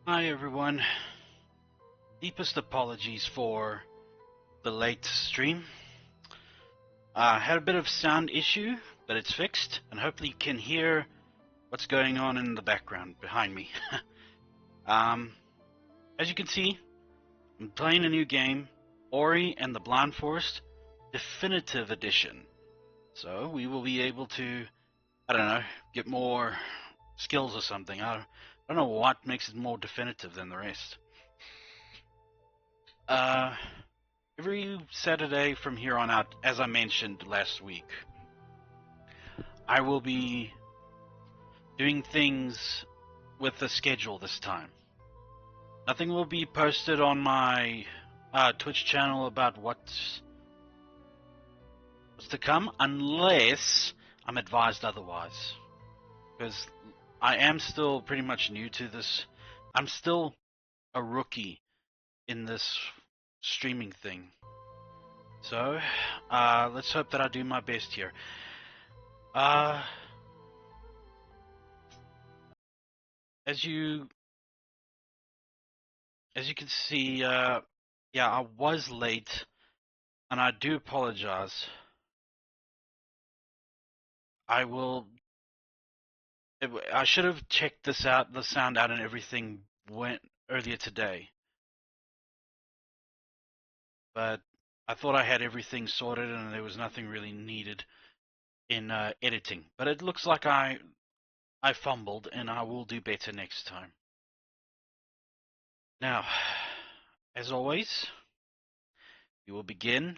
Hi everyone. Deepest apologies for the late stream. I had a bit of sound issue, but it's fixed, and hopefully you can hear what's going on in the background behind me. As you can see, I'm playing a new game, Ori and the Blind Forest Definitive Edition. So we will be able to, I don't know, get more skills or something. I don't know what makes it more definitive than the rest. Every Saturday from here on out, as I mentioned last week, I will be doing things with a schedule this time. Nothing will be posted on my Twitch channel about what's to come unless I'm advised otherwise. Because I am still pretty much new to this. I'm still a rookie in this streaming thing. So, let's hope that I do my best here. As you can see, yeah, I was late, and I do apologize. I should have checked the sound out and everything went earlier today. But I thought I had everything sorted and there was nothing really needed in editing. But it looks like I fumbled, and I will do better next time. Now, as always, we will begin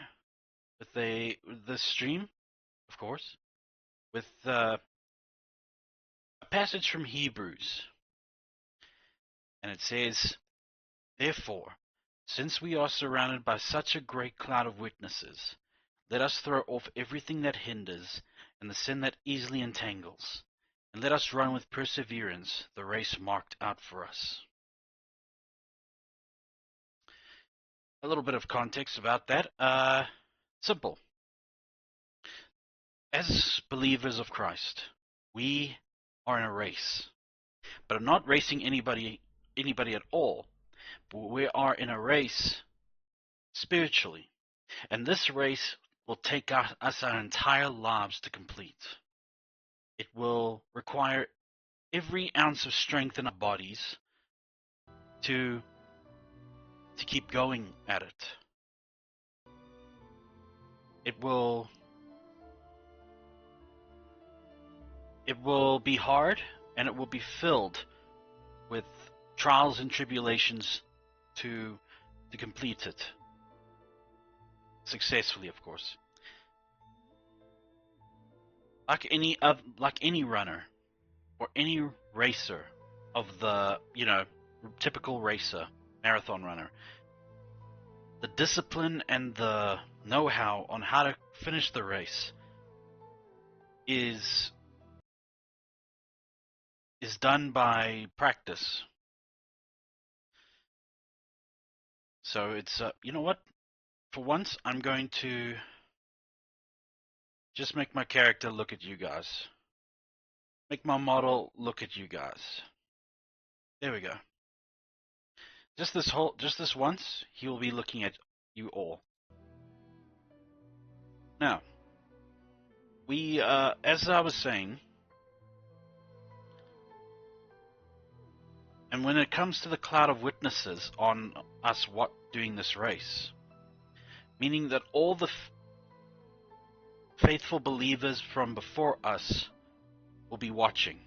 with this stream, of course, with a passage from Hebrews. And it says, "Therefore, since we are surrounded by such a great cloud of witnesses, let us throw off everything that hinders and the sin that easily entangles, and let us run with perseverance the race marked out for us." A little bit of context about that. Simple. As believers of Christ, we are in a race, but I'm not racing anybody at all. But we are in a race spiritually, and this race will take us our entire lives to complete. It will require every ounce of strength in our bodies to keep going at it. It will be hard, and it will be filled with trials and tribulations to complete it successfully, of course. Like any runner or any racer of the typical racer, marathon runner, the discipline and the know-how on how to finish the race is done by practice. So it's you know what? For once, I'm going to just make my character look at you guys. Make my model look at you guys. There we go. Just this once, he will be looking at you all. Now, we, as I was saying, and when it comes to the cloud of witnesses on us doing this race, meaning that all the faithful believers from before us will be watching.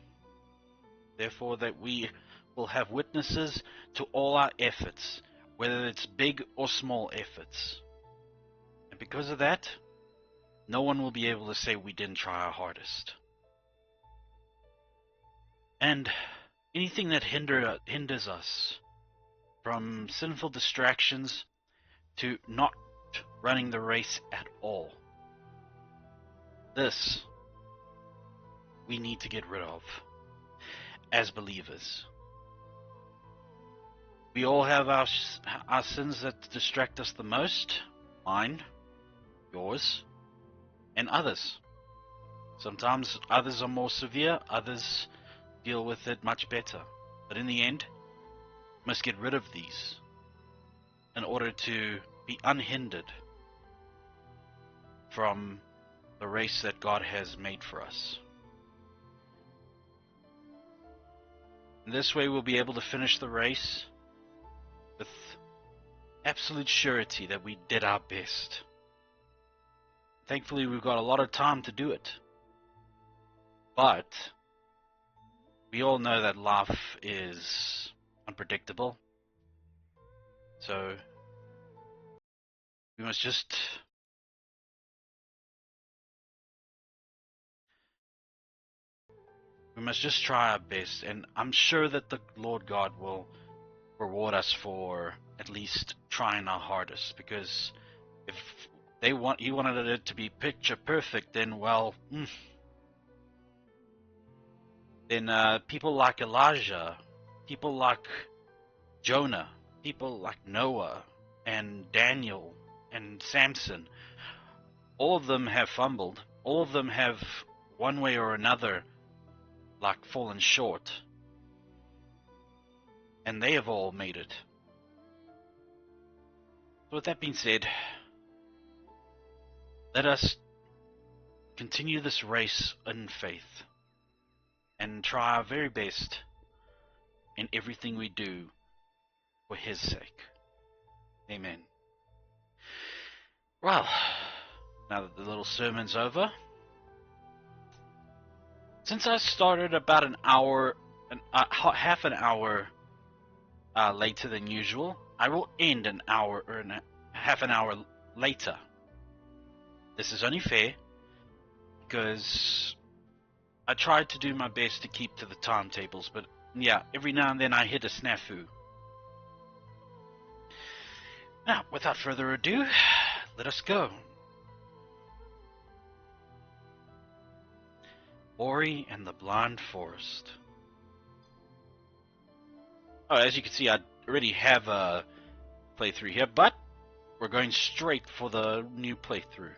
Therefore, that we will have witnesses to all our efforts, whether it's big or small efforts. And because of that, no one will be able to say we didn't try our hardest. And anything that hinders us, from sinful distractions to not running the race at all, this we need to get rid of as believers. We all have our sins that distract us the most. Mine, yours, and others. Sometimes others are more severe, others deal with it much better. But in the end, must get rid of these in order to be unhindered from the race that God has made for us. In this way, we'll be able to finish the race with absolute surety that we did our best. Thankfully, we've got a lot of time to do it. But we all know that life is unpredictable. So we must just try our best, and I'm sure that the Lord God will reward us for at least trying our hardest, because if he wanted it to be picture perfect, then then people like Elijah, people like Jonah, people like Noah and Daniel and Samson, all of them have fumbled. All of them have, one way or another, like fallen short. And they have all made it. So with that being said, let us continue this race in faith and try our very best in everything we do for His sake. Amen. Well, now that the little sermon's over, since I started about half an hour later than usual, I will end half an hour later. This is only fair because I tried to do my best to keep to the timetables, but yeah, every now and then I hit a snafu. Now, without further ado, let us go. Ori and the Blind Forest. Oh, as you can see, I already have a playthrough here, but we're going straight for the new playthrough.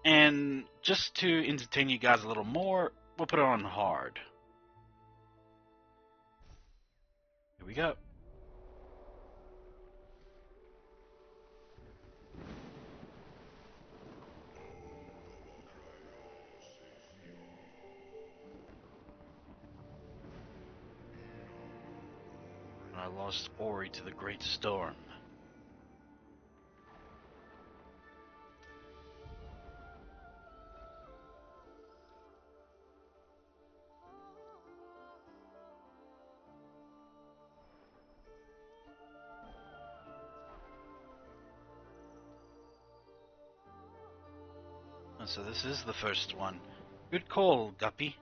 And just to entertain you guys a little more, we'll put it on hard. Here we go. I lost Ori to the great storm. So this is the first one. Good call, Guppy.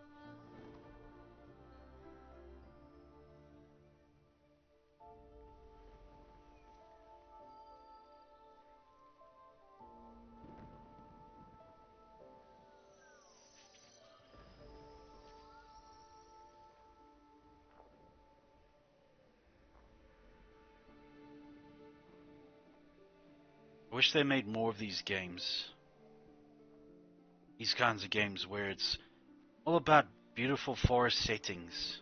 I wish they made more of these games. These kinds of games where it's all about beautiful forest settings.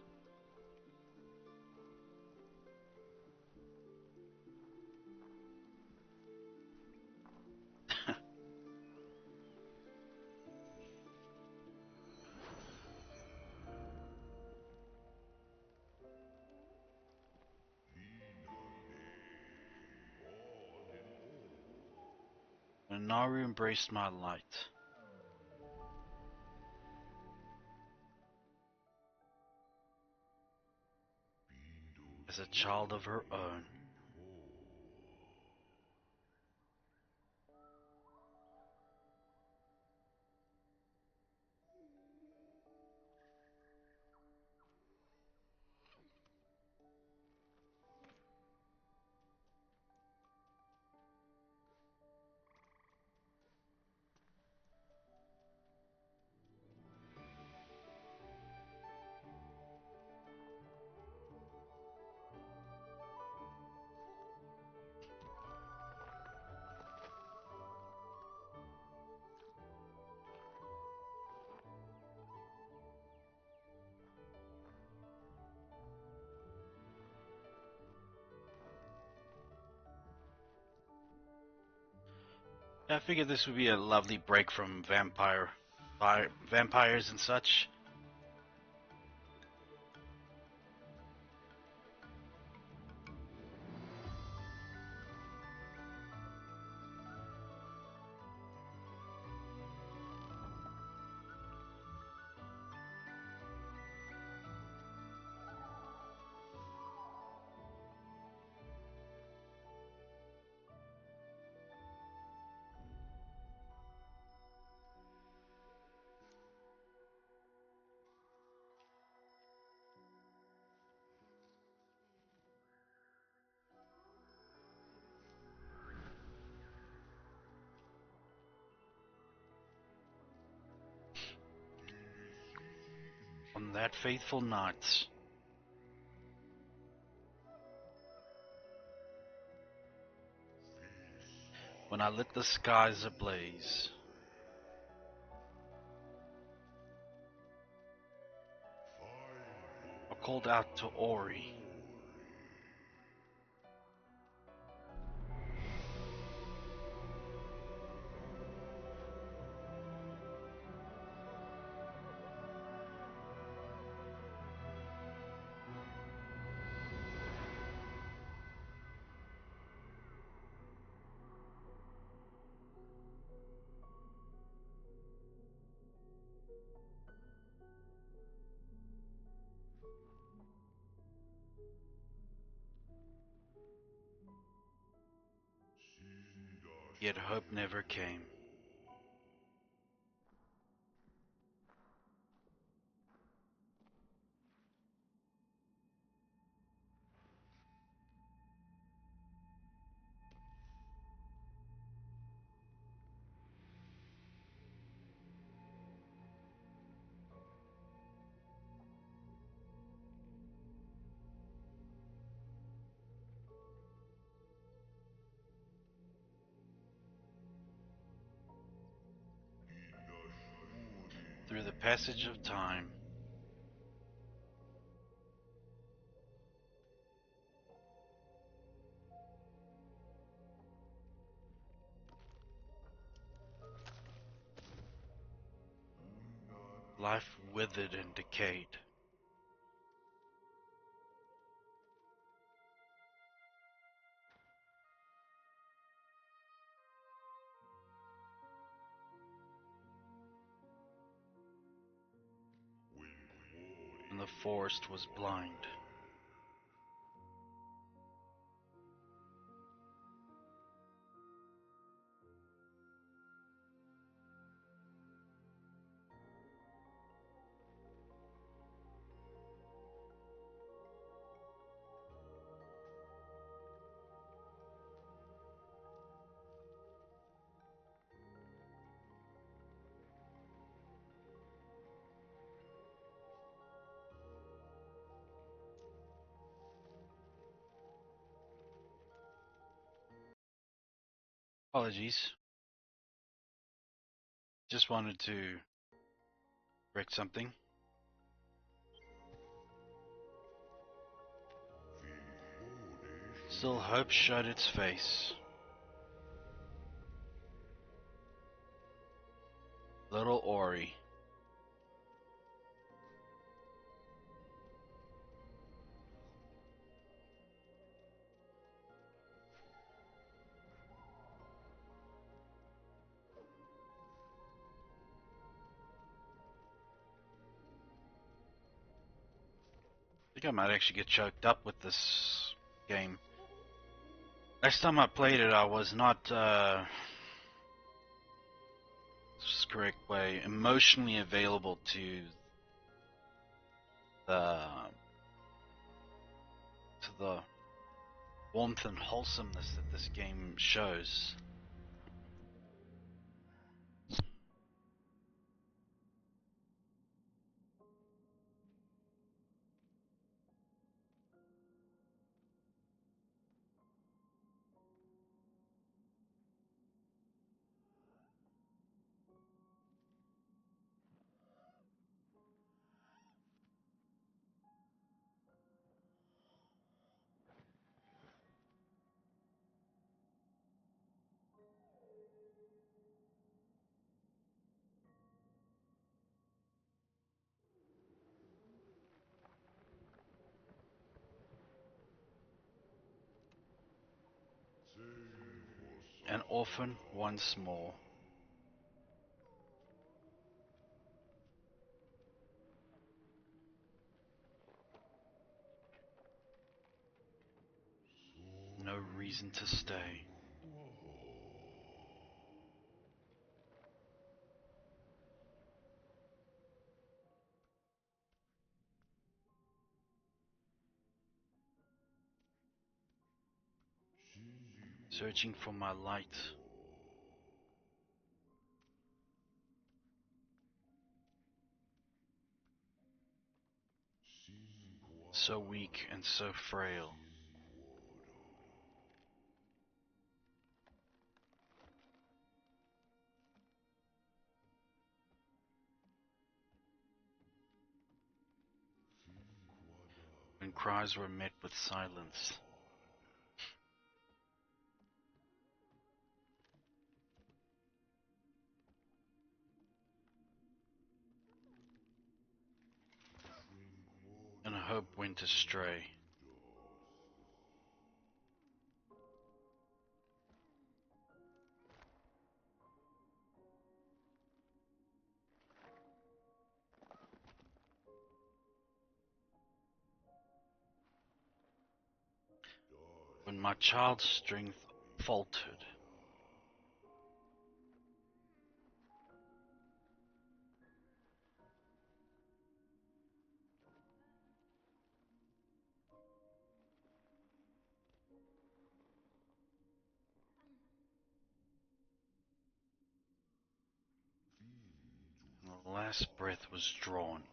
When Naru embraced my light. As a child of her own. I figured this would be a lovely break from vampires and such. On that faithful night, when I lit the skies ablaze, I called out to Ori. Yet hope never came. Through the passage of time, life withered and decayed. And the forest was blind. Apologies. Just wanted to correct something. Still hope showed its face. Little Ori. I think I might actually get choked up with this game. Last time I played it, I was not, this is the correct way, emotionally available to the warmth and wholesomeness that this game shows. an orphan once more. No reason to stay. Searching for my light. So weak and so frail. When cries were met with silence. And hope went astray. When my child's strength faltered. The last breath was drawn.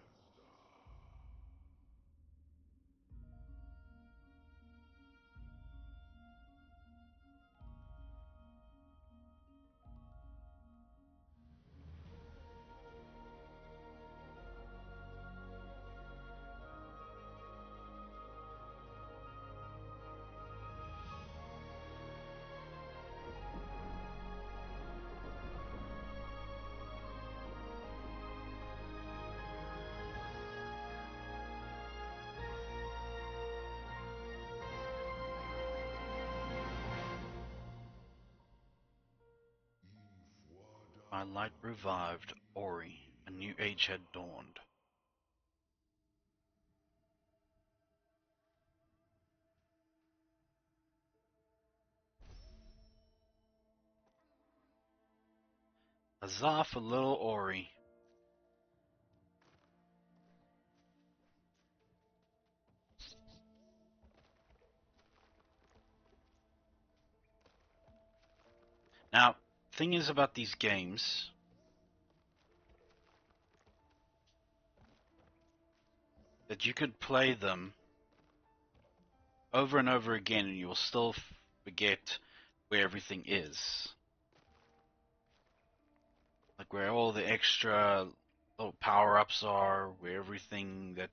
My light revived, Ori. A new age had dawned. Huzzah for little Ori. Now, thing is about these games, that you could play them over and over again and you will still forget where everything is. Like where all the extra little power-ups are, where everything that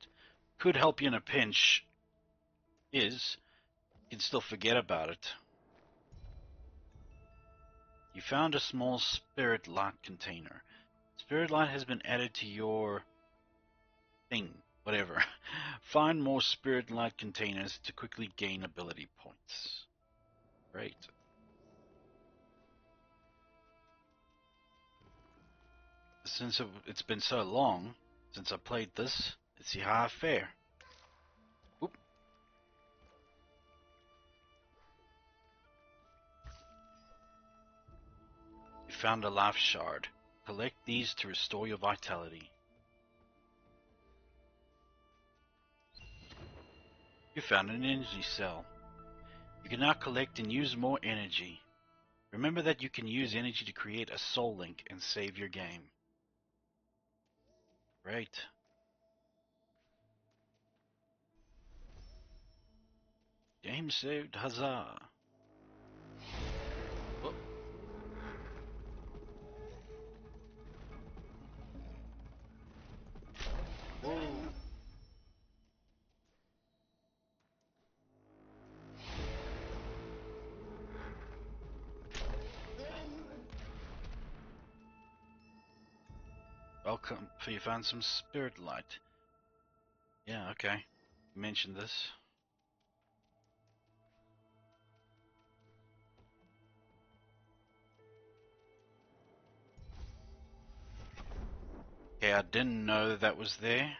could help you in a pinch is, you can still forget about it. You found a small spirit light container. Spirit light has been added to your thing, whatever. Find more spirit light containers to quickly gain ability points. Great. Since it's been so long since I played this, let's see how I fare. Oop. You found a life shard. Collect these to restore your vitality. You found an energy cell. You can now collect and use more energy. Remember that you can use energy to create a soul link and save your game. Great. Game saved, huzzah. Whoop. Whoa. Welcome. You found some spirit light. Yeah, okay. You mentioned this. Okay, I didn't know that was there.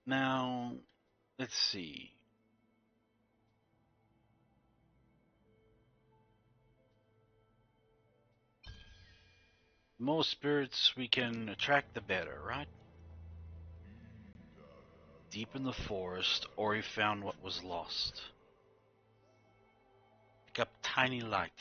Now, let's see. The more spirits we can attract, the better, right? Deep in the forest, Ori found what was lost. Pick up tiny light.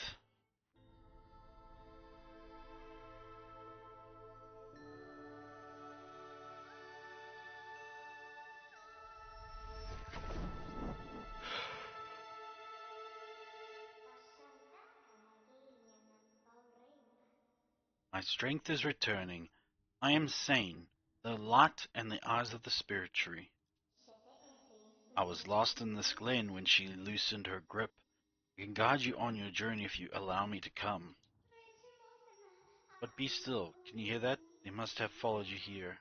My strength is returning. I am sane. The light and the eyes of the spirit tree. I was lost in this glen when she loosened her grip. I can guide you on your journey if you allow me to come. But be still. Can you hear that? They must have followed you here.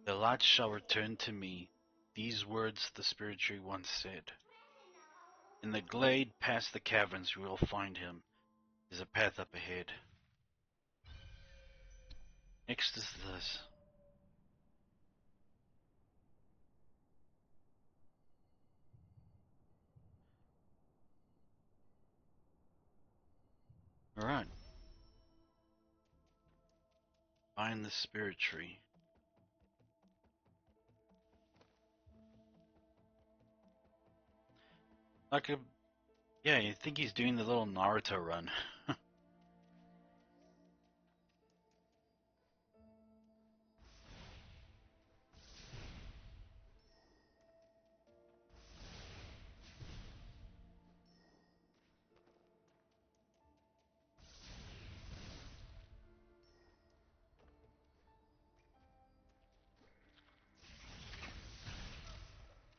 The light shall return to me. These words the spirit tree once said. In the glade past the caverns we will find him. There's a path up ahead. Next is this. Alright. Find the spirit tree. Like a... Yeah, you think he's doing the little Naruto run.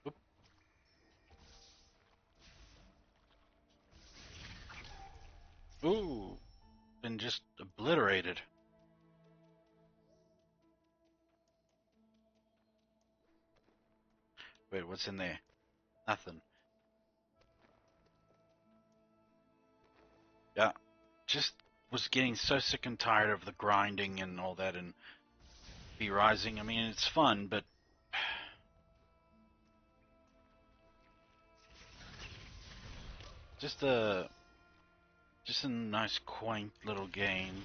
Oop. Ooh. Been just obliterated. Wait, what's in there? Nothing. Yeah. Just was getting so sick and tired of the grinding and all that and be rising. I mean, it's fun, but just a nice quaint little game.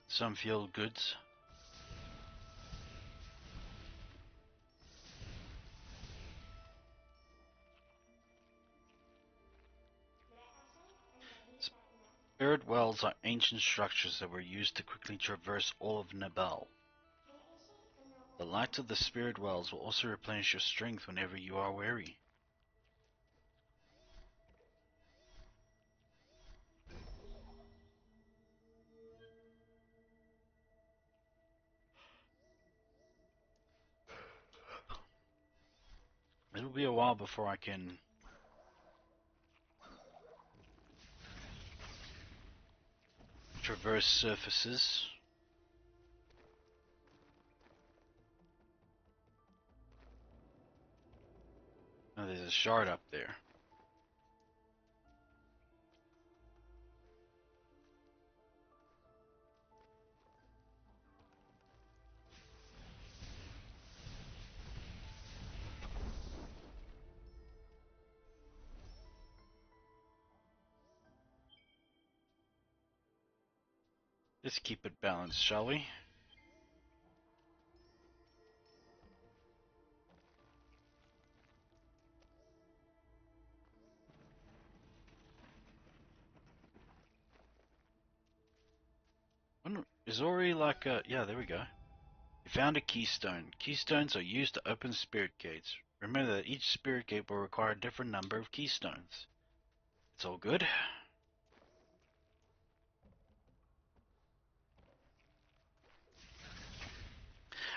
Some feel goods. Spirit wells are ancient structures that were used to quickly traverse all of Nabel. The light of the spirit wells will also replenish your strength whenever you are weary. It'll be a while before I can traverse surfaces. Oh, there's a shard up there. Let's keep it balanced, shall we? Is Ori like a... Yeah, there we go. You found a keystone. Keystones are used to open spirit gates. Remember that each spirit gate will require a different number of keystones. It's all good.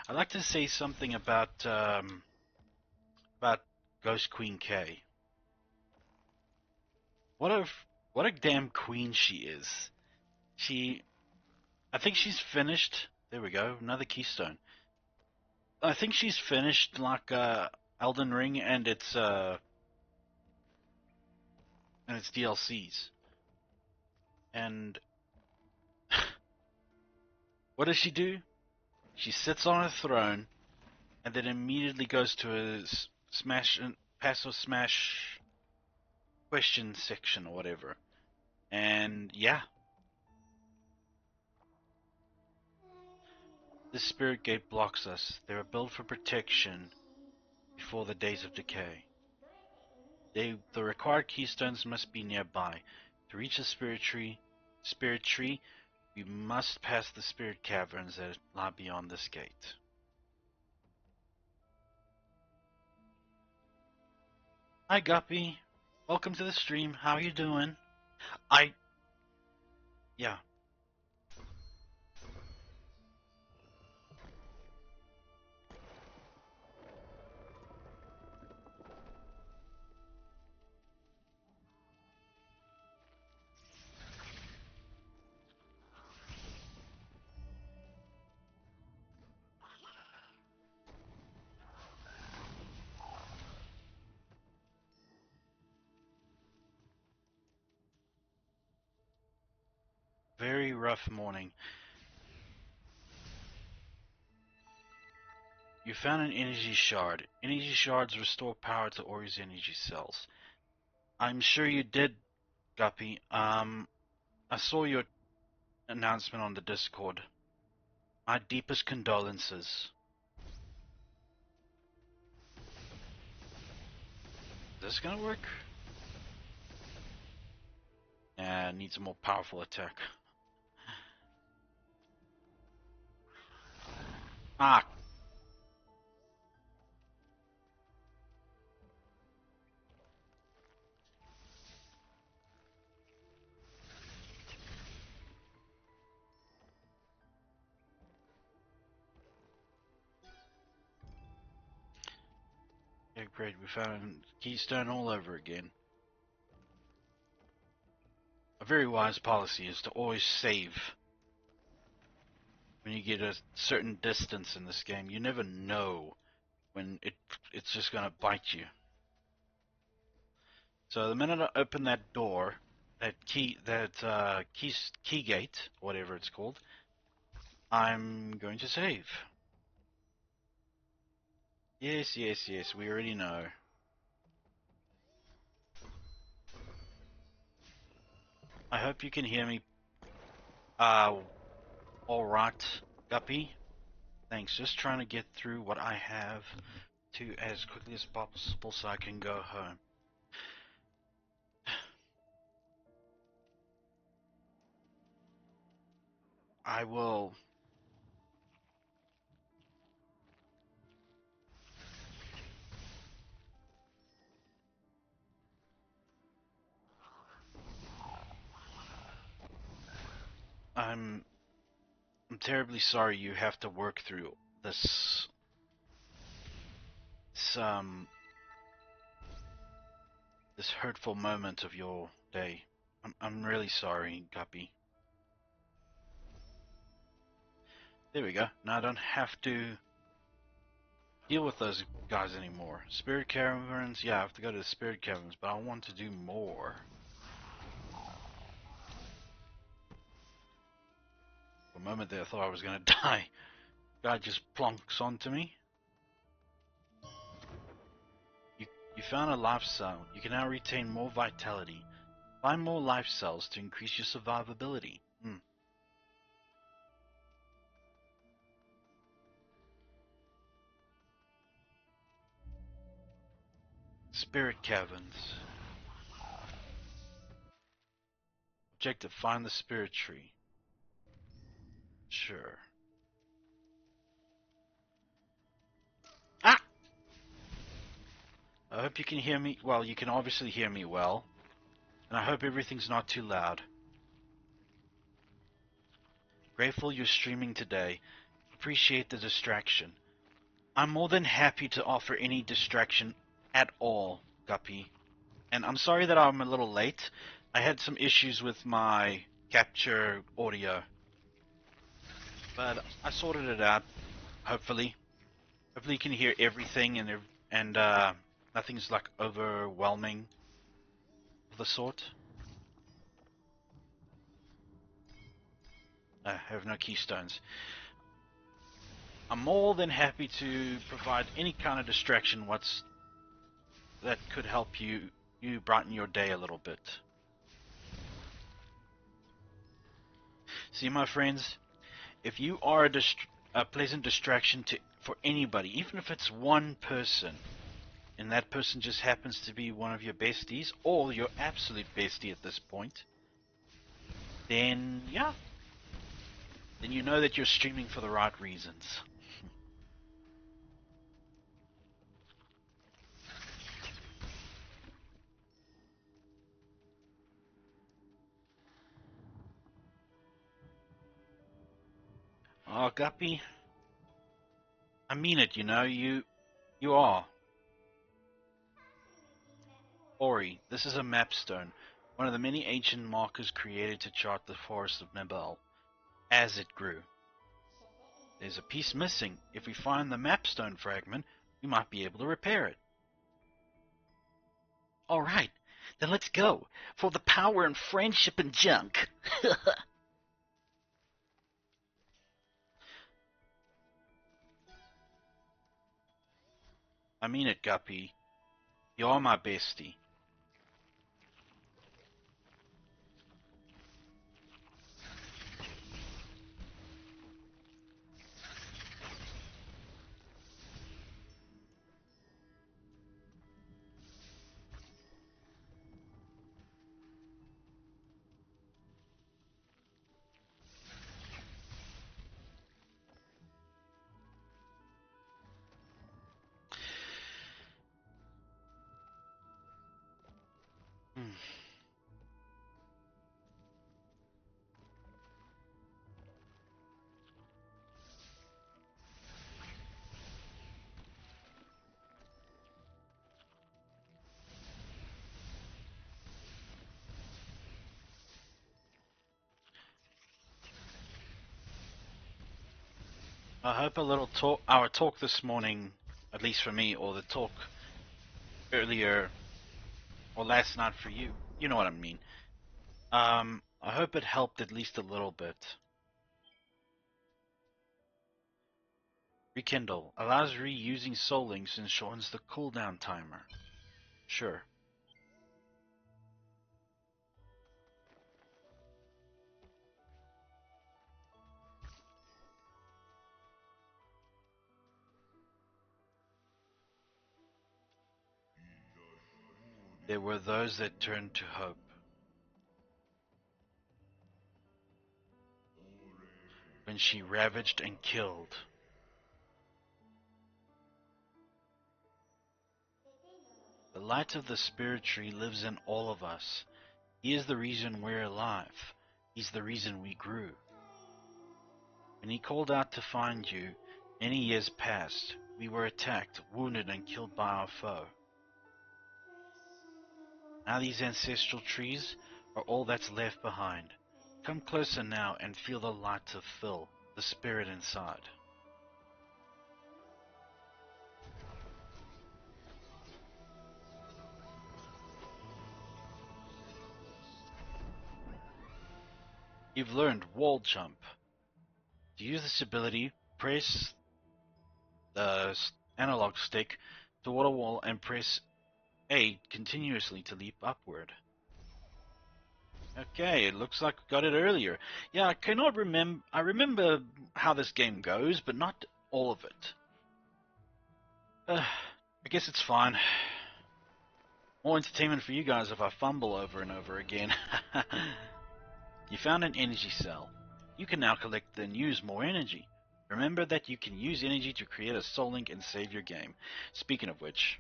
I'd like to say something about Ghost Queen K. What a what a damn queen she is. She, I think she's finished. There we go, another keystone. I think she's finished like Elden Ring and its DLCs. And what does she do? She sits on her throne and then immediately goes to a smash and pass or smash question section or whatever. And yeah, this spirit gate blocks us. They were built for protection before the days of decay. The required keystones must be nearby. To reach the spirit tree, we must pass the spirit caverns that lie beyond this gate. Hi Guppy, welcome to the stream. How are you doing? Yeah, very rough morning. You found an energy shard. Energy shards restore power to Ori's energy cells. I'm sure you did, Guppy. I saw your announcement on the Discord. My deepest condolences. Is this gonna work? Yeah, it needs a more powerful attack. Ah! Yeah, great. We found keystone all over again. A very wise policy is to always save when you get a certain distance in this game. You never know when it's just gonna bite you. So the minute I open that door, key gate, whatever it's called, I'm going to save. Yes, yes, yes, we already know. I hope you can hear me. Alright, Guppy. Thanks, just trying to get through what I have to as quickly as possible so I can go home. I will. I'm terribly sorry you have to work through this this this hurtful moment of your day. I'm really sorry, Guppy. There we go. Now I don't have to deal with those guys anymore. Spirit caverns, yeah, I have to go to the spirit caverns, but I want to do more. For a moment there I thought I was gonna die. Guy just plonks onto me. You found a life cell. You can now retain more vitality. Find more life cells to increase your survivability. Spirit caverns. Objective, find the spirit tree. Sure. Ah! I hope you can hear me. Well, you can obviously hear me well. And I hope everything's not too loud. Grateful you're streaming today. appreciate the distraction. I'm more than happy to offer any distraction at all, Guppy. And I'm sorry that I'm a little late. I had some issues with my capture audio, but I sorted it out. Hopefully, hopefully you can hear everything and nothing's like overwhelming of the sort. I have no keystones. I'm more than happy to provide any kind of distraction that could help you brighten your day a little bit. See, my friends, if you are a pleasant distraction for anybody, even if it's one person, and that person just happens to be one of your besties or your absolute bestie at this point, then yeah, then you know that you're streaming for the right reasons. Oh, Guppy, I mean it, you are. Ori, this is a mapstone, one of the many ancient markers created to chart the forest of Nebel as it grew. There's a piece missing. If we find the mapstone fragment, we might be able to repair it. Alright, then let's go, for the power and friendship and junk. I mean it, Guppy. You're my bestie. Hmm. I hope our talk this morning, at least for me, or the talk earlier or last night for you, you know what I mean. I hope it helped at least a little bit. Rekindle allows reusing soul links and shortens the cooldown timer. Sure. There were those that turned to hope. When she ravaged and killed. The light of the spirit tree lives in all of us. He is the reason we're alive. He's the reason we grew. When he called out to find you, many years passed. We were attacked, wounded, and killed by our foe. Now these ancestral trees are all that's left behind. Come closer now and feel the light to fill the spirit inside. You've learned wall jump. To use this ability, press the analog stick toward a wall and press A continuously to leap upward. Okay, it looks like we got it earlier. Yeah, I cannot remember. I remember how this game goes, but not all of it. I guess it's fine. More entertainment for you guys if I fumble over and over again. You found an energy cell. You can now collect and use more energy. Remember that you can use energy to create a soul link and save your game. Speaking of which,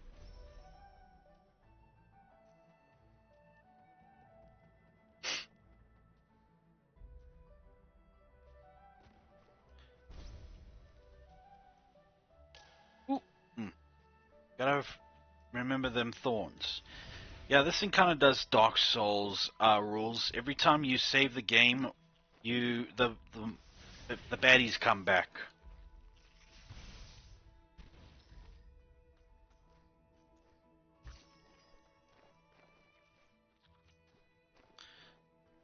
Gotta remember them thorns. Yeah, this thing kind of does Dark Souls rules. Every time you save the game, the baddies come back.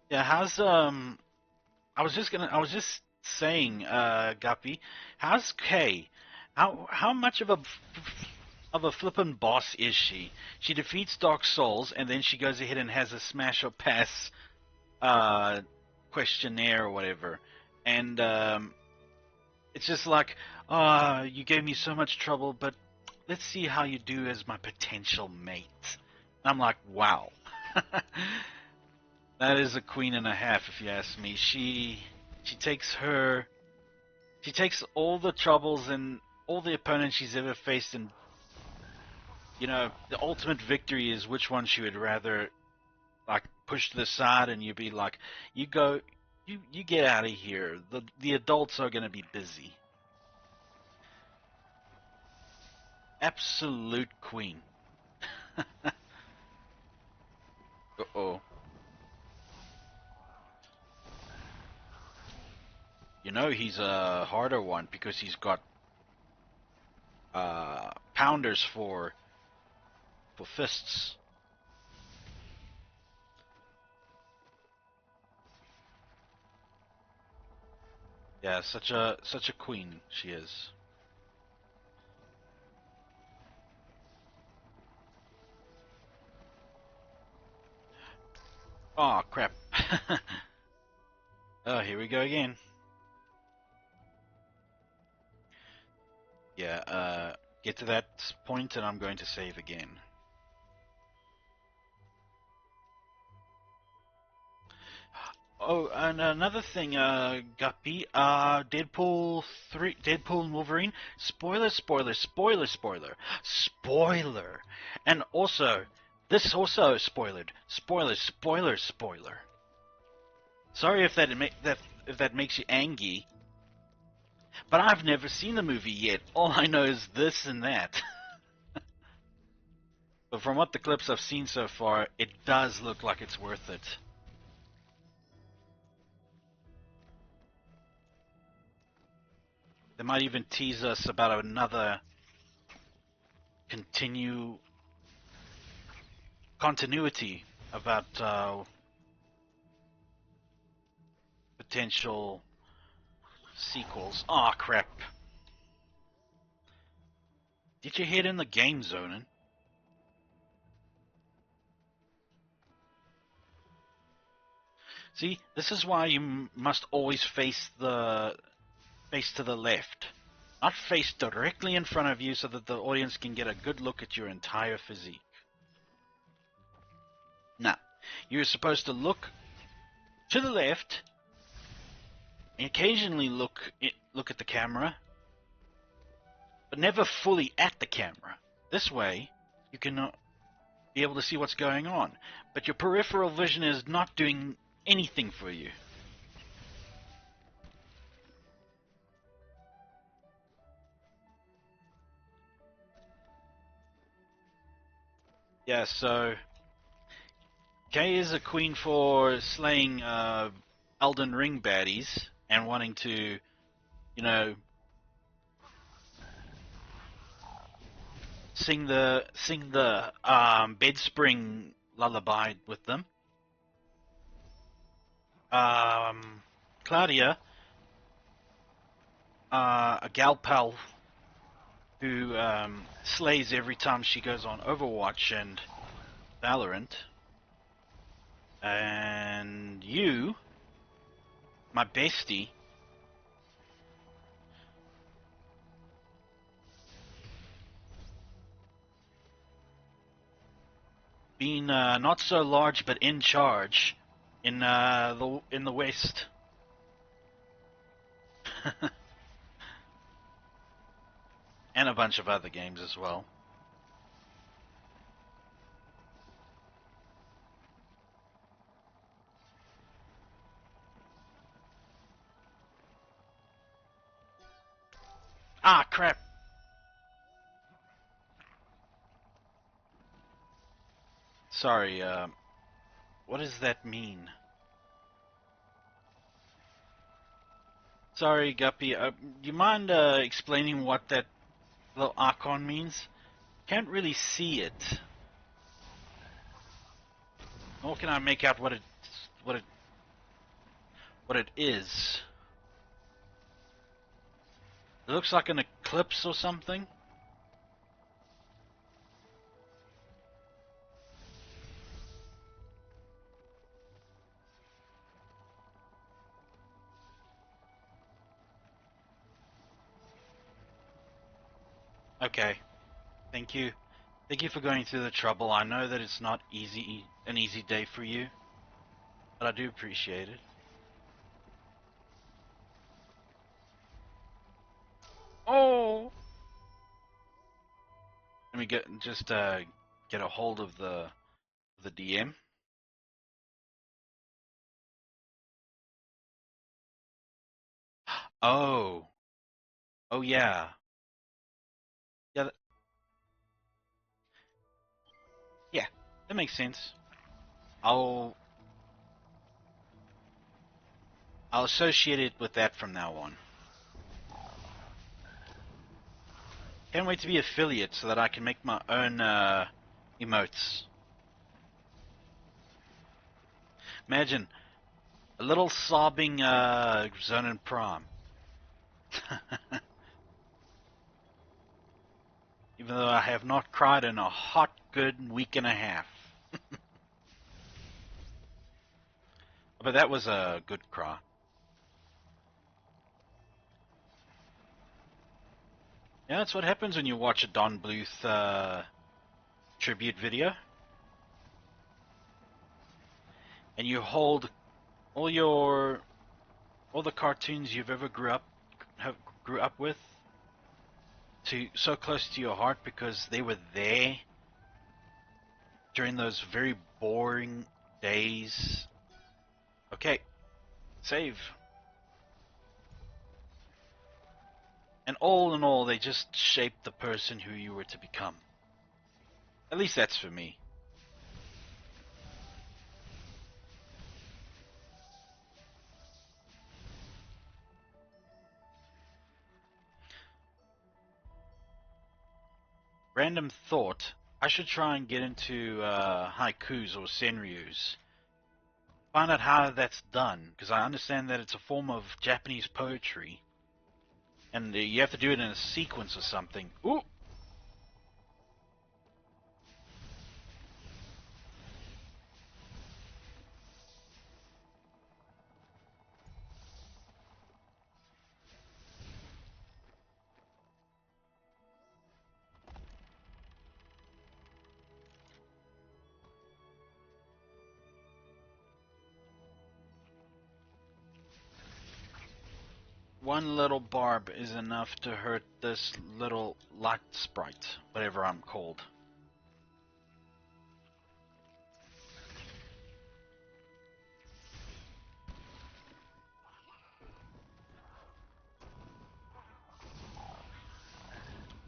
Yeah, I was just saying, Guppy, how's Kay? How much of a flippin' boss is she? She defeats Dark Souls, and then she goes ahead and has a smash or pass uh, questionnaire or whatever, and it's just like, you gave me so much trouble, but let's see how you do as my potential mate. And I'm like, wow. That is a queen and a half, if you ask me. She takes her she takes all the troubles and all the opponents she's ever faced, and the ultimate victory is which one she would rather like push to the side, and you'd be like, you go, you get out of here. The adults are gonna be busy. Absolute queen. Uh-oh. He's a harder one because he's got pounders for fists. Yeah, such a queen she is. Oh crap. Oh, here we go again. Yeah, get to that point and I'm going to save again. Oh, and another thing, Guppy, Deadpool 3, Deadpool and Wolverine, spoiler, spoiler, spoiler, spoiler, spoiler, and also, this also spoiled, spoiler, spoiler, spoiler. Sorry if that makes you angry, but I've never seen the movie yet. All I know is this and that. But from what the clips I've seen so far, it does look like it's worth it. They might even tease us about another continuity about potential sequels. Aw, crap. Did you hit in the game, Zonin? See, this is why you must always face to the left. Not face directly in front of you so that the audience can get a good look at your entire physique. Nah, you're supposed to look to the left, and occasionally look at the camera, but never fully at the camera. This way, you can be able to see what's going on, but your peripheral vision is not doing anything for you. Yeah, so Kay is a queen for slaying Elden Ring baddies and wanting to, you know, sing the bed spring lullaby with them. Claudia, a gal pal who slays every time she goes on Overwatch and Valorant. And you, my bestie, being not so large but in charge in the West. And a bunch of other games as well. Ah, crap. Sorry, what does that mean? Sorry, Guppy, do you mind explaining what that little icon means? Can't really see it. Nor can I make out what it is. It looks like an eclipse or something. Okay, thank you. Thank you for going through the trouble. I know that it's not an easy day for you, but I do appreciate it. Oh! Let me just get a hold of the DM. Oh, oh yeah, yeah, yeah. That makes sense. I'll I'll associate it with that from now on. Can't wait to be affiliate so that I can make my own emotes. Imagine a little sobbing Zone and Prime. Even though I have not cried in a hot, good week and a half. But that was a good cry. Yeah, that's what happens when you watch a Don Bluth tribute video. And you hold all the cartoons you've ever grew up with so close to your heart because they were there during those very boring days. Okay, save. And all in all, they just shaped the person who you were to become. At least that's for me. Random thought, I should try and get into haikus or senryus. Find out how that's done, because I understand that it's a form of Japanese poetry. And you have to do it in a sequence or something. Ooh! One little barb is enough to hurt this little light sprite, whatever I'm called.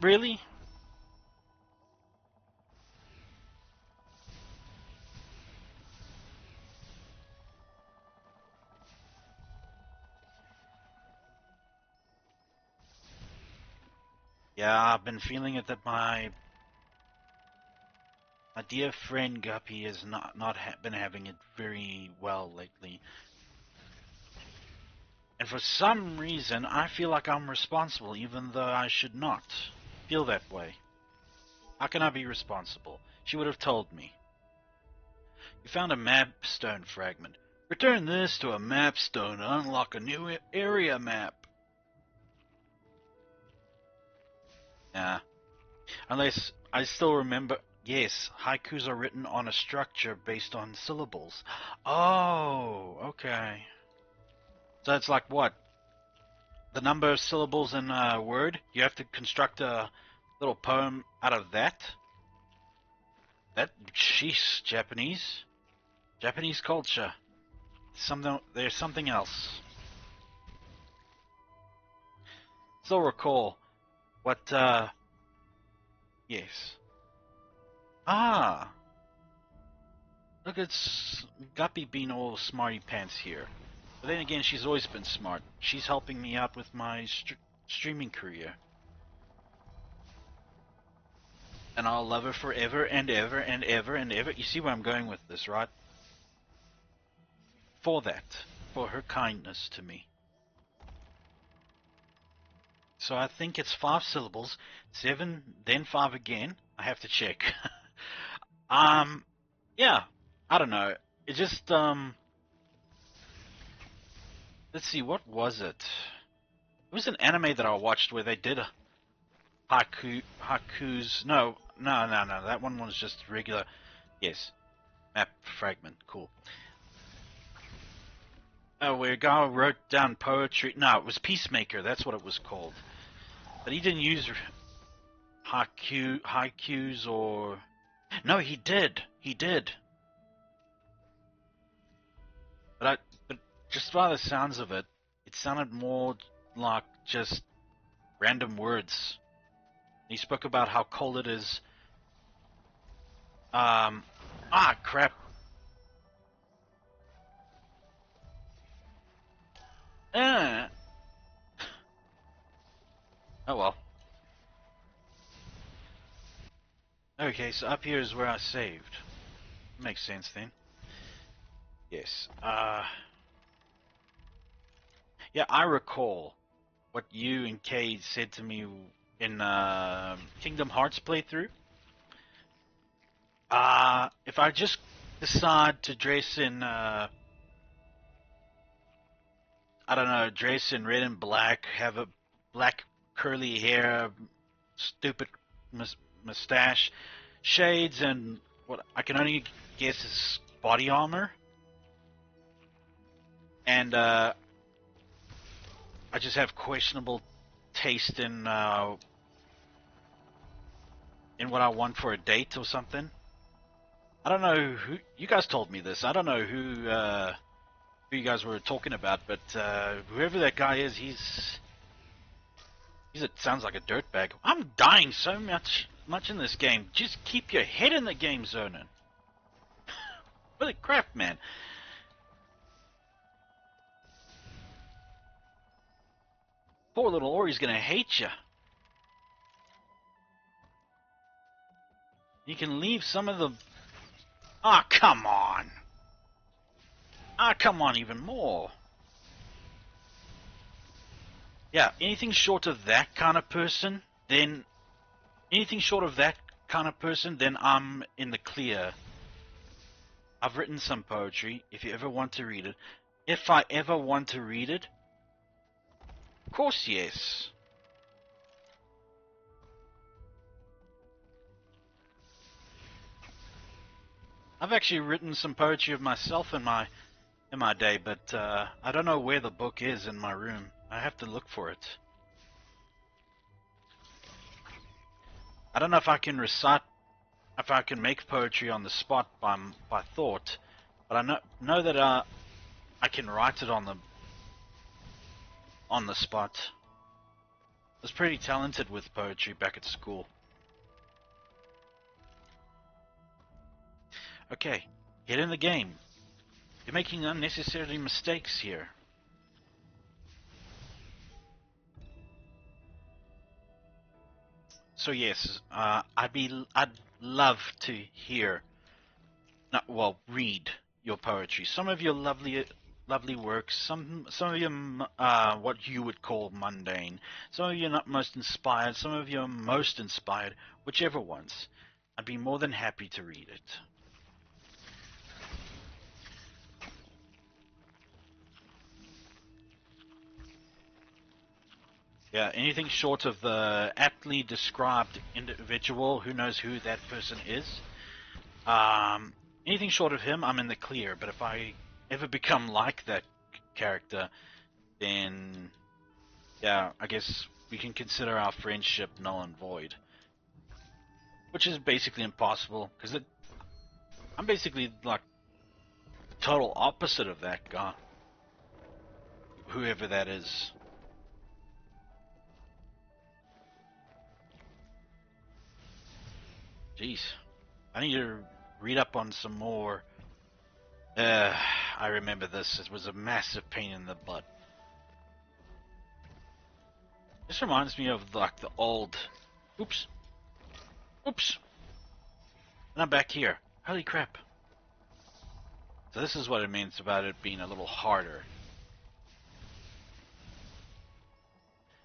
Really? Yeah, I've been feeling it that my dear friend Guppy has not been having it very well lately. And for some reason, I feel like I'm responsible even though I should not feel that way. How can I be responsible? She would have told me. You found a mapstone fragment. Return this to a mapstone to unlock a new area map. Nah. Unless I still remember. Yes, haikus are written on a structure based on syllables. Oh, okay. So it's like what? The number of syllables in a word? You have to construct a little poem out of that? Sheesh, Japanese. Japanese culture. There's something else. Still recall what, yes. Ah, Look, it's Guppy being all smarty pants here. But then again, she's always been smart. She's helping me out with my streaming career. And I'll love her forever and ever and ever and ever. You see where I'm going with this, right? For that. For her kindness to me. So I think it's 5 syllables, 7, then 5 again. I have to check. Yeah. I don't know. It just, let's see, what was it? It was an anime that I watched where they did a hakus. No. That one was just regular. Yes. Map fragment. Cool. Oh, where a guy wrote down poetry. No, it was Peacemaker. That's what it was called. But he didn't use haikus or. No, he did. He did. But just by the sounds of it, it sounded more like just random words. He spoke about how cold it is. Crap. Uh. Oh well. Okay, so up here is where I saved. Makes sense then. Yes. Yeah, I recall what you and Cade said to me in Kingdom Hearts playthrough. If I just decide to dress in, I don't know, dress in red and black, have a black curly hair, stupid mustache, shades, and what I can only guess is body armor, and I just have questionable taste in what I want for a date or something. I don't know who you guys told me this. I don't know who you guys were talking about, but whoever that guy is, it sounds like a dirtbag. I'm dying so much in this game. Just keep your head in the game, Zonin. Holy crap, man. Poor little Ori's gonna hate you. You can leave some of the... Ah, come on. Ah, come on even more. Yeah, anything short of that kind of person, then... Anything short of that kind of person, then I'm in the clear. I've written some poetry, if you ever want to read it. If I ever want to read it? Of course, yes. I've actually written some poetry of myself in my day, but I don't know where the book is in my room. I have to look for it. I don't know if I can recite, if I can make poetry on the spot by thought, but I know that I can write it on the spot. I was pretty talented with poetry back at school. Okay, get in the game. You're making unnecessary mistakes here. So yes, I'd love to hear, not well, read your poetry. Some of your lovely works. Some of you what you would call mundane. Some of you not most inspired. Some of you are most inspired. Whichever ones, I'd be more than happy to read it. Yeah, anything short of the aptly described individual, who knows who that person is. Anything short of him, I'm in the clear. But if I ever become like that character, then yeah, I guess we can consider our friendship null and void. Which is basically impossible, because I'm basically like the total opposite of that guy. Whoever that is. Jeez. I need to read up on some more Uh, I remember this. It was a massive pain in the butt. This reminds me of like the old. Oops. Oops. And I'm back here. Holy crap. So this is what it means about it being a little harder.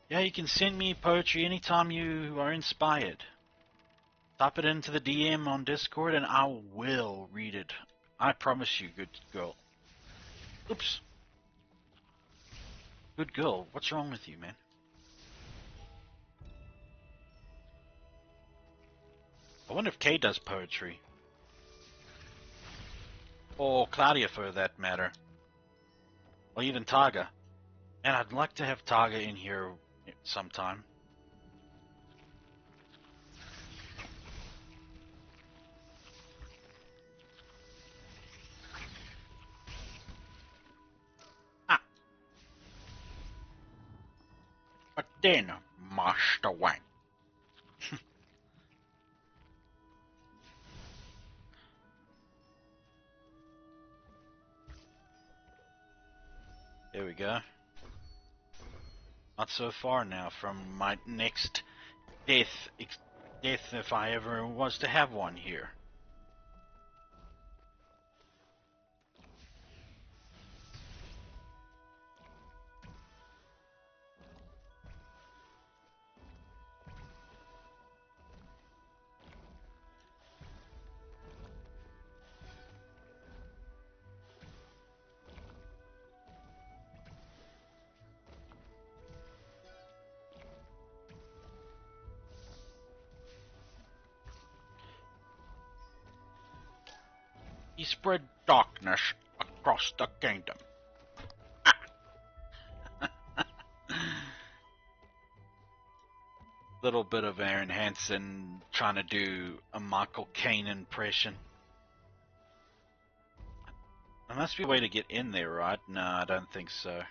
Yeah, you can send me poetry anytime you are inspired. Type it into the DM on Discord and I will read it. I promise you, good girl. Oops. Good girl. What's wrong with you, man? I wonder if Kay does poetry. Or Claudia, for that matter. Or even Targa. And I'd like to have Targa in here sometime. Ah. But then, Master Wang. There we go. Not so far now from my next death, if I ever was to have one here. He spread darkness across the kingdom. Little bit of Aaron Hansen trying to do a Michael Caine impression. There must be a way to get in there, right? Nah, I don't think so.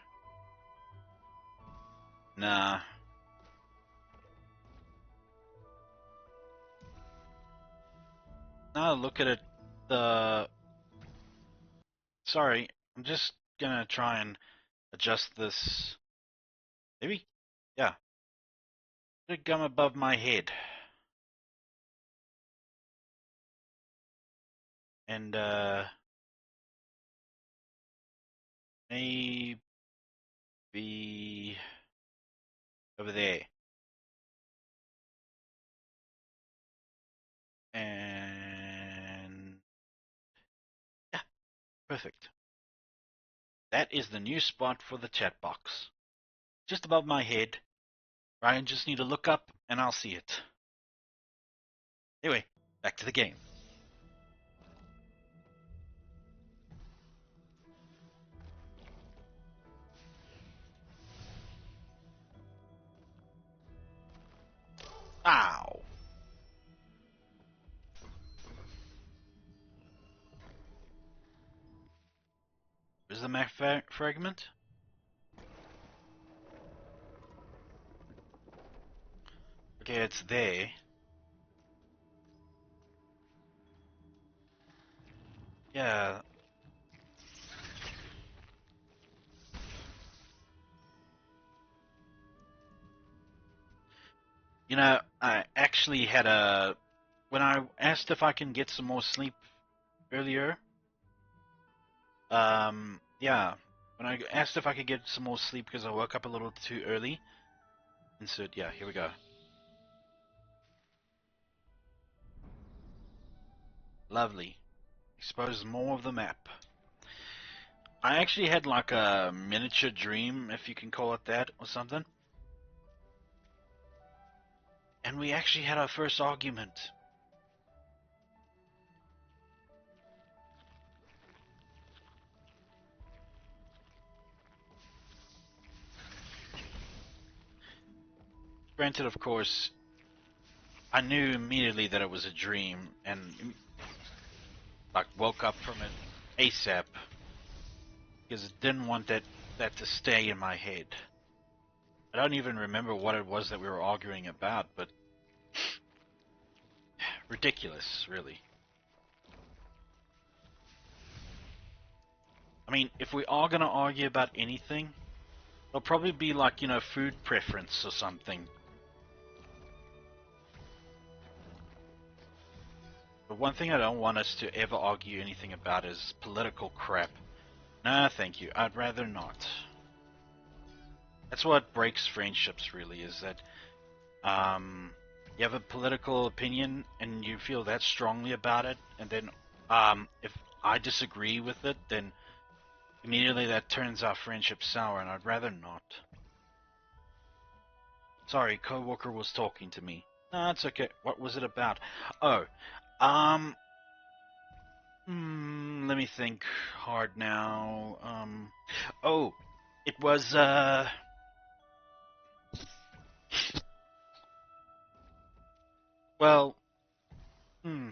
Nah. Now look at it. Sorry, I'm just gonna try and adjust this. Maybe? Yeah. Let it come above my head. And, maybe over there. And, yeah, perfect. That is the new spot for the chat box. Just above my head. I just need to look up and I'll see it. Anyway, back to the game. Ow. Is the map fragment? Okay, it's there. Yeah. You know, I actually had a... When I asked if I can get some more sleep earlier, yeah. When I asked if I could get some more sleep because I woke up a little too early, insert, yeah, here we go. Lovely. Expose more of the map. I actually had like a miniature dream, if you can call it that, or something. And we actually had our first argument. Granted, of course, I knew immediately that it was a dream, and like woke up from it ASAP because I didn't want that to stay in my head. I don't even remember what it was that we were arguing about, but ridiculous, really. I mean, if we are gonna argue about anything, it'll probably be like, food preference or something. But one thing I don't want us to ever argue anything about is political crap. Nah, thank you. I'd rather not. That's what breaks friendships, really, is that you have a political opinion and you feel that strongly about it, and then if I disagree with it, then immediately that turns our friendship sour, and I'd rather not. Sorry, coworker was talking to me. No, it's okay. What was it about? Oh, um, let me think hard now. Oh, it was, well, hmm.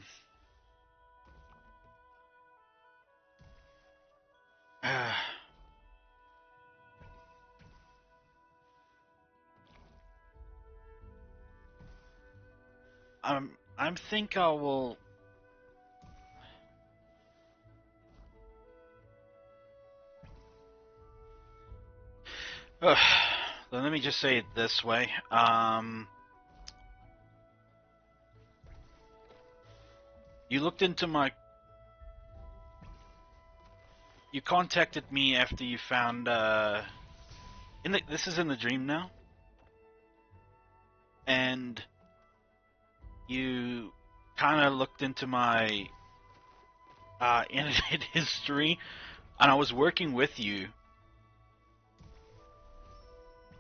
I think I will. Then let me just say it this way. You looked into my. You contacted me after you found. This is in the dream now, and you kind of looked into my internet history, and I was working with you.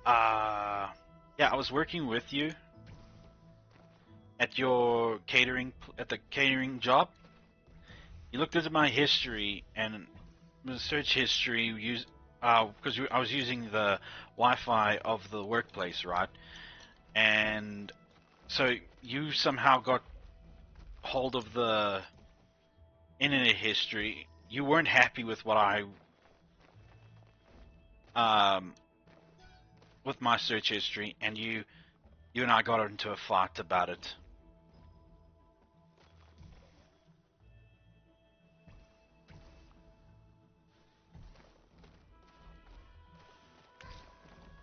Yeah, I was working with you at your at the catering job. You looked into my history and the search history because I was using the Wi-Fi of the workplace, right? And so you somehow got hold of the internet history. You weren't happy with what um with my search history, and you and I got into a fight about it.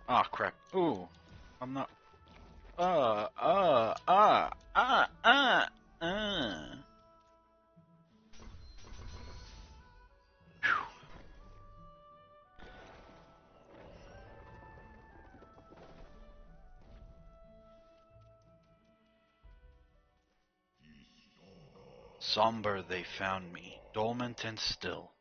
Oh crap! Ooh, I'm not. Uh, uh, uh, uh, uh, uh. Somber they found me, dormant and still.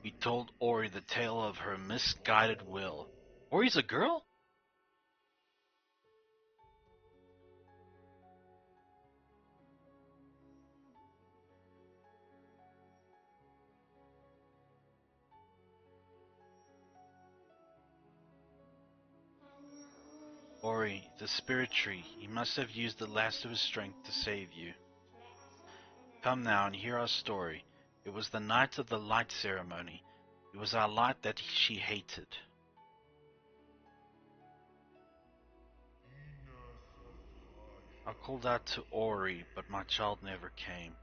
We told Ori the tale of her misguided will. Ori's a girl? Ori, the spirit tree, he must have used the last of his strength to save you. Come now and hear our story. It was the night of the light ceremony. It was our light that she hated. I called out to Ori, but my child never came.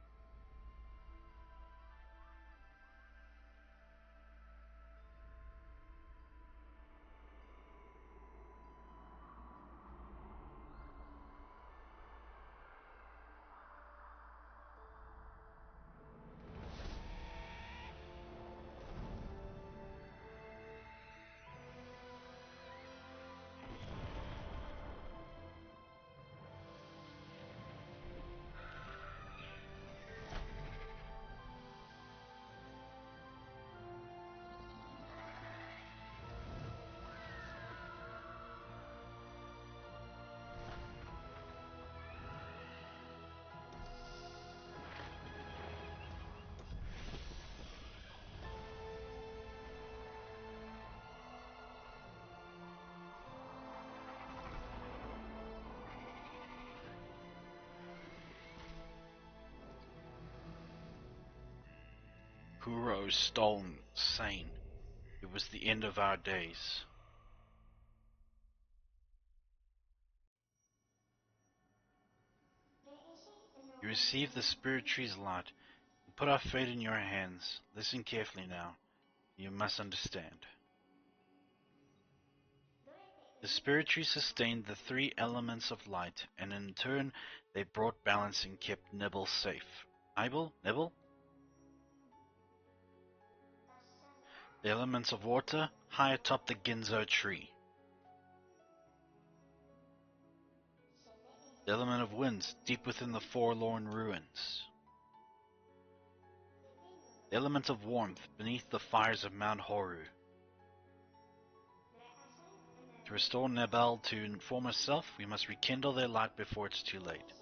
Kuro's stolen sane. It was the end of our days. You received the spirit tree's light. Put our fate in your hands. Listen carefully now. You must understand. The spirit tree sustained the three elements of light, and in turn they brought balance and kept Nibble safe. Nibble? The elements of water, high atop the Ginzo tree. The element of winds, deep within the forlorn ruins. The element of warmth, beneath the fires of Mount Horu. To restore Nebel to former self, we must rekindle their light before it's too late.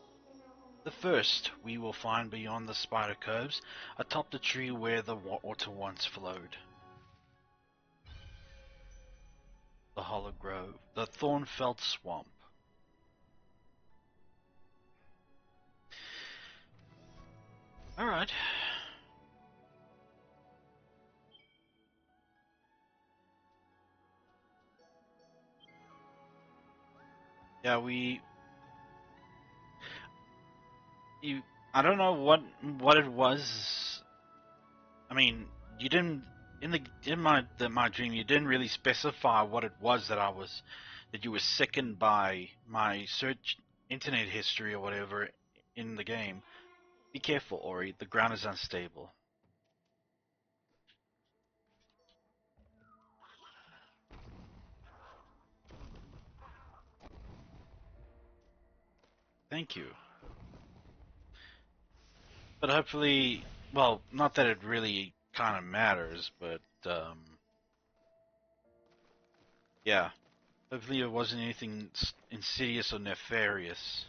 The first we will find beyond the spider coves, atop the tree where the water once flowed. The Hollow Grove, the Thornfelt Swamp. Alright. Yeah, I don't know what it was. I mean, you didn't in my dream. You didn't really specify what it was that you were sickened by my search internet history or whatever in the game. Be careful, Ori. The ground is unstable. Thank you. But hopefully, well, not that it really kind of matters, but yeah. Hopefully it wasn't anything insidious or nefarious.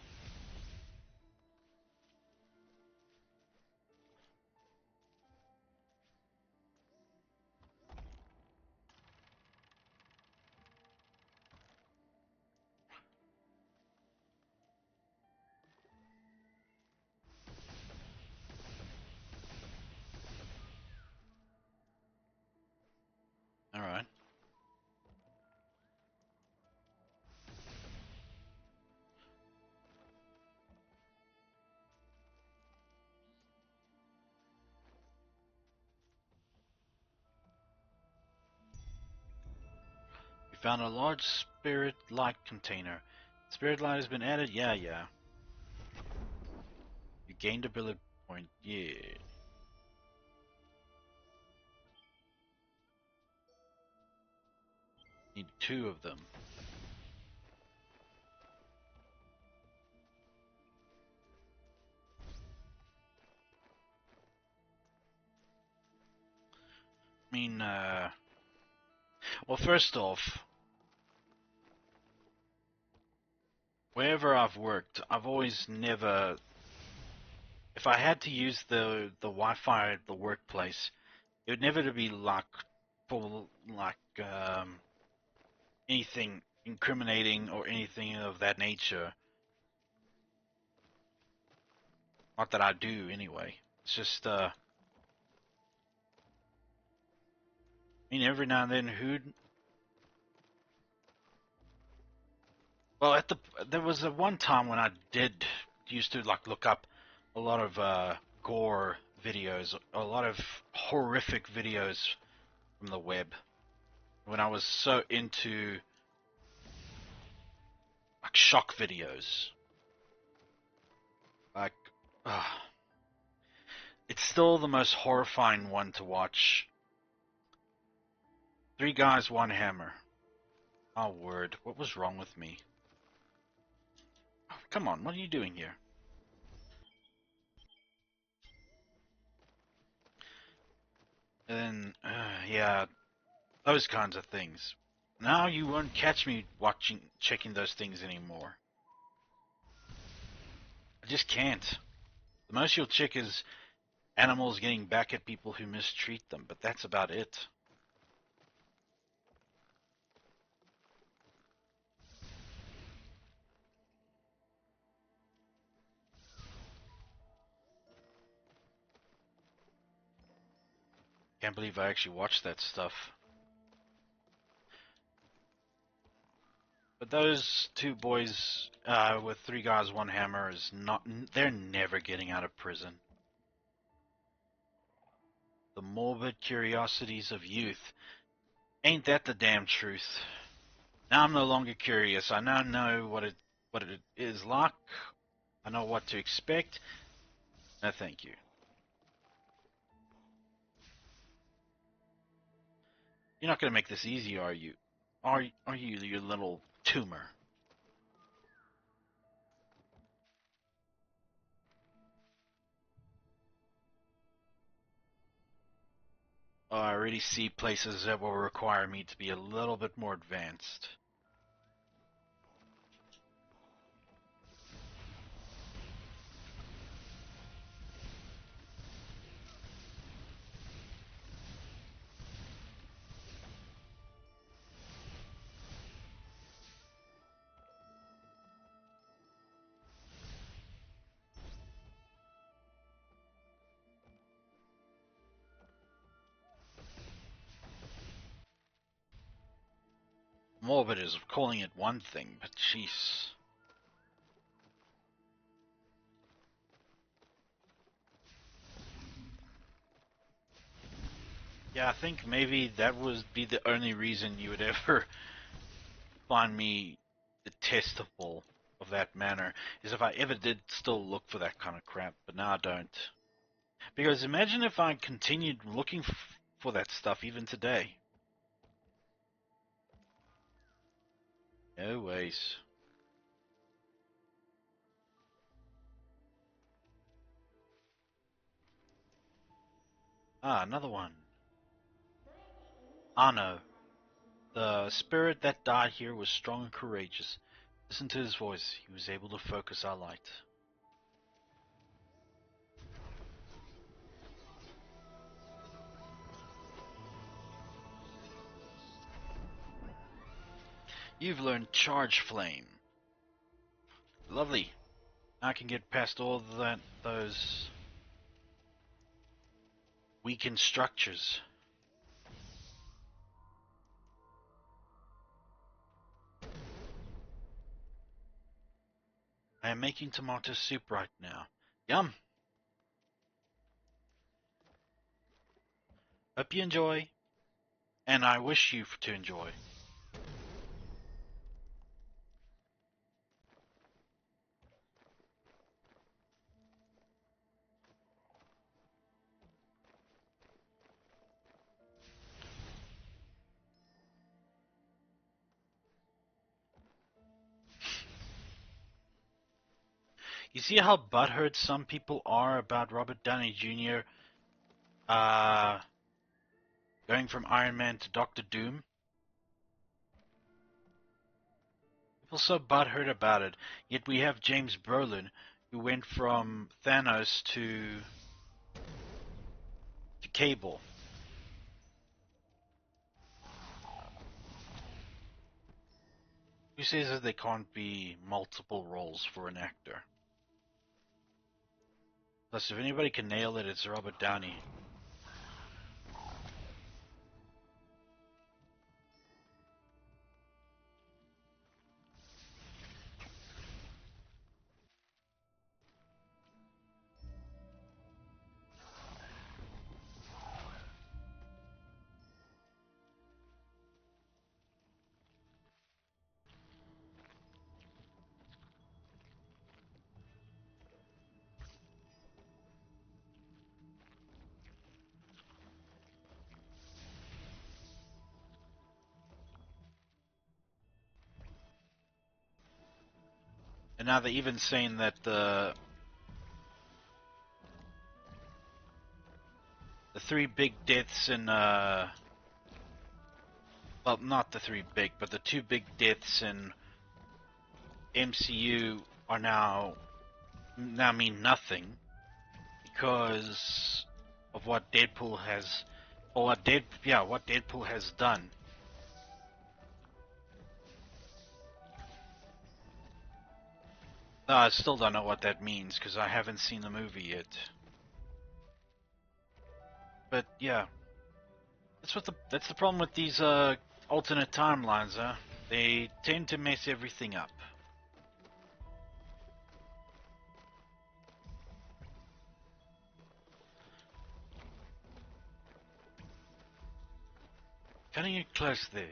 Alright. We found a large spirit light container. Spirit light has been added? Yeah. You gained ability point. Yeah. Need 2 of them. I mean, well, first off, wherever I've worked, I've always never. If I had to use the Wi-Fi at the workplace, it would never be like for like anything incriminating or anything of that nature. Not that I do anyway. It's just I mean every now and then well there was a one time when I did used to like look up a lot of gore videos, a lot of horrific videos from the web when I was so into like shock videos. Like it's still the most horrifying one to watch. 3 guys, 1 hammer. Oh word, what was wrong with me? Oh, come on, what are you doing here? And then, yeah, those kinds of things. Now you won't catch me checking those things anymore. I just can't. The most you'll check is animals getting back at people who mistreat them, but that's about it. Can't believe I actually watched that stuff. But those 2 boys with 3 guys, 1 hammer is not. They're never getting out of prison. the morbid curiosities of youth. Ain't that the damn truth? Now I'm no longer curious. I now know what it is like. I know what to expect. No, thank you. You're not gonna make this easy, are you? Are you, you little tumor? Oh, I already see places that will require me to be a little bit more advanced. Morbid is calling it one thing, but jeez. Yeah, I think maybe that would be the only reason you would ever find me detestable of that manner, is if I ever did still look for that kind of crap, but now I don't. Because imagine if I continued looking for that stuff even today. No ways. Ah, another one. Ano. The spirit that died here was strong and courageous. Listen to his voice. He was able to focus our light. You've learned Charge Flame. Lovely. I can get past all those weakened structures. I am making tomato soup right now. Yum! Hope you enjoy. And I wish you to enjoy. You see how butthurt some people are about Robert Downey Jr. Going from Iron Man to Doctor Doom? People so butthurt about it, yet we have James Brolin, who went from Thanos to Cable. Who says that there can't be multiple roles for an actor? Plus, if anybody can nail it, it's Robert Downey. And now they're even saying that the three big deaths in well, not the three big, but the two big deaths in MCU are now mean nothing because of what Deadpool has, or what Deadpool has done. I still don't know what that means because I haven't seen the movie yet. But yeah, that's the problem with these alternate timelines, huh? They tend to mess everything up. Cutting it close there.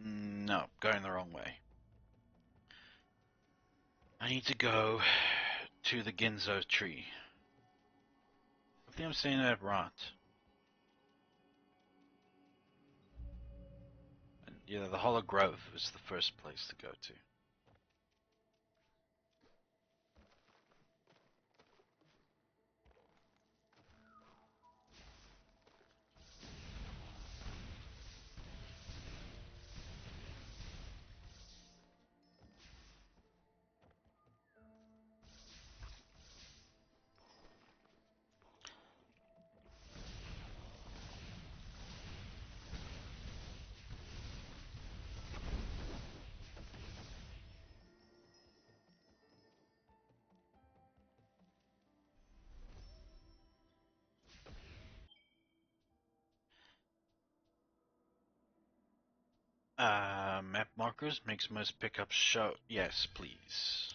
No, going the wrong way. I need to go to the Ginzo tree. I think I'm saying that right. And, yeah, the Hollow Grove is the first place to go to. Map markers makes most pickups show. Yes, please.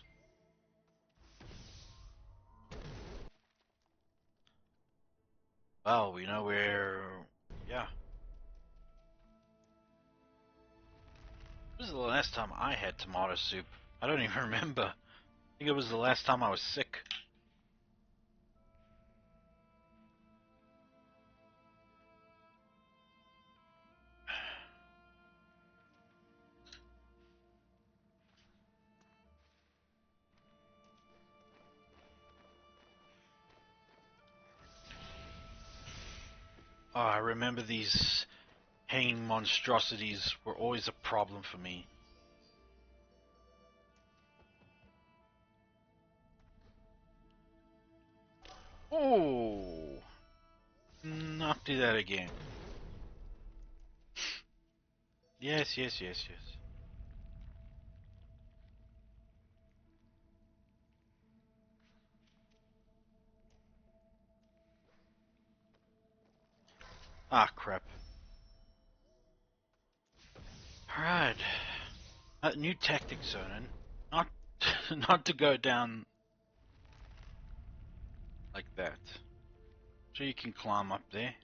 Well, we know where. Yeah. This is the last time I had tomato soup. I don't even remember. I think it was the last time I was sick. Oh, I remember these hanging monstrosities were always a problem for me. Oh, not do that again. Yes, yes, yes, yes. Ah, crap. Alright. New tactic, Zonin. Not, not to go down like that. So you can climb up there.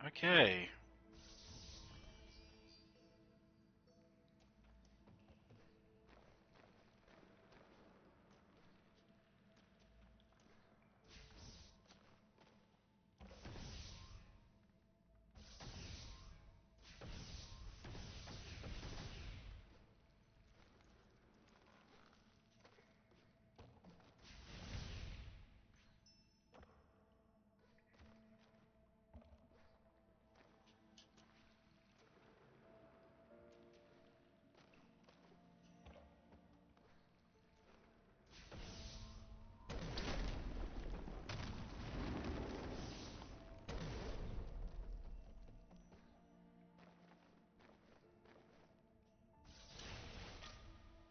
Okay.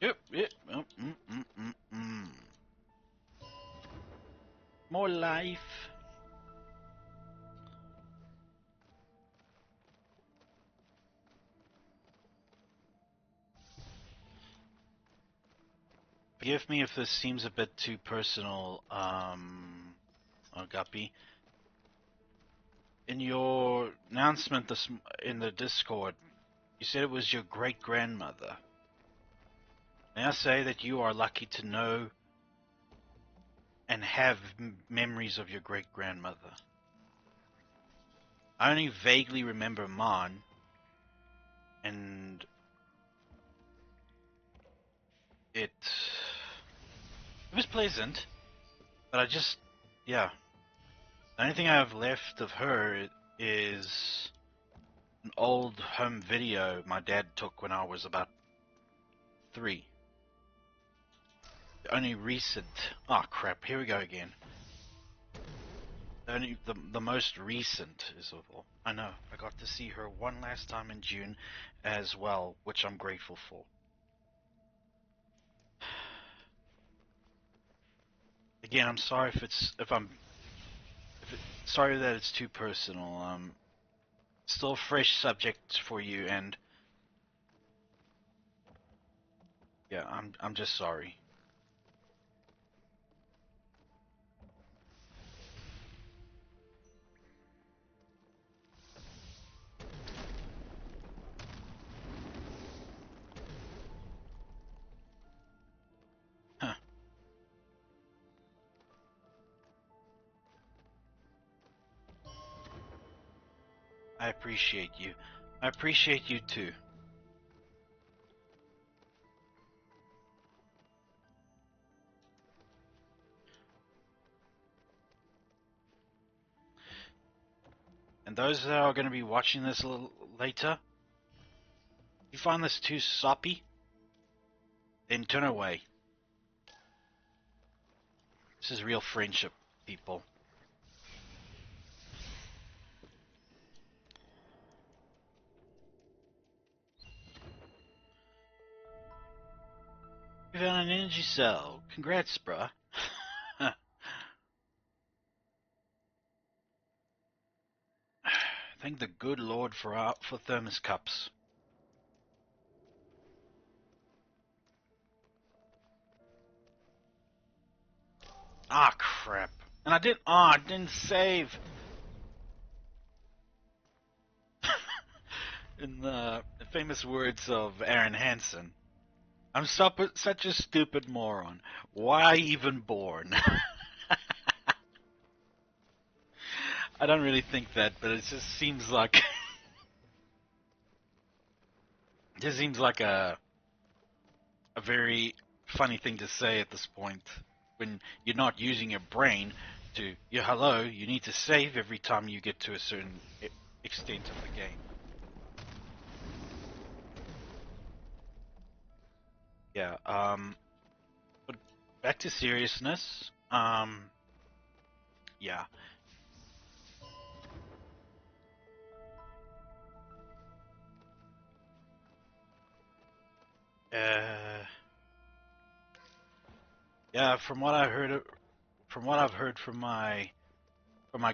Yep, yep. More life. Forgive me if this seems a bit too personal, Guppy. In your announcement in the Discord, you said it was your great-grandmother. May I say that you are lucky to know and have memories of your great-grandmother. I only vaguely remember mine, and it was pleasant, but yeah. The only thing I have left of her is an old home video my dad took when I was about 3. The only recent... Oh crap, here we go again. The most recent is of all. I know, I got to see her one last time in June as well, which I'm grateful for. Again, I'm sorry sorry that it's too personal. Still a fresh subject for you, and yeah, I'm just sorry. Huh. I appreciate you. I appreciate you too. And those that are going to be watching this a little later, if you find this too soppy, then turn away. This is real friendship, people. You found an energy cell. Congrats, bruh. Thank the good Lord for thermos cups. Ah, crap. And I didn't save. In the famous words of Aaron Hansen, I'm such a stupid moron. Why even born? I don't really think that, but it just seems like it just seems like a very funny thing to say at this point when you're not using your brain to. Hello, you need to save every time you get to a certain extent of the game. Yeah. But back to seriousness. Yeah. Uh. Yeah. From what I've heard from my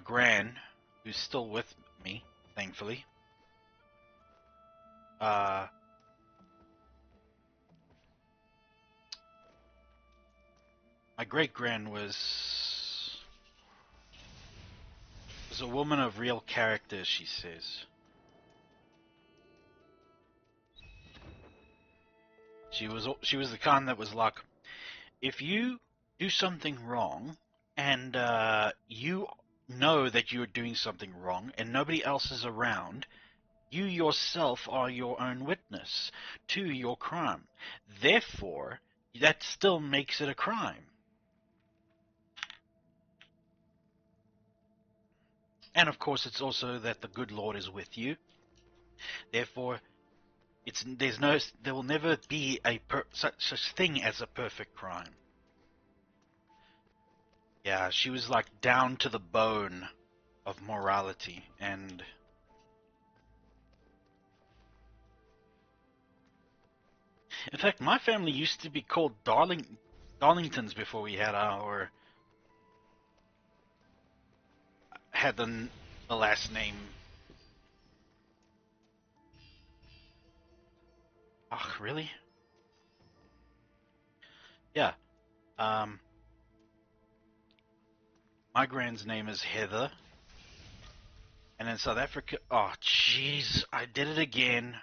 gran, who's still with me, thankfully. Uh. My great gran was a woman of real character, she says. She was the kind that was like, if you do something wrong and you know that you're doing something wrong and nobody else is around, you yourself are your own witness to your crime. Therefore, that still makes it a crime. And of course, it's also that the good Lord is with you. Therefore, there will never be such thing as a perfect crime. Yeah, she was like down to the bone of morality, and in fact, my family used to be called Darlingtons before we had the last name. Oh, really? Yeah. Um, my grand's name is Heather, and in South Africa, oh, jeez, I did it again.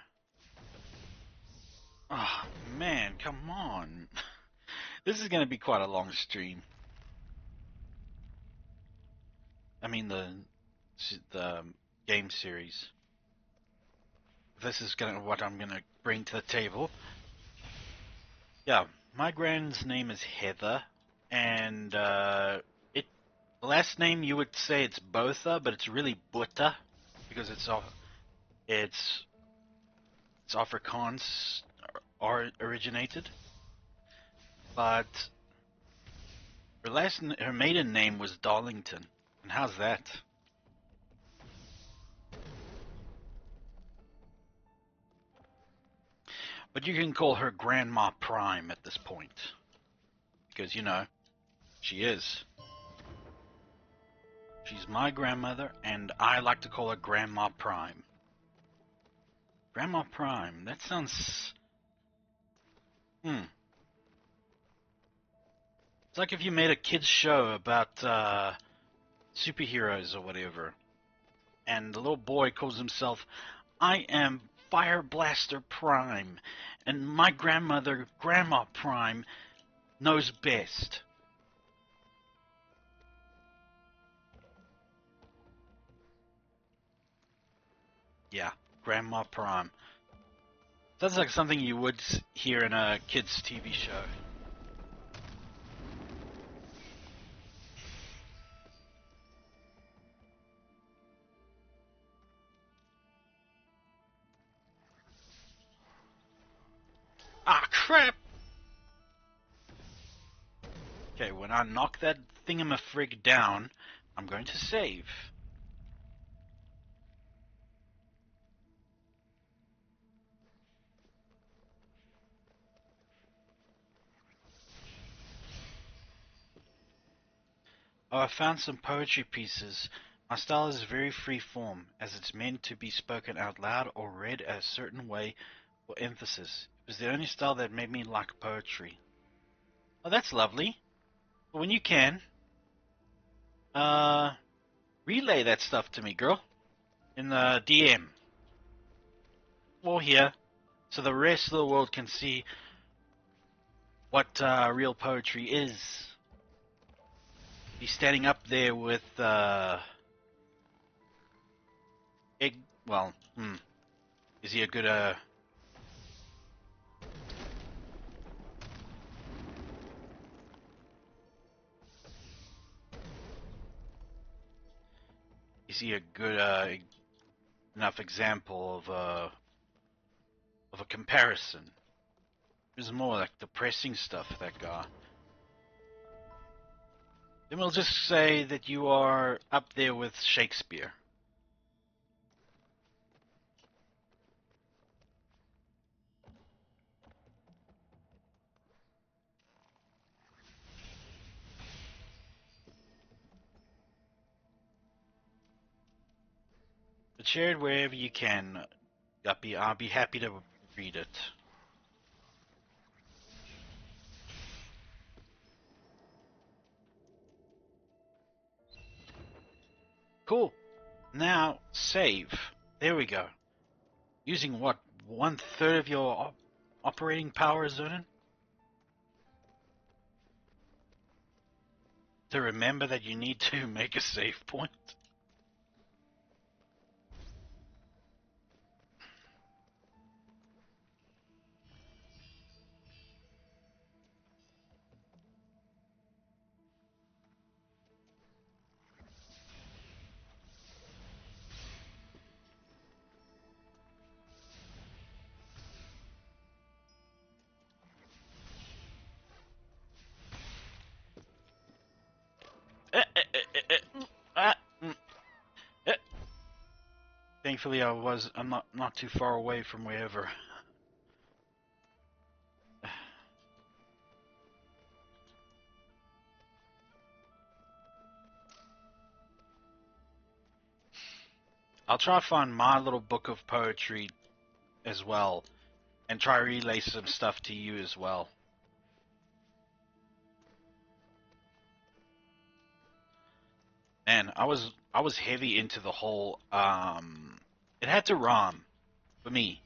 Oh, man, come on. This is going to be quite a long stream. I mean, the game series. This is what I'm gonna bring to the table. Yeah, my grand's name is Heather, and the last name you would say it's Botha, but it's really Butta. because it's Afrikaans originated, but her maiden name was Darlington. And how's that? But you can call her Grandma Prime at this point. Because, you know, she is. She's my grandmother, and I like to call her Grandma Prime. Grandma Prime, that sounds... It's like if you made a kid's show about superheroes or whatever, and the little boy calls himself, I am Fire Blaster Prime, and my grandmother, Grandma Prime, knows best. Yeah, Grandma Prime. Sounds like something you would hear in a kid's TV show. Ah, crap! Okay, when I knock that thingamafrig down, I'm going to save. Oh, I found some poetry pieces. My style is very free form, as it's meant to be spoken out loud or read a certain way for emphasis. It was the only style that made me like poetry. Oh, that's lovely. But when you can, relay that stuff to me, girl. In the DM. Or here, so the rest of the world can see what real poetry is. He's standing up there with, well, is he a good, is he a good, enough example of a comparison? It's more like depressing stuff, that guy. Then we'll just say that you are up there with Shakespeare. But share it wherever you can, Guppy. I'll be happy to read it. Cool. Now, save. There we go. Using what, 1/3 of your operating power, Zonin? To remember that you need to make a save point? Thankfully, I'm not too far away from wherever. I'll try to find my little book of poetry as well, and try to relay some stuff to you as well. And I was heavy into the whole it had to rhyme for me.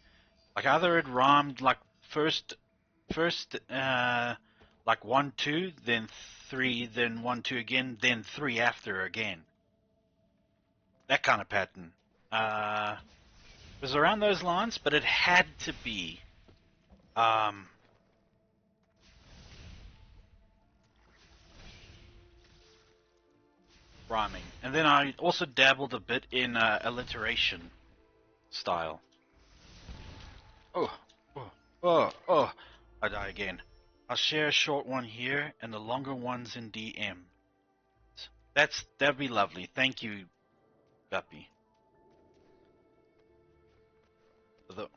Like either it rhymed like first like 1 2, then 3, then 1 2 again, then 3 after again. That kind of pattern. It was around those lines, but it had to be rhyming. And then I also dabbled a bit in alliteration style. Oh, oh, oh, I die again. I'll share a short one here and the longer ones in DM. That'd be lovely. Thank you, Guppy. The,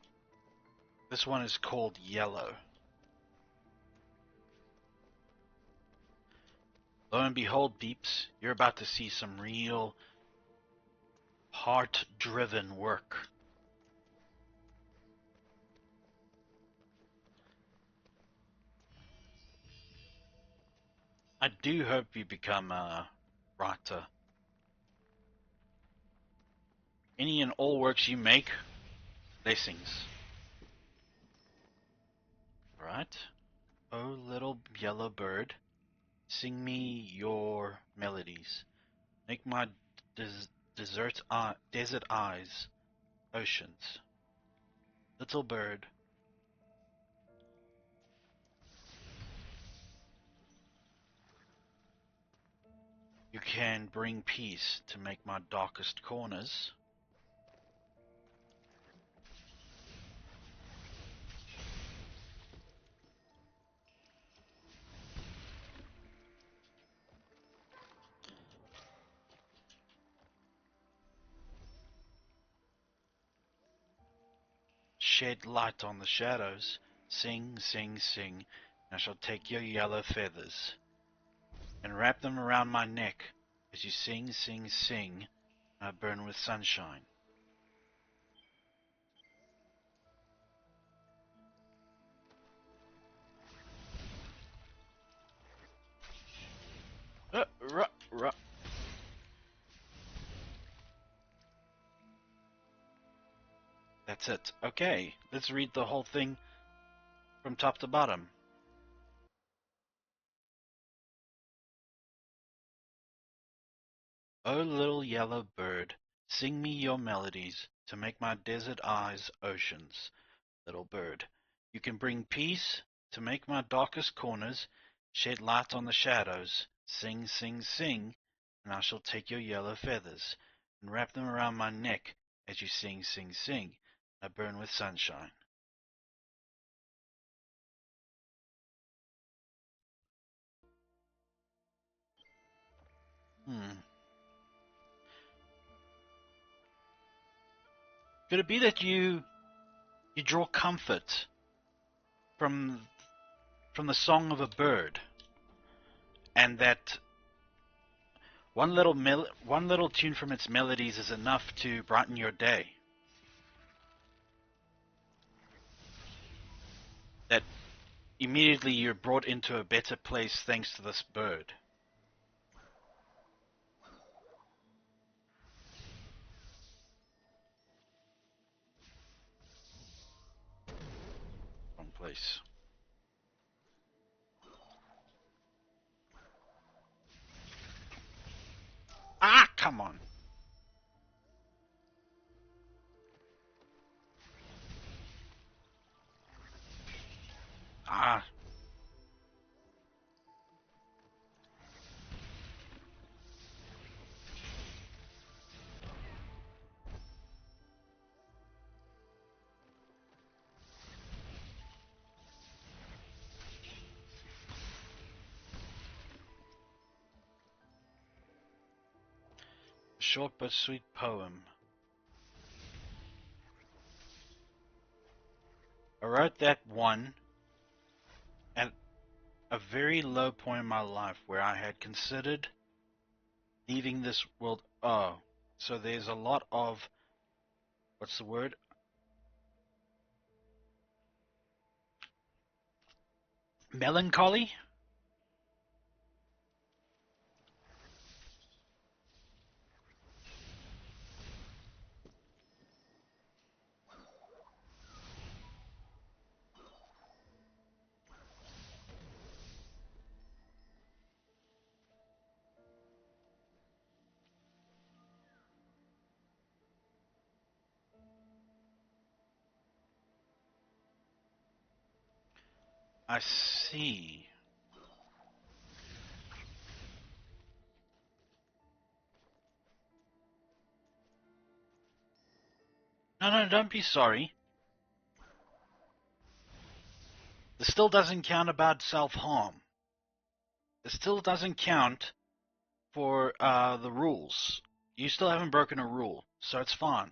this one is called Yellow. Lo and behold, peeps, you're about to see some real heart-driven work. I do hope you become a writer. Any and all works you make, blessings. Right? Oh, little yellow bird, sing me your melodies. Make my desert eyes oceans. Little bird, you can bring peace to make my darkest corners. Shed light on the shadows. Sing, sing, sing, and I shall take your yellow feathers and wrap them around my neck as you sing, sing, sing, and I burn with sunshine. Uh, ruh, ruh. That's it. Okay, let's read the whole thing from top to bottom. Oh, little yellow bird, sing me your melodies to make my desert eyes oceans. Little bird, you can bring peace to make my darkest corners, shed light on the shadows. Sing, sing, sing, and I shall take your yellow feathers and wrap them around my neck as you sing, sing, sing. I burn with sunshine. Hmm. Could it be that you draw comfort from the song of a bird, and that one little tune from its melodies is enough to brighten your day? That immediately you're brought into a better place thanks to this bird. Wrong place. Ah, come on. Ah, short but sweet poem. I wrote that one at a very low point in my life where I had considered leaving this world. Oh, so there's a lot of, what's the word? Melancholy? I see. No, don't be sorry. This still doesn't count about self-harm. This still doesn't count for the rules. You still haven't broken a rule, so it's fine.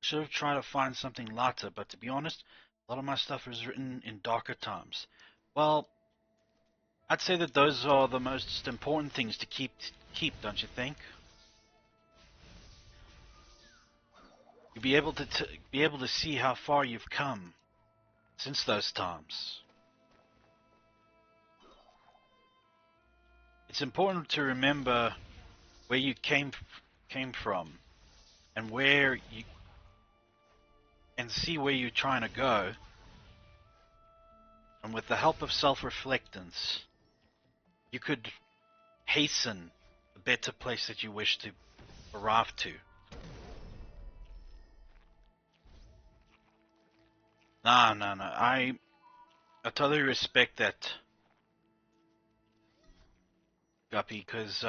Should have tried to find something lighter, but to be honest, a lot of my stuff is written in darker times. Well, I'd say that those are the most important things to keep, don't you think? You'll be able to see how far you've come since those times. It's important to remember where you came from and see where you're trying to go. And with the help of self-reflectance, you could hasten the better place that you wish to arrive to. No. I totally respect that, Guppy, because,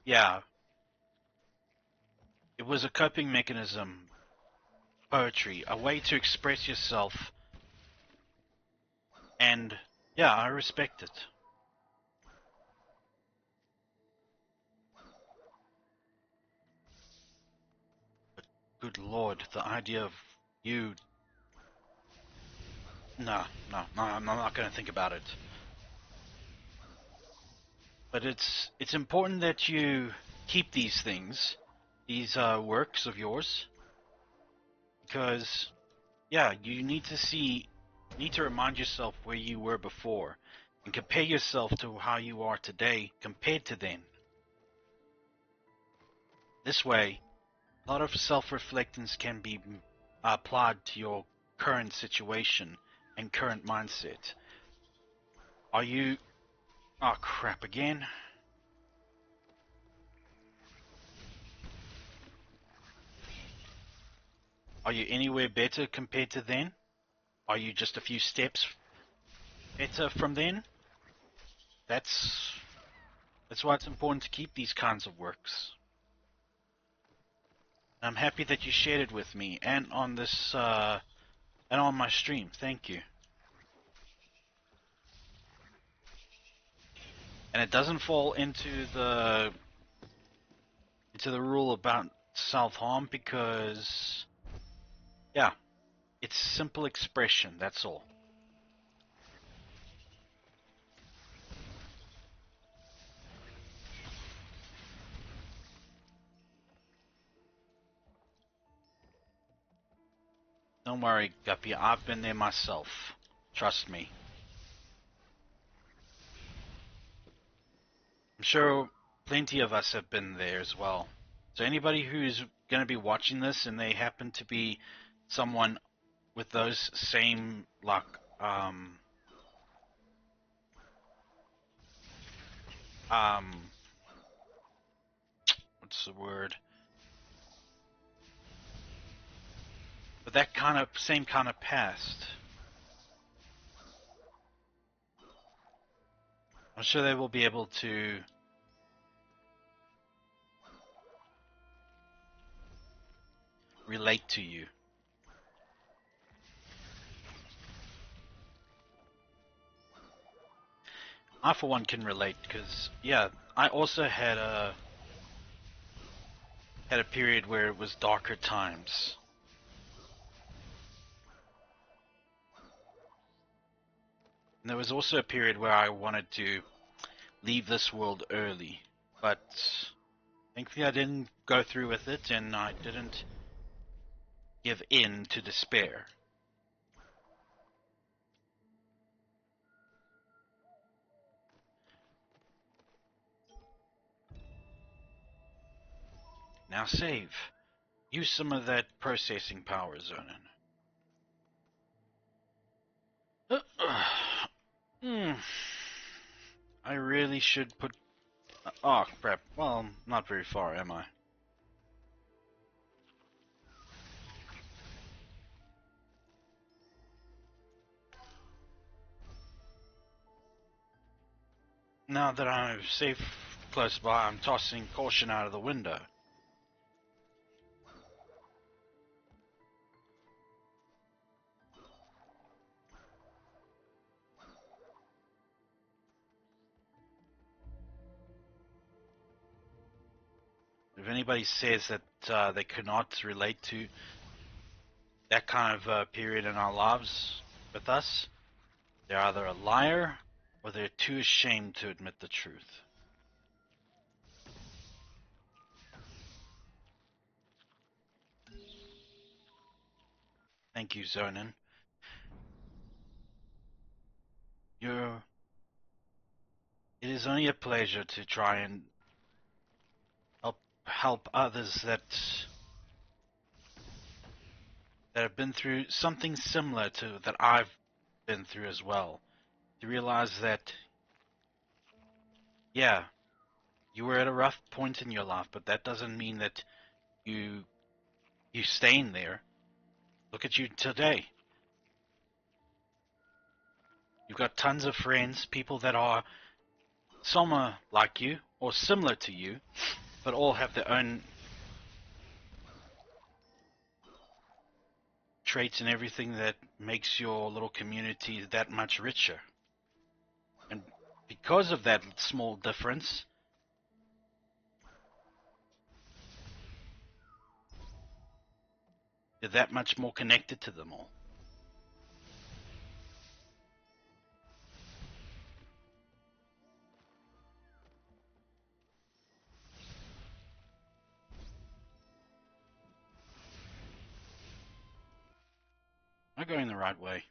yeah, it was a coping mechanism, poetry, a way to express yourself, and, yeah, I respect it. But, good lord, the idea of you... No, I'm not going to think about it. But it's important that you keep these things, these works of yours, because, yeah, you need to remind yourself where you were before, and compare yourself to how you are today compared to then. This way, a lot of self-reflectance can be applied to your current situation and current mindset. Are you... Oh, crap, again? Are you anywhere better compared to then? Are you just a few steps better from then? That's why it's important to keep these kinds of works. I'm happy that you shared it with me and on this and on my stream. Thank you. And it doesn't fall into the rule about self-harm because, yeah, it's simple expression, that's all. Don't worry, Guppy, I've been there myself. Trust me. I'm sure plenty of us have been there as well. So anybody who's going to be watching this and they happen to be someone with those same, like, what's the word? But that kind of, same kind of past. I'm sure they will be able to relate to you. I, for one, can relate because, yeah, I also had a period where it was darker times. And there was also a period where I wanted to leave this world early, but thankfully I didn't go through with it and I didn't give in to despair. Now save. Use some of that processing power, Zonin. I really should put... Oh, crap. Well, not very far, am I? Now that I'm safe close by, I'm tossing caution out of the window. If anybody says that they cannot relate to that kind of period in our lives with us, they're either a liar or they're too ashamed to admit the truth. Thank you, Zonin. It is only a pleasure to try and help others that have been through something similar to that I've been through as well. To realize that, yeah, you were at a rough point in your life, but that doesn't mean that you staying there. Look at you today. You've got tons of friends, people that are some like you or similar to you, but all have their own traits and everything that makes your little community that much richer. And because of that small difference, you're that much more connected to them all. Am I going the right way?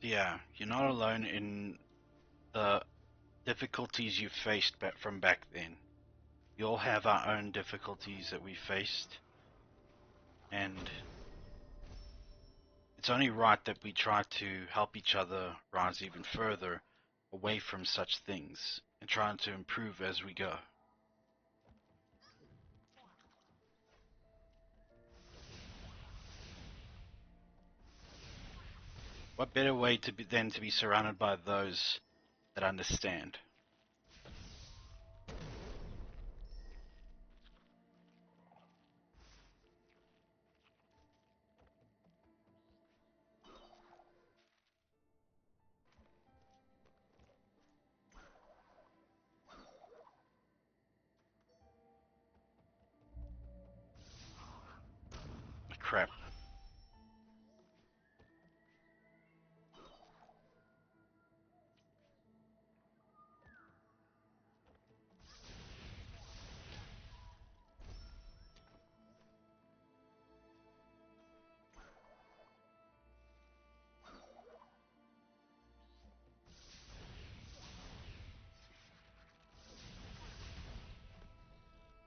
Yeah, you're not alone in the difficulties you faced from back then. We all have our own difficulties that we faced, and it's only right that we try to help each other rise even further away from such things and trying to improve as we go. What better way than to be surrounded by those that understand? Crap.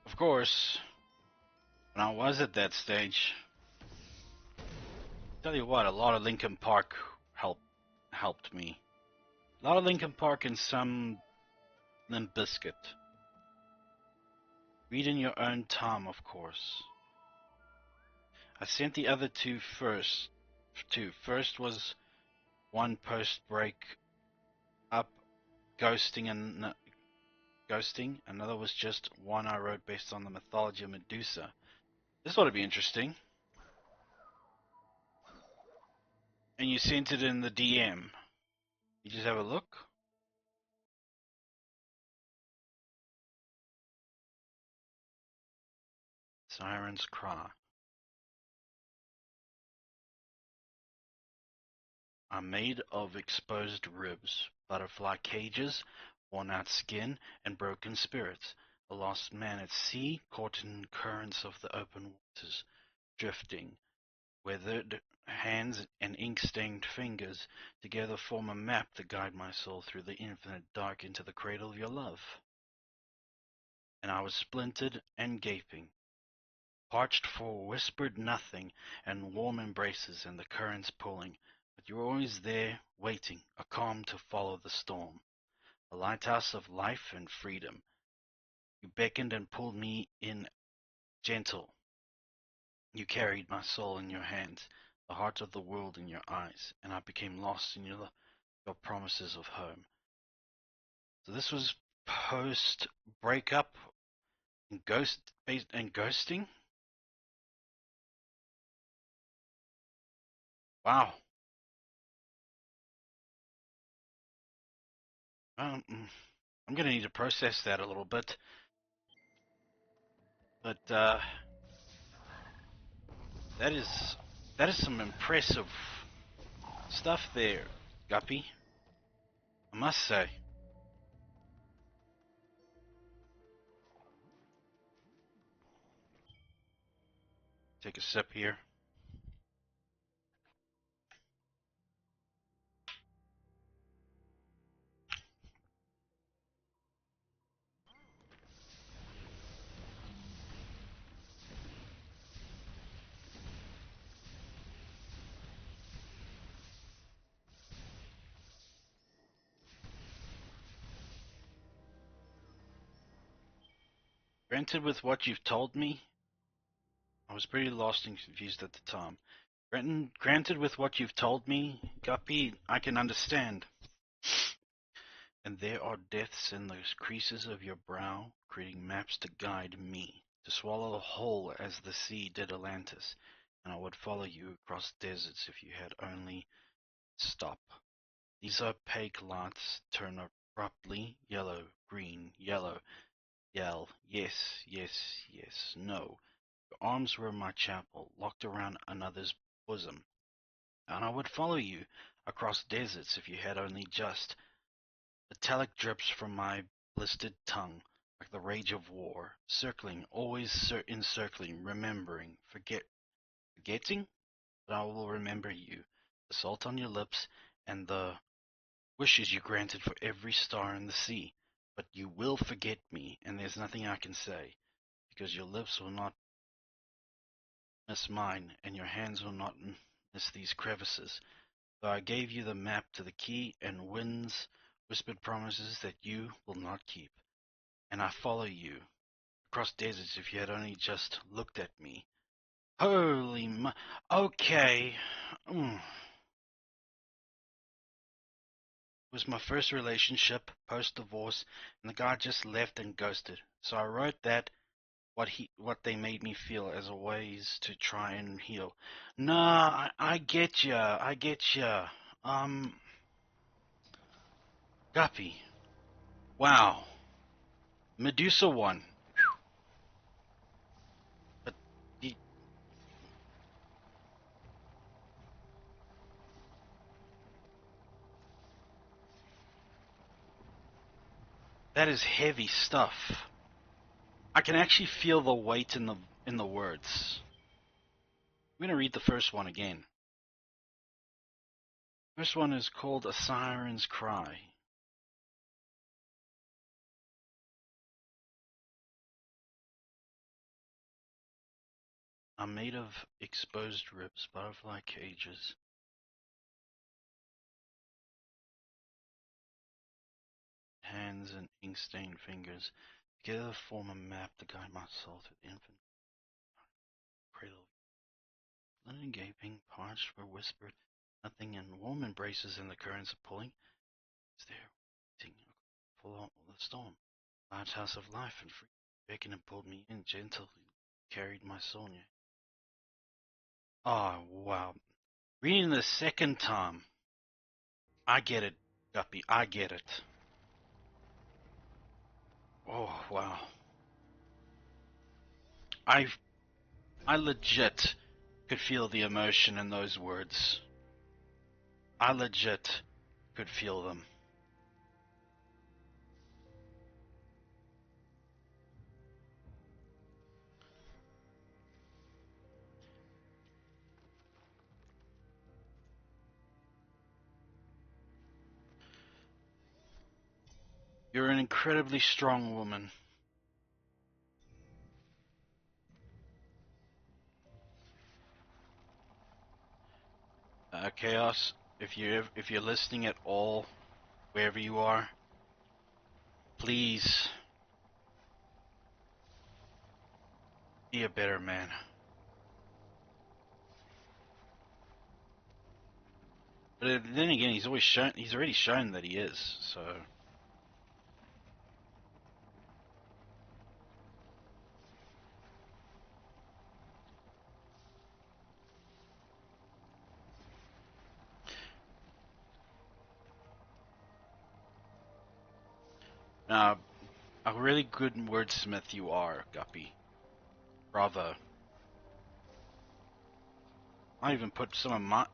Of course, when I was at that stage, tell you what, a lot of Linkin Park helped me. A lot of Linkin Park and some Limp Bizkit. Read in your own time, of course. I sent the other two first. First was one post break up ghosting and ghosting. Another was just one I wrote based on the mythology of Medusa. This ought to be interesting. And you sent it in the DM. You just have a look. Siren's Cry. I'm made of exposed ribs, butterfly cages, worn-out skin, and broken spirits. A lost man at sea, caught in currents of the open waters, drifting. Weathered hands and ink-stained fingers together form a map to guide my soul through the infinite dark into the cradle of your love. And I was splintered and gaping, parched for whispered nothing and warm embraces and the currents pulling, but you were always there, waiting, a calm to follow the storm, a lighthouse of life and freedom. You beckoned and pulled me in gentle. You carried my soul in your hands, the heart of the world in your eyes, and I became lost in your promises of home. So this was post breakup and ghosting. Wow. I'm gonna need to process that a little bit, but that is that is some impressive stuff there, Guppy. I must say. Take a sip here. Granted, with what you've told me, I was pretty lost and confused at the time. Granted, with what you've told me, Guppy, I can understand. And there are depths in those creases of your brow, creating maps to guide me, to swallow whole as the sea did Atlantis, and I would follow you across deserts if you had only stop. These opaque lights turn abruptly yellow, green, yellow, yell, yes, yes, yes, no. Your arms were my chapel, locked around another's bosom, and I would follow you across deserts if you had only just. Metallic drips from my blistered tongue, like the rage of war, circling, always encircling, remembering, forgetting, but I will remember you, the salt on your lips, and the wishes you granted for every star in the sea. But you will forget me, and there's nothing I can say, because your lips will not miss mine, and your hands will not miss these crevices. Though I gave you the map to the key, and winds whispered promises that you will not keep. And I follow you across deserts if you had only just looked at me. Holy okay. It was my first relationship post-divorce, and the guy just left and ghosted. So I wrote that what they made me feel as a ways to try and heal. Nah, I get ya. I get ya. Guppy. Wow. Medusa one. But the, that is heavy stuff. I can actually feel the weight in the words. I'm gonna read the first one again. First one is called A Siren's Cry. I'm made of exposed ribs, butterfly cages, hands and ink-stained fingers. Together form a map to guide my soul through the infinite cradle. Linen gaping, parched were whispered, nothing in warm embraces and the currents of pulling. Is there waiting full of the storm? Lighthouse of life and free, beckoned and pulled me in, gently carried my soul near. Oh wow. Reading the second time. I get it, Guppy, I get it. Oh wow. I I legit could feel the emotion in those words. I legit could feel them. You're an incredibly strong woman. Chaos, if you're listening at all, wherever you are, please be a better man. But then again, he's already shown that he is, so. Now, a really good wordsmith you are, Guppy. Bravo. You even put some of my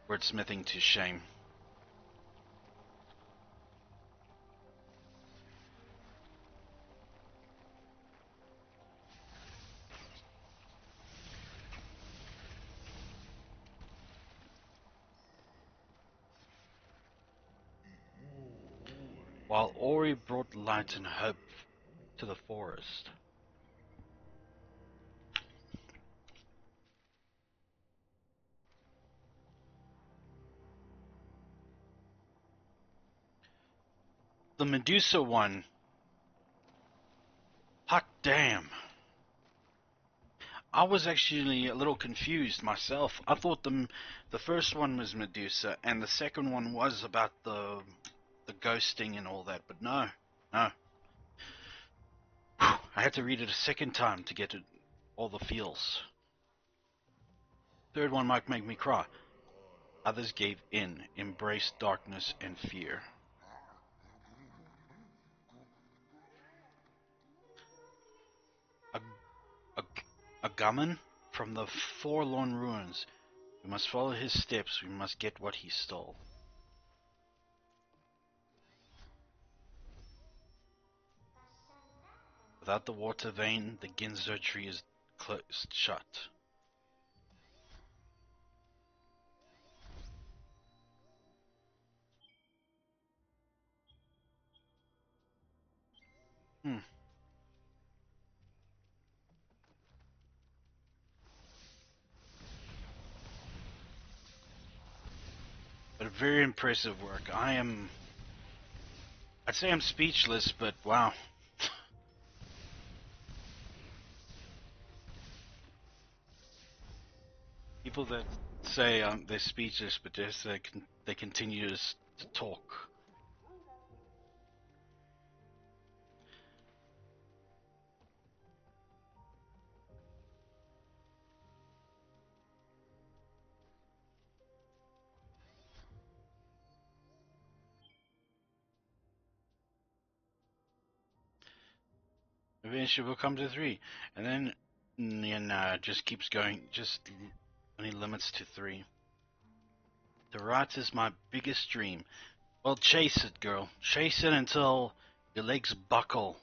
wordsmithing to shame. While Ori brought light and hope to the forest. The Medusa one. Hot damn. I was actually a little confused myself. I thought the first one was Medusa and the second one was about the ghosting and all that, but no. I had to read it a second time to get all the feels. Third one might make me cry. Others gave in, embraced darkness and fear. A, a, a gammon from the forlorn ruins. We must follow his steps. We must get what he stole. Without the water vein, the Ginzo tree is closed shut. But very impressive work. I'd say I'm speechless, but wow. People that say they're speechless, but they continue to talk. Eventually we'll come to 3. And then just keeps going, just only limits to 3. The right is my biggest dream. Well, chase it, girl. Chase it until your legs buckle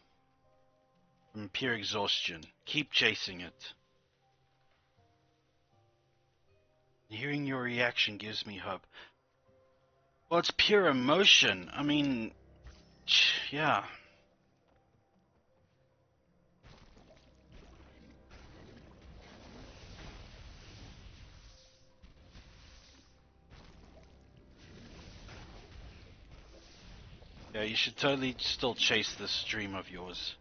from pure exhaustion. Keep chasing it. Hearing your reaction gives me hope. Well, it's pure emotion. I mean, yeah. Yeah, you should totally still chase this dream of yours.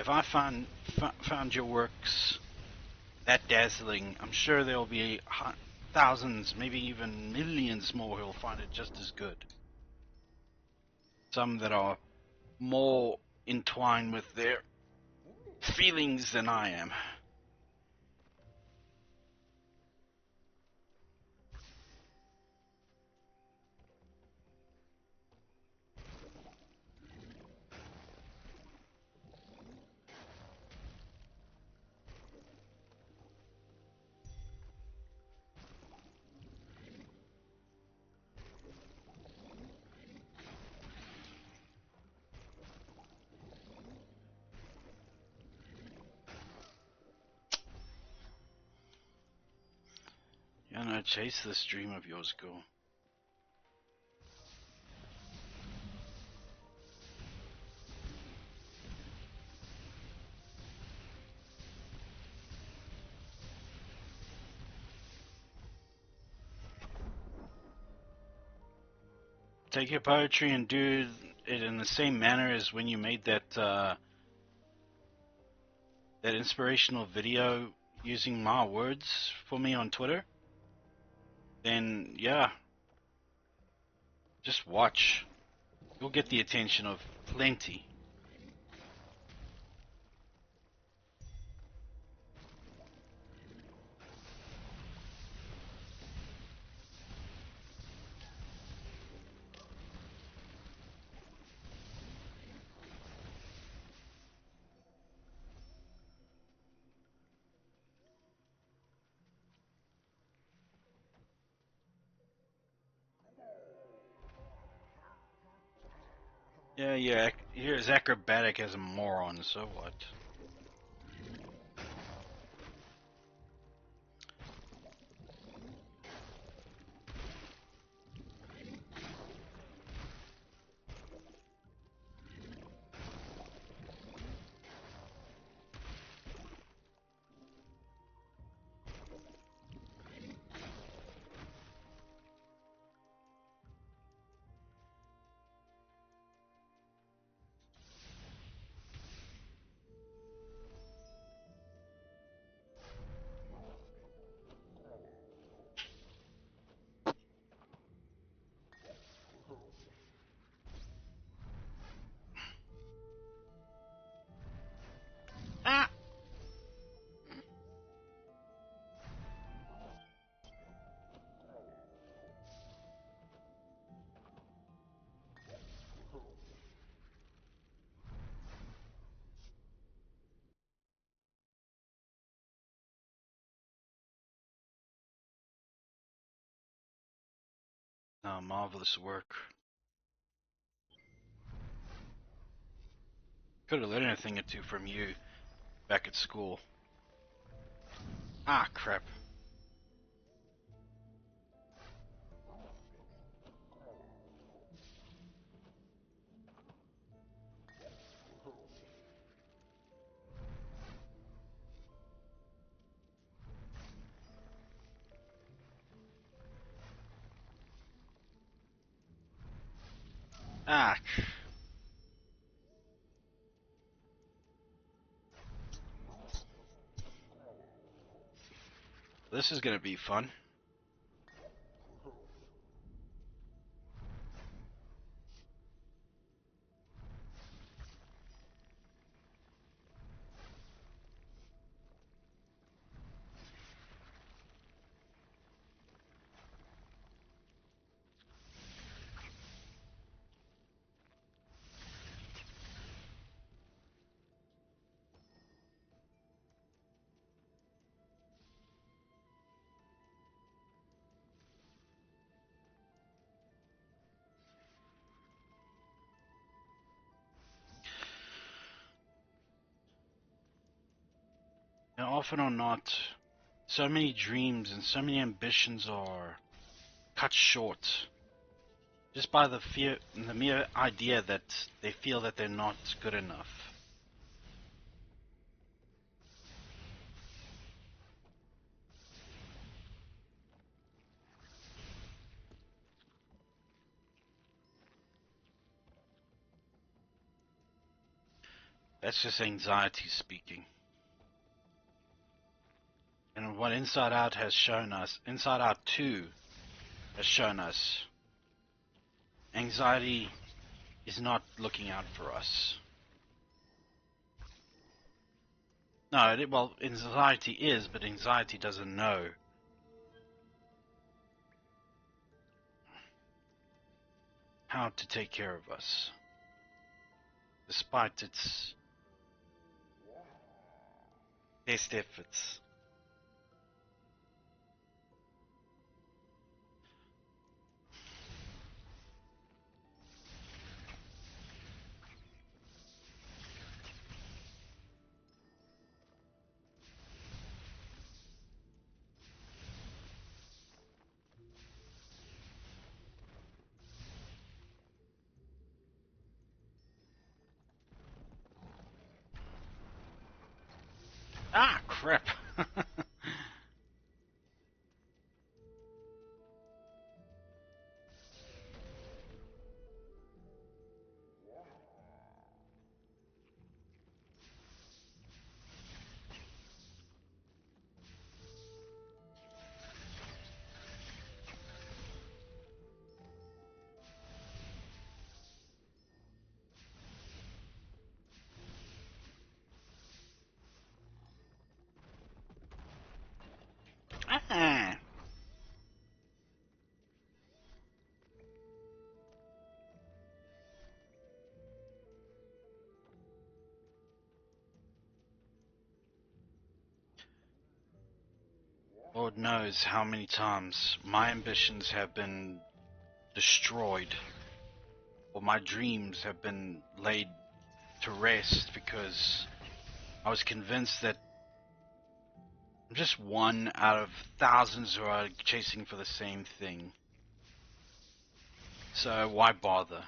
if I found your works that dazzling, I'm sure there'll be thousands, maybe even millions more who'll find it just as good. Some that are more entwined with their feelings than I am. Yeah, no, chase this dream of yours, girl. Take your poetry and do it in the same manner as when you made that that inspirational video using my words for me on Twitter. Then yeah, just watch. You'll get the attention of plenty. Yeah, you're as acrobatic as a moron, so what? Ah! Oh, marvelous work. Could have learned a thing or two from you back at school. Ah, crap. Ah. This is gonna be fun. And often or not, so many dreams and so many ambitions are cut short just by the mere idea that they feel that they're not good enough. That's just anxiety speaking. And what Inside Out has shown us, Inside Out 2 has shown us, anxiety is not looking out for us. No, well, anxiety is, but anxiety doesn't know how to take care of us, despite its best efforts. Ah, crap! Ah. Lord knows how many times my ambitions have been destroyed, or my dreams have been laid to rest because I was convinced that I'm just one out of thousands who are chasing for the same thing. So why bother?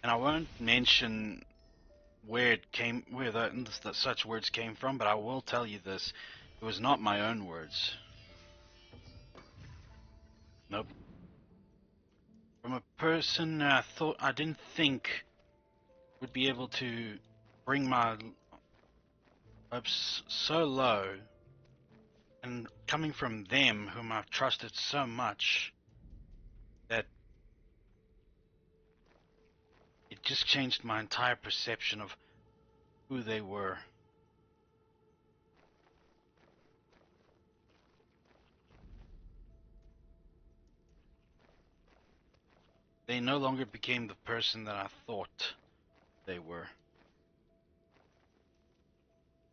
And I won't mention where such words came from, but I will tell you this: it was not my own words. Nope. From a person I didn't think would be able to bring my hopes so low, and coming from them whom I've trusted so much that it just changed my entire perception of who they were. They no longer became the person that I thought they were.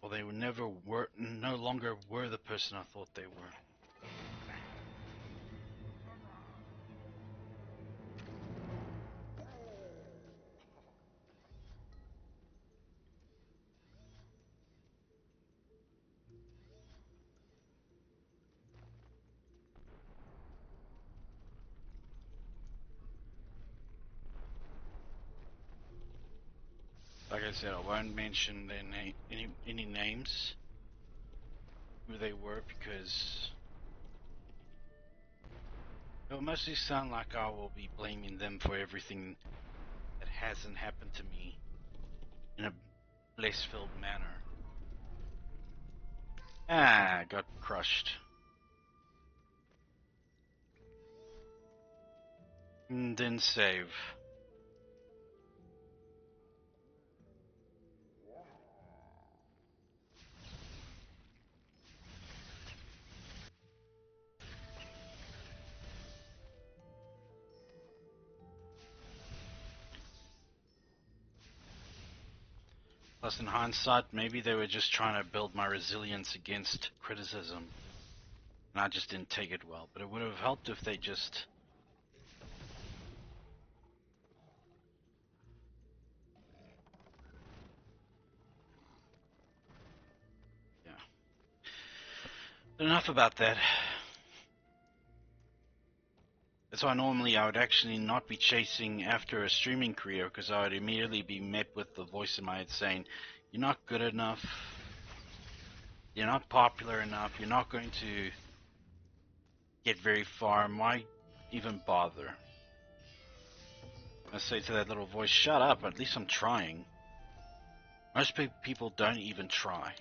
Or they no longer were the person I thought they were. Like I said, I won't mention their any names, who they were, because it'll mostly sound like I will be blaming them for everything that hasn't happened to me in a bliss-filled manner. Ah, got crushed. Didn't save. Plus, in hindsight, maybe they were just trying to build my resilience against criticism, and I just didn't take it well. But it would have helped if they just... Yeah. But enough about that. That's why normally I would actually not be chasing after a streaming career, because I would immediately be met with the voice in my head saying, you're not good enough, you're not popular enough, you're not going to get very far, why even bother? I say to that little voice, shut up, at least I'm trying. Most people don't even try.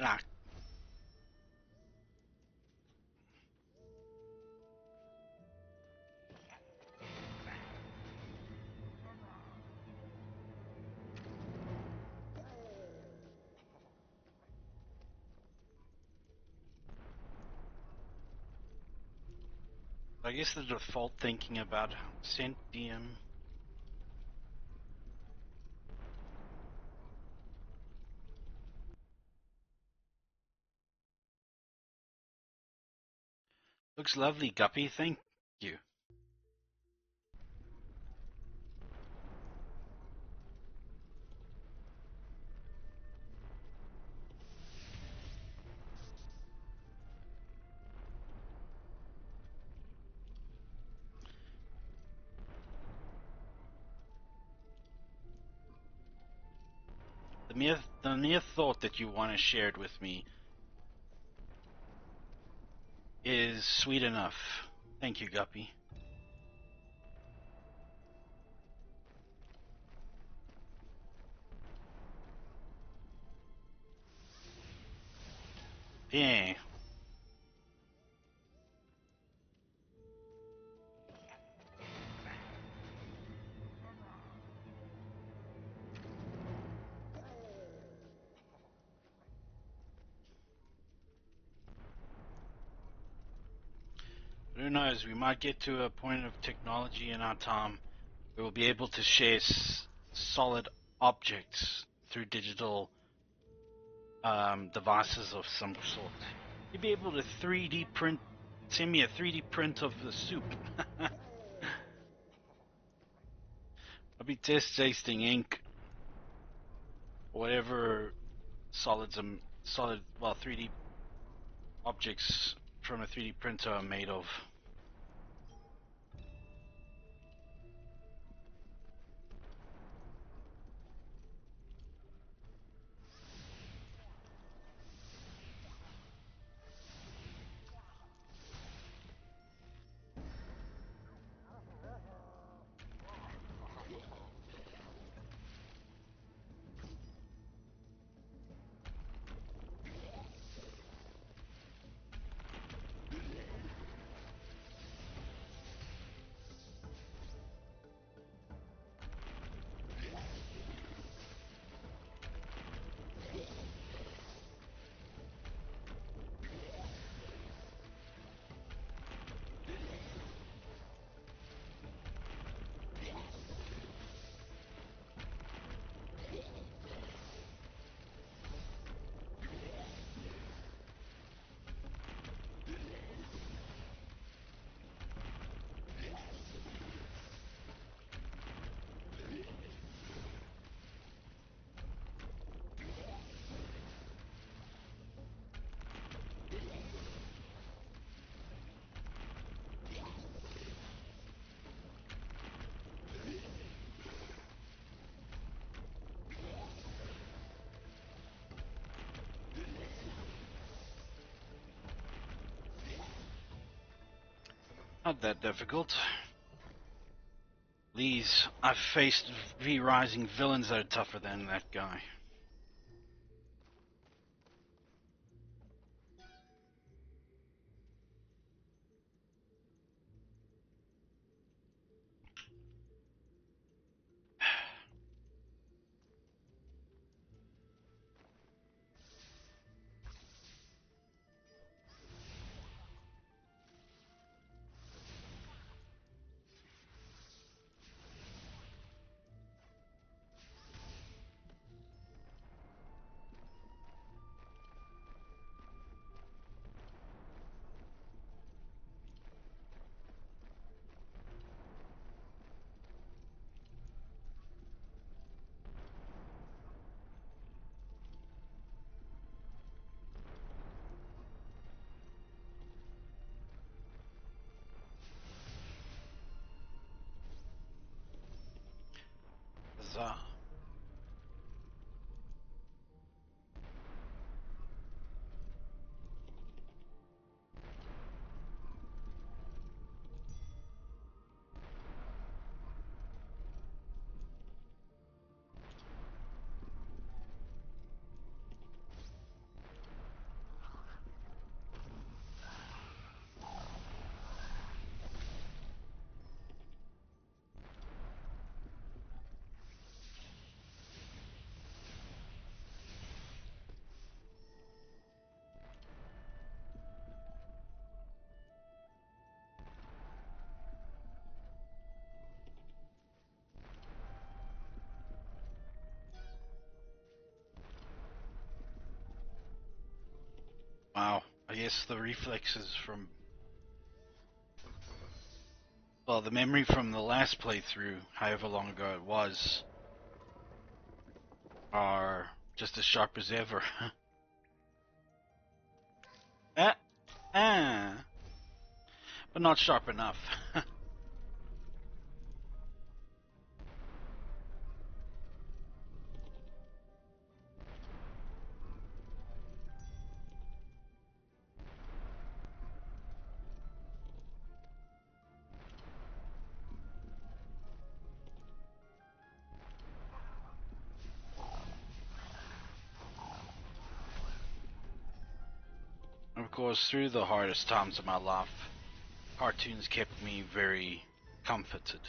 Ah. I guess the default thinking about sentium. Looks lovely, Guppy. Thank you. The mere thought that you want to share it with me is sweet enough. Thank you, Guppy. Yeah. Who knows? We might get to a point of technology in our time where we'll be able to share solid objects through digital devices of some sort. You'd be able to 3D print, send me a 3D print of the soup. I'll be test tasting ink, whatever well, 3D objects from a 3D printer are made of. Not that difficult. Please, I've faced V-Rising villains that are tougher than that guy. Wow. I guess the reflexes from, well, the memory from the last playthrough, however long ago it was, are just as sharp as ever. ah, ah, but not sharp enough. Of course, through the hardest times of my life, cartoons kept me very comforted.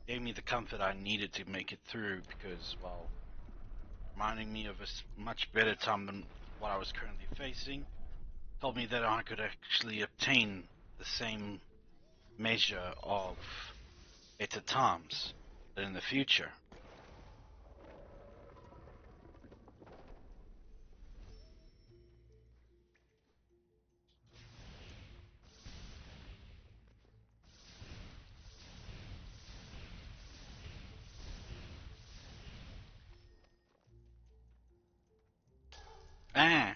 Gave me the comfort I needed to make it through because, well, reminding me of a much better time than what I was currently facing, told me that I could actually obtain the same measure of better times in the future. Ah,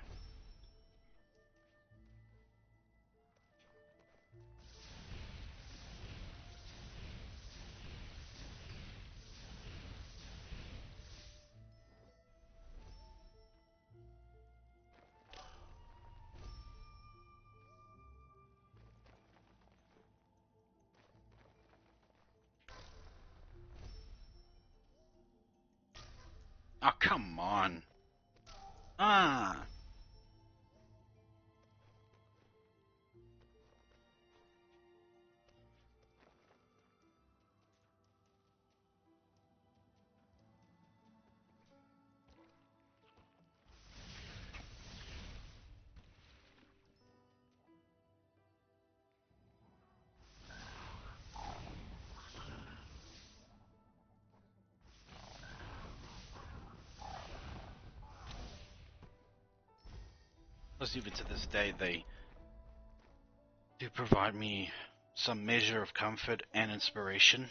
oh, come on. Ah, plus even to this day, they do provide me some measure of comfort and inspiration.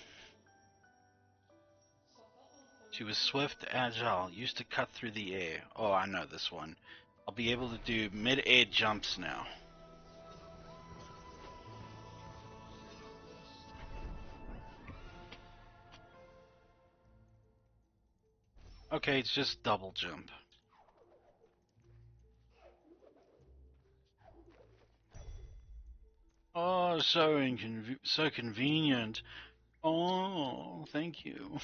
She was swift, agile, used to cut through the air. Oh, I know this one. I'll be able to do mid-air jumps now. Okay, it's just double jump. Oh, so convenient. Oh, thank you.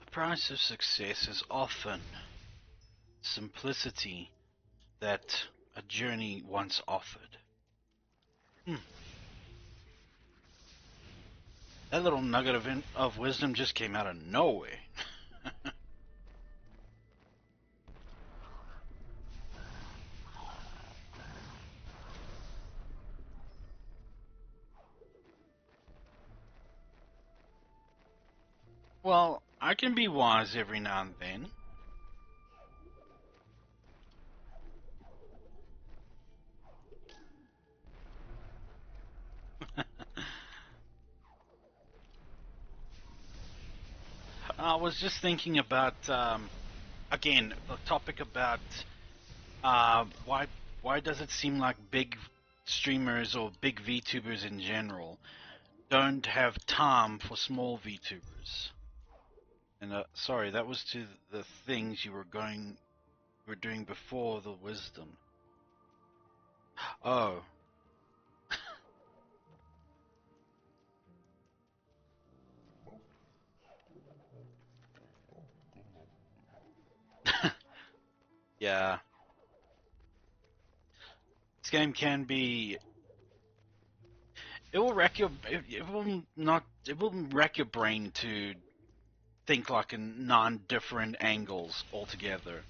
The price of success is often simplicity that a journey once offered. Hmm. That little nugget of wisdom just came out of nowhere. Well, I can be wise every now and then. I was just thinking about, again, the topic about why does it seem like big streamers or big VTubers in general don't have time for small VTubers? And sorry, that was to the things you were doing before the wisdom. Oh, yeah. This game can be. It will wreck your. It will not. It will wreck your brain to think like in non-different angles altogether.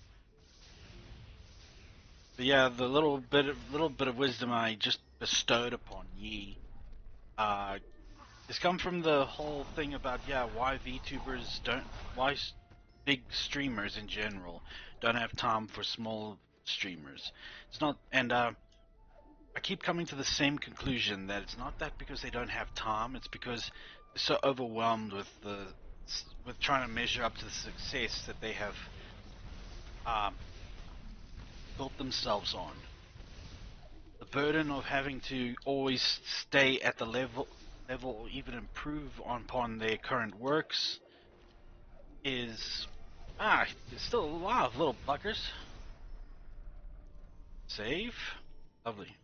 But yeah, the little bit of wisdom I just bestowed upon ye, uh, has come from the whole thing about why VTubers don't, big streamers in general don't have time for small streamers. It's not, and I keep coming to the same conclusion that it's not that because they don't have time, it's because they're so overwhelmed with trying to measure up to the success that they have um, built themselves on. The burden of having to always stay at the level or even improve upon their current works is it's still alive, little buggers. Save. Lovely.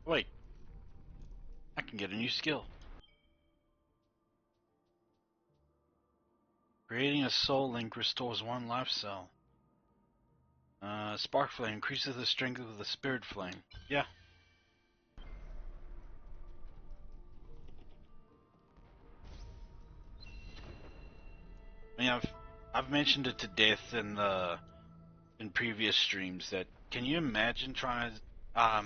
Wait, I can get a new skill. Creating a soul link restores one life cell. Spark flame increases the strength of the spirit flame. Yeah. I mean, I've mentioned it to death in previous streams that can you imagine trying to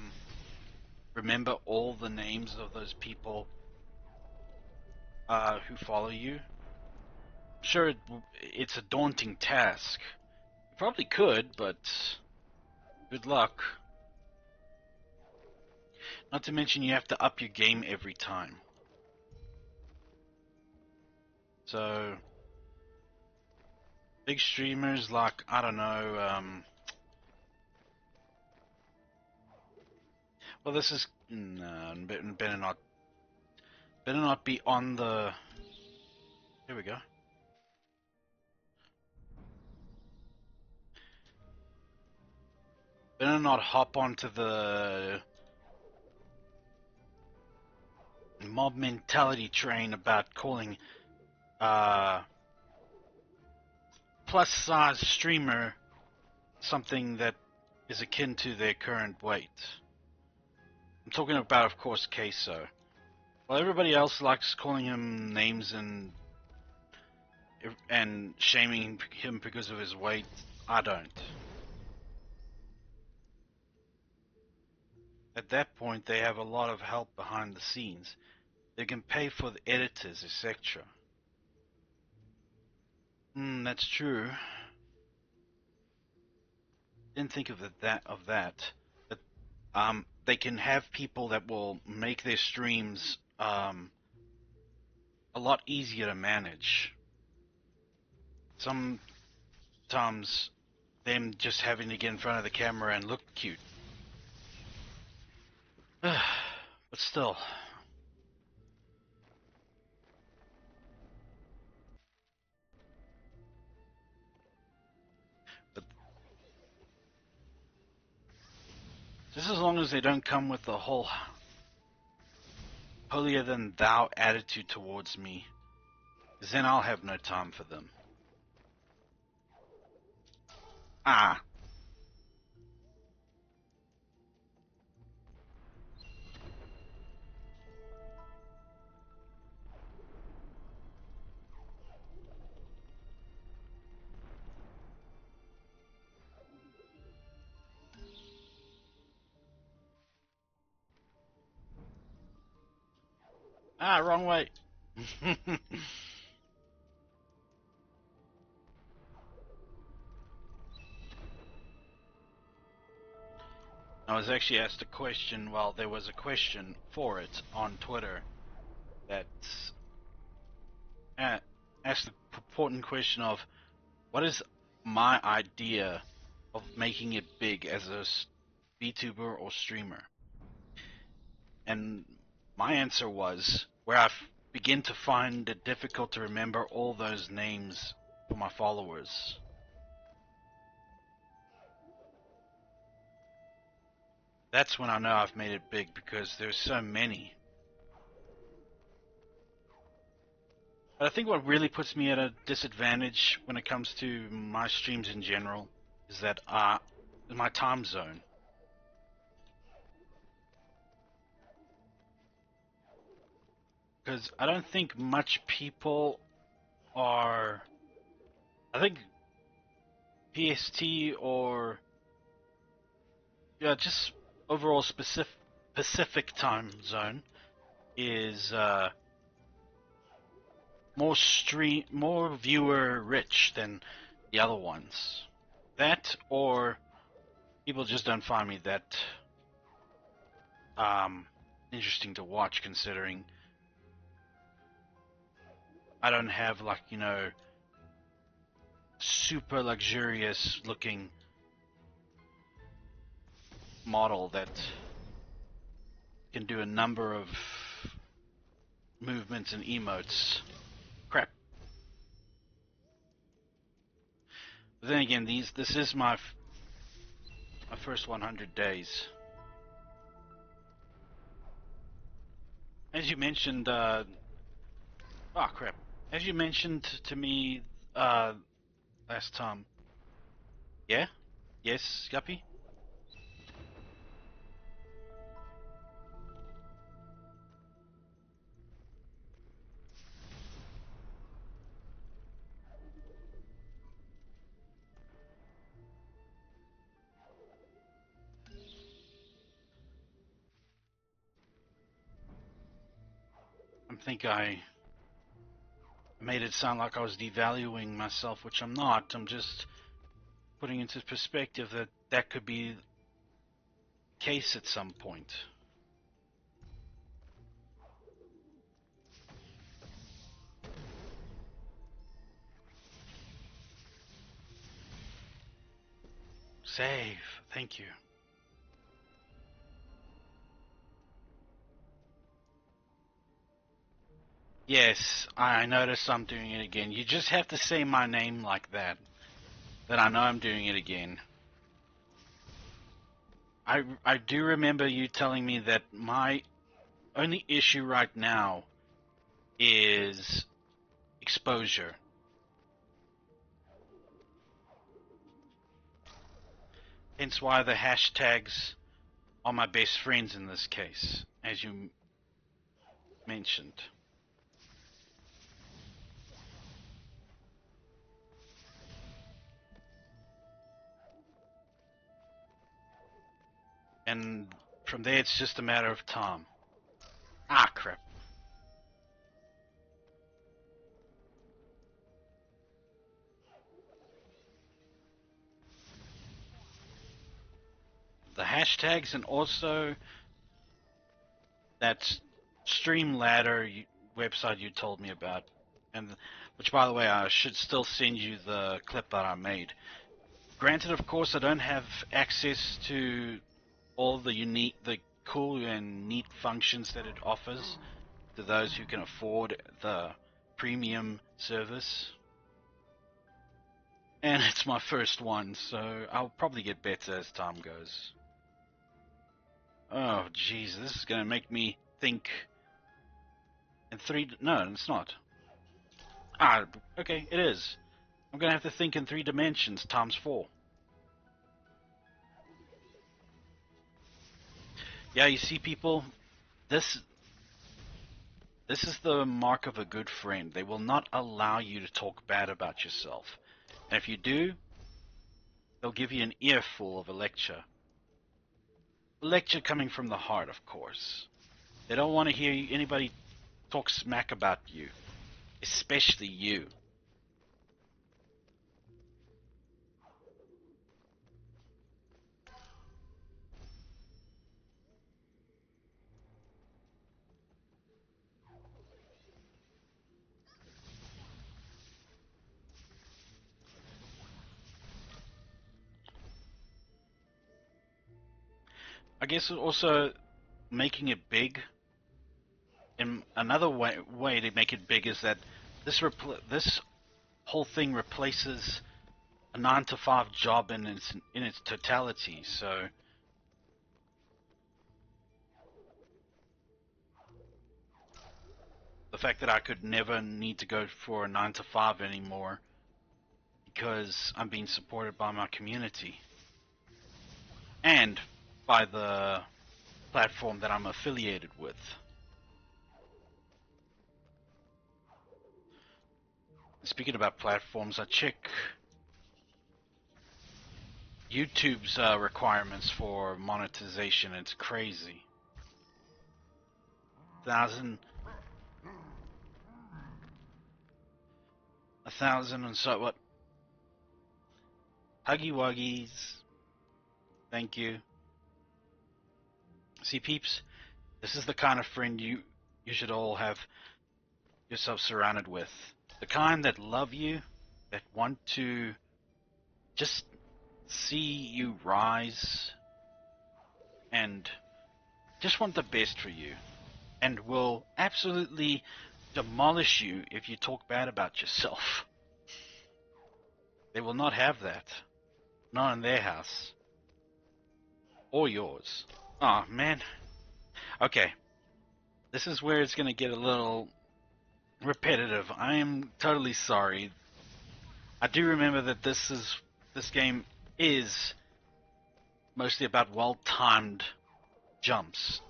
remember all the names of those people who follow you? Sure, it's a daunting task. You probably could, but good luck. Not to mention you have to up your game every time. So, big streamers like, I don't know, well this is, better not be on the, here we go. Better not hop onto the mob mentality train about calling plus size streamer something that is akin to their current weight. I'm talking about, of course, Queso. While everybody else likes calling him names and shaming him because of his weight, I don't. At that point, they have a lot of help behind the scenes. They can pay for the editors, etc. That's true. Didn't think of that. But they can have people that will make their streams a lot easier to manage. Sometimes them just having to get in front of the camera and look cute. But still. But just as long as they don't come with the whole holier than thou attitude towards me, then I'll have no time for them. Ah. Wrong way. I was actually asked a question, well, there was a question for it on Twitter that asked the important question of what is my idea of making it big as a VTuber or streamer? And my answer was where I begin to find it difficult to remember all those names for my followers. That's when I know I've made it big because there's so many. But I think what really puts me at a disadvantage when it comes to my streams in general is that my time zone. Because I don't think much people are. I think PST or yeah, just overall Pacific time zone is more viewer rich than the other ones. That or people just don't find me that um interesting to watch, considering I don't have, like, super luxurious looking model that can do a number of movements and emotes. Crap. But then again, this is my first 100 days. As you mentioned, oh crap. As you mentioned to me uh, last time. Yeah? Yes, Guppy? I think I made it sound like I was devaluing myself, which I'm not. I'm just putting into perspective that that could be the case at some point. Save. Thank you. Yes, I noticed I'm doing it again. You just have to say my name like that, then I know I'm doing it again. I do remember you telling me that my only issue right now is exposure. Hence why the hashtags are my best friends in this case, as you mentioned. And from there, it's just a matter of time. Ah, crap. The hashtags, and also that Streamladder website you told me about, and which, by the way, I should still send you the clip that I made. Granted, of course, I don't have access to all the cool and neat functions that it offers to those who can afford the premium service. And it's my first one, so I'll probably get better as time goes. Oh, jeez, this is gonna make me think in three. No, it's not. Ah, okay, it is. I'm gonna have to think in 3 dimensions times 4. Yeah, you see, people, this this is the mark of a good friend. They will not allow you to talk bad about yourself. And if you do, they'll give you an earful of a lecture. A lecture coming from the heart, of course. They don't want to hear anybody talk smack about you, especially you. I guess also making it big. And another way to make it big is that this whole thing replaces a 9 to 5 job in its totality. So the fact that I could never need to go for a 9 to 5 anymore because I'm being supported by my community and by the platform that I'm affiliated with. Speaking about platforms, I check YouTube's requirements for monetization. It's crazy. 1,000, 1,000 and so what? Huggy Wuggies. Thank you. See, peeps, this is the kind of friend you should all have yourself surrounded with. The kind that love you, that want to just see you rise, and just want the best for you, and will absolutely demolish you if you talk bad about yourself. They will not have that. Not in their house. Or yours. Oh, man. Okay. This is where it's going to get a little repetitive. I am totally sorry. I do remember that this game is mostly about well-timed jumps.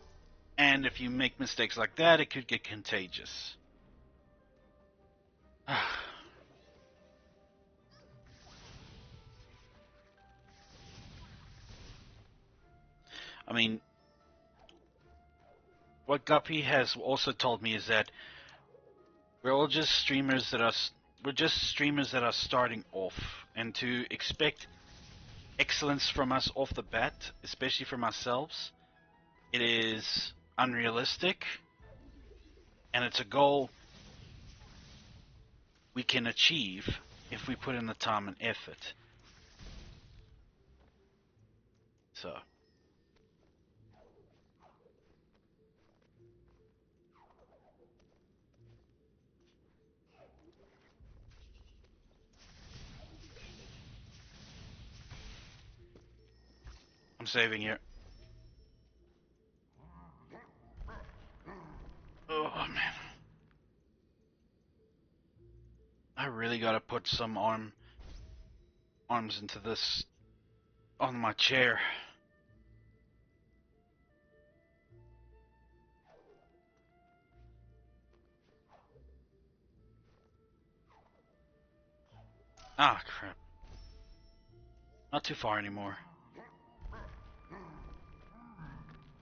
And if you make mistakes like that, it could get contagious. I mean, what Guppy has also told me is that we're just streamers that are starting off, and to expect excellence from us off the bat, especially from ourselves, it is unrealistic, and it's a goal we can achieve if we put in the time and effort. So I'm saving here. Oh man, I really gotta put some arms into this on my chair. Ah, crap. Not too far anymore.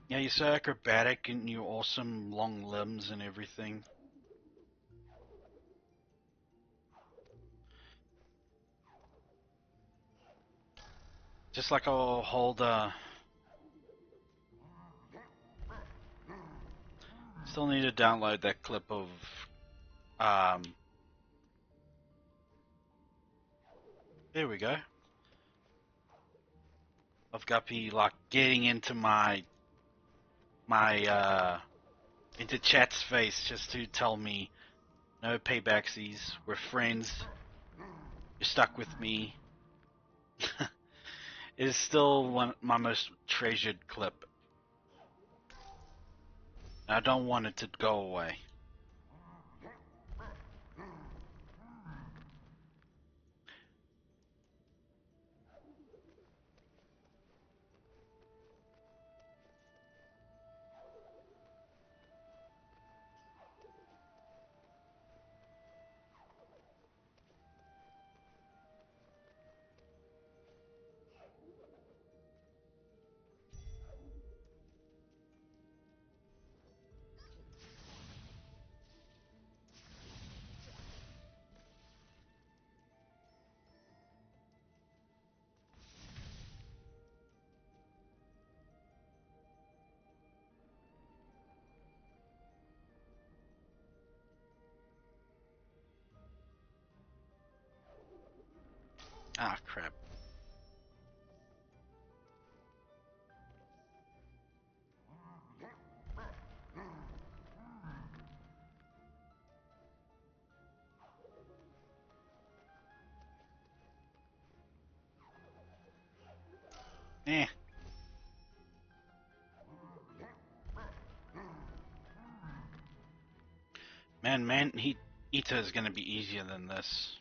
Yeah, you're so acrobatic and your awesome long limbs and everything. Just like I'll hold, still need to download that clip of, there we go. Of Guppy, like, getting into into chat's face just to tell me, no paybacksies, we're friends, you're stuck with me. It is still my most treasured clip. I don't want it to go away. Ah, crap. Eh. Man, Ita is gonna be easier than this.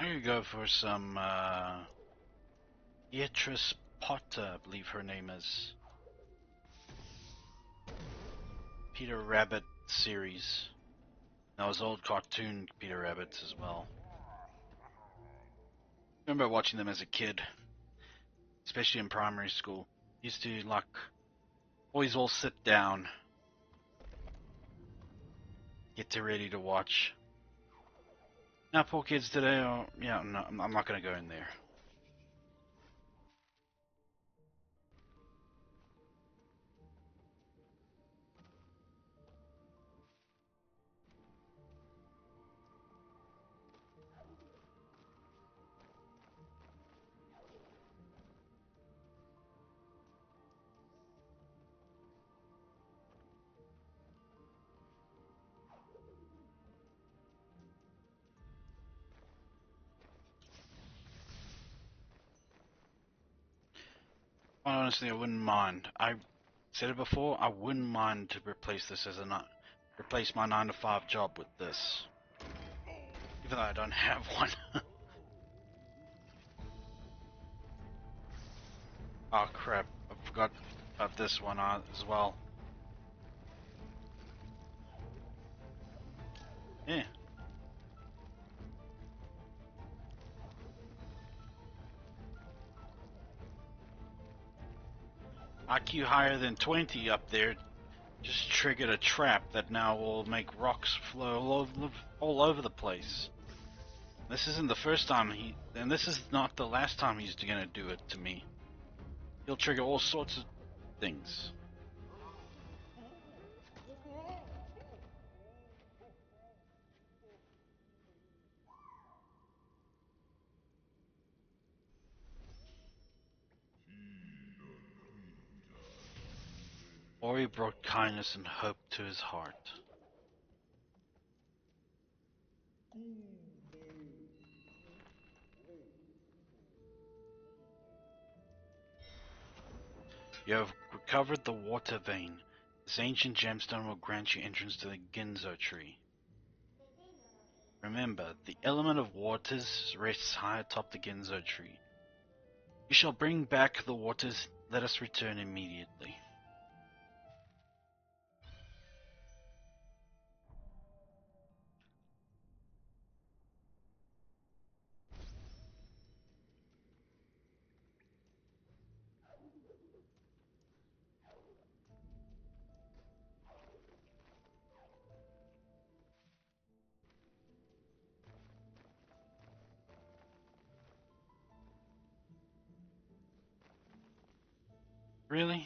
I'm gonna go for some Beatrice Potter, I believe her name is. Peter Rabbit series. That was old cartoon Peter Rabbits as well. I remember watching them as a kid, especially in primary school. Used to like always all sit down, get ready to watch. Now poor kids today are, yeah, no, I'm not gonna go in there. Honestly, I wouldn't mind. I said it before, I wouldn't mind to replace this as replace my 9 to 5 job with this. Even though I don't have one. Oh crap, I forgot about this one as well. Yeah. IQ higher than 20 up there just triggered a trap that now will make rocks flow all over the place. This isn't the first time and this is not the last time he's gonna do it to me. He'll trigger all sorts of things. Ori brought kindness and hope to his heart. You have recovered the water vein. This ancient gemstone will grant you entrance to the Ginzo tree. Remember, the element of waters rests high atop the Ginzo tree. You shall bring back the waters. Let us return immediately. Really?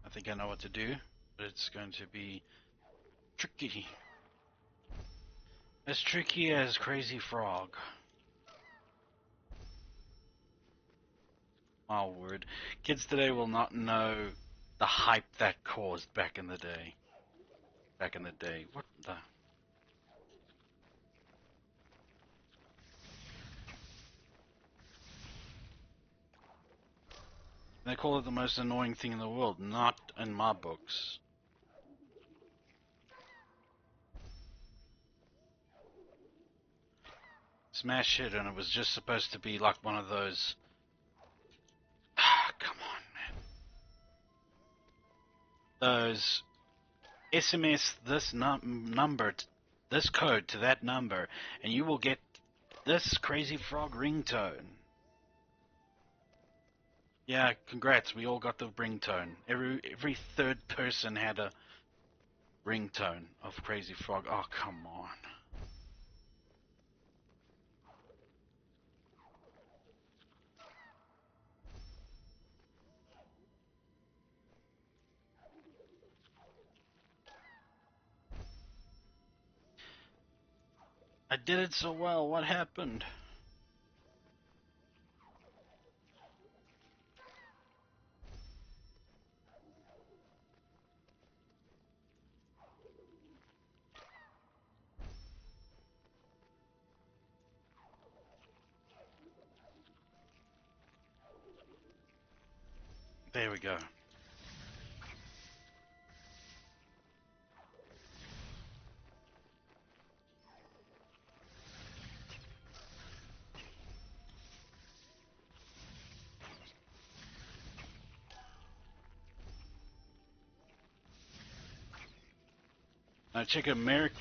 I think I know what to do, but it's going to be tricky. As tricky as Crazy Frog. My word. Kids today will not know the hype that caused back in the day. Back in the day. What the... They call it the most annoying thing in the world. Not in my books. Smash hit, and it was just supposed to be like one of those... Come on, man. Those SMS this number, this code to that number, and you will get this Crazy Frog ringtone. Yeah, congrats, we all got the ringtone. Every third person had a ringtone of Crazy Frog. Oh, come on. I did it so well, what happened? There we go. Now check America.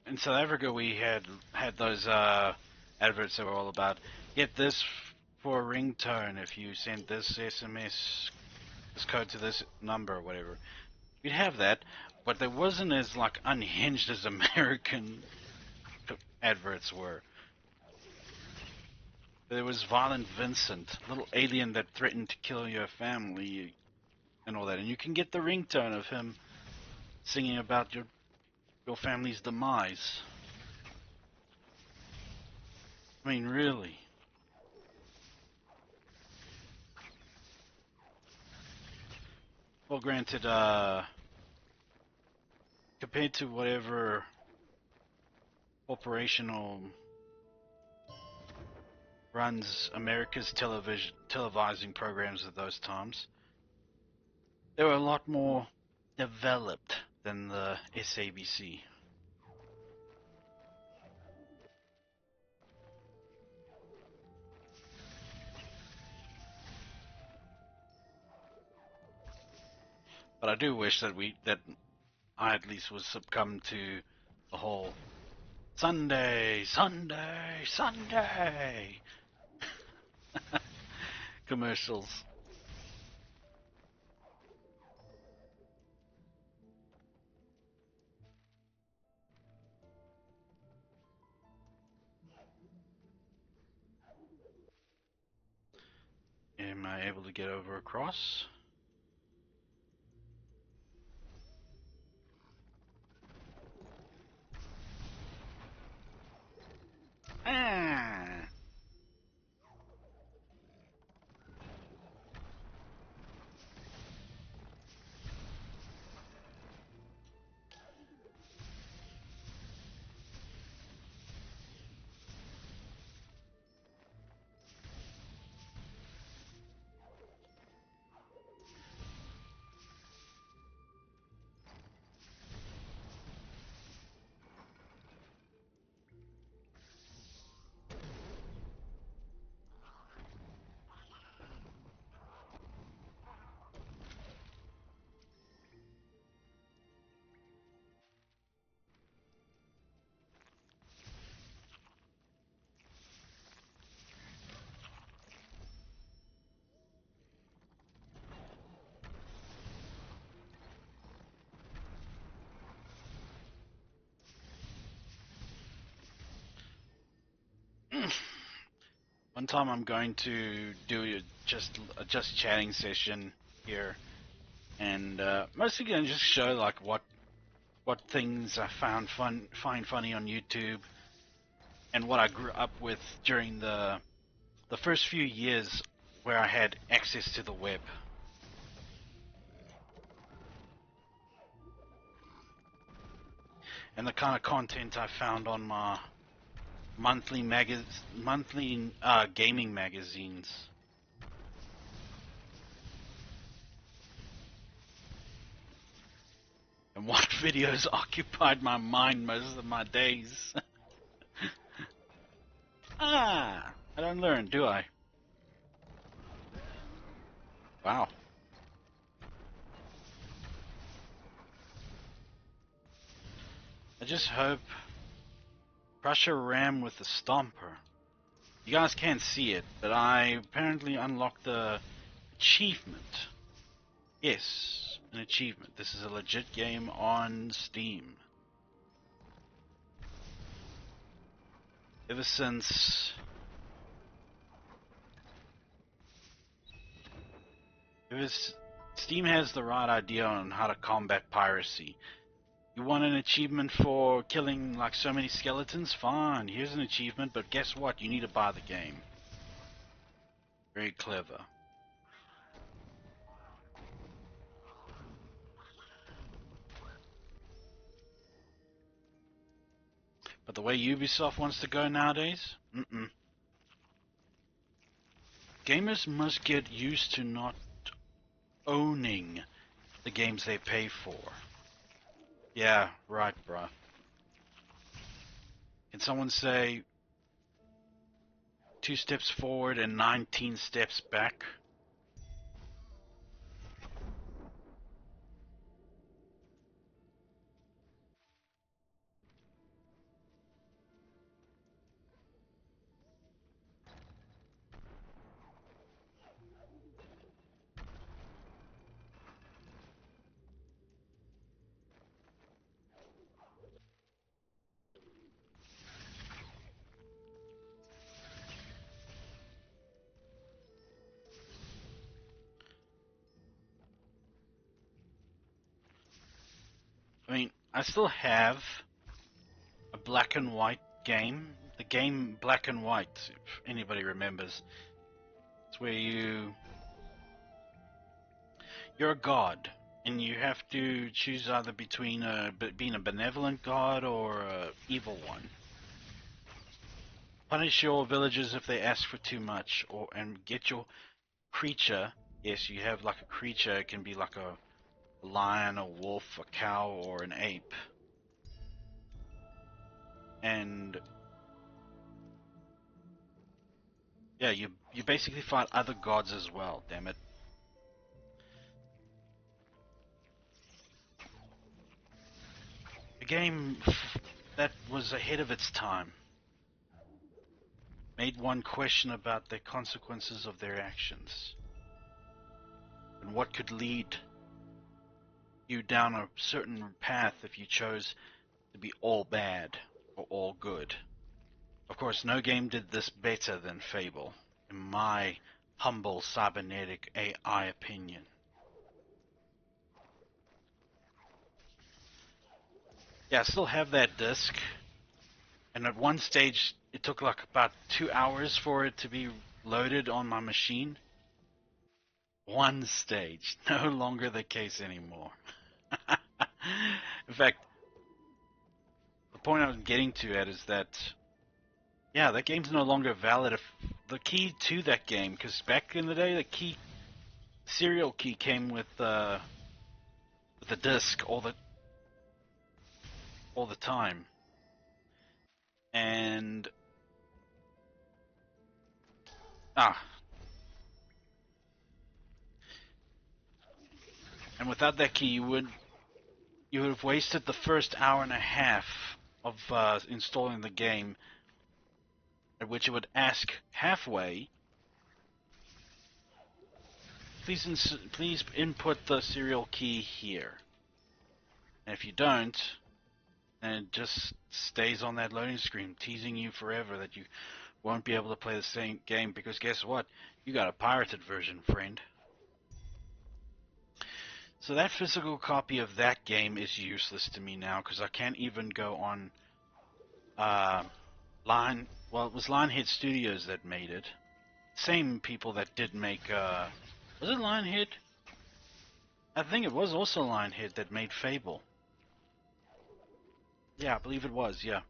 In South Africa, we had those adverts that were all about get this for a ringtone if you send this SMS, this code to this number or whatever. You'd have that, but there wasn't as like unhinged as American adverts were. There was Violent Vincent, little alien that threatened to kill your family and all that, and you can get the ringtone of him singing about your family's demise. I mean, really. Well, granted, compared to whatever corporational runs America's televising programs at those times, they were a lot more developed than the SABC. But I do wish that I at least was succumb to the whole Sunday, Sunday, Sunday commercials. Am I able to get over across? Ah! One time I'm going to do a just chatting session here, and mostly going to just show like what things I find funny on YouTube, and what I grew up with during the first few years where I had access to the web. And the kind of content I found on my monthly gaming magazines. And what videos occupied my mind most of my days. I don't learn, do I? Wow. I just hope Prussia ram with the Stomper. You guys can't see it, but I apparently unlocked the achievement. Yes, an achievement. This is a legit game on Steam. Ever since Steam has the right idea on how to combat piracy. You want an achievement for killing like so many skeletons? Fine, here's an achievement, but guess what? You need to buy the game. Very clever. But the way Ubisoft wants to go nowadays? Mm-mm. Gamers must get used to not owning the games they pay for. Yeah, right, bruh. Can someone say 2 steps forward and 19 steps back? I mean, I still have a black and white game. The game Black and White, if anybody remembers. It's where you're a god, and you have to choose either between being a benevolent god or a evil one. Punish your villagers if they ask for too much, and get your creature. Yes, you have like a creature. It can be like a lion, a wolf, a cow, or an ape. And yeah, you basically fight other gods as well. Damn it! A game that was ahead of its time. Made one question about the consequences of their actions and what could lead you down a certain path if you chose to be all bad or all good. Of course, no game did this better than Fable, in my humble cybernetic AI opinion. Yeah, I still have that disc, and at one stage it took like about 2 hours for it to be loaded on my machine. One stage, no longer the case anymore. In fact, the point I was getting to at is that, yeah, that game's no longer valid. If the key to that game, because back in the day, the serial key came with the disc all the time, and ah, and without that key, you would have wasted the first hour and a half of installing the game, at which it would ask halfway, please input the serial key here. And if you don't, then it just stays on that loading screen, teasing you forever that you won't be able to play the same game, because guess what? You got a pirated version, friend. So that physical copy of that game is useless to me now, because I can't even go on well, it was Lionhead Studios that made it. Same people that did make, was it Lionhead? I think it was also Lionhead that made Fable. Yeah, I believe it was, yeah.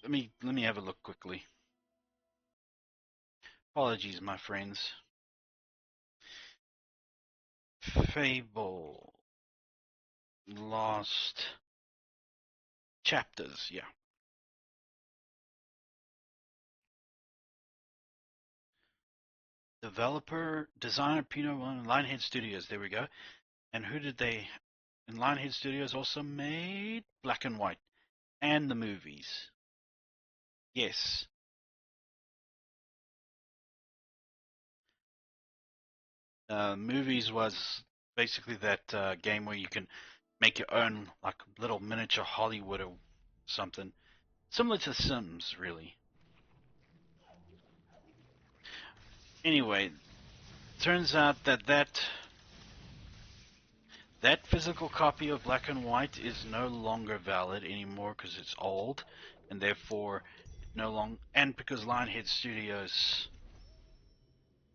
Let me have a look quickly. Apologies, my friends. Fable. Lost Chapters, yeah. Developer, designer, Pino One, Lionhead Studios, there we go. And who did they... And Lionhead Studios also made Black and White. And the movies. Yes. Movies was basically that game where you can make your own like little miniature Hollywood or something. Similar to Sims, really. Anyway, turns out that physical copy of Black and White is no longer valid anymore because it's old, and therefore and because Lionhead Studios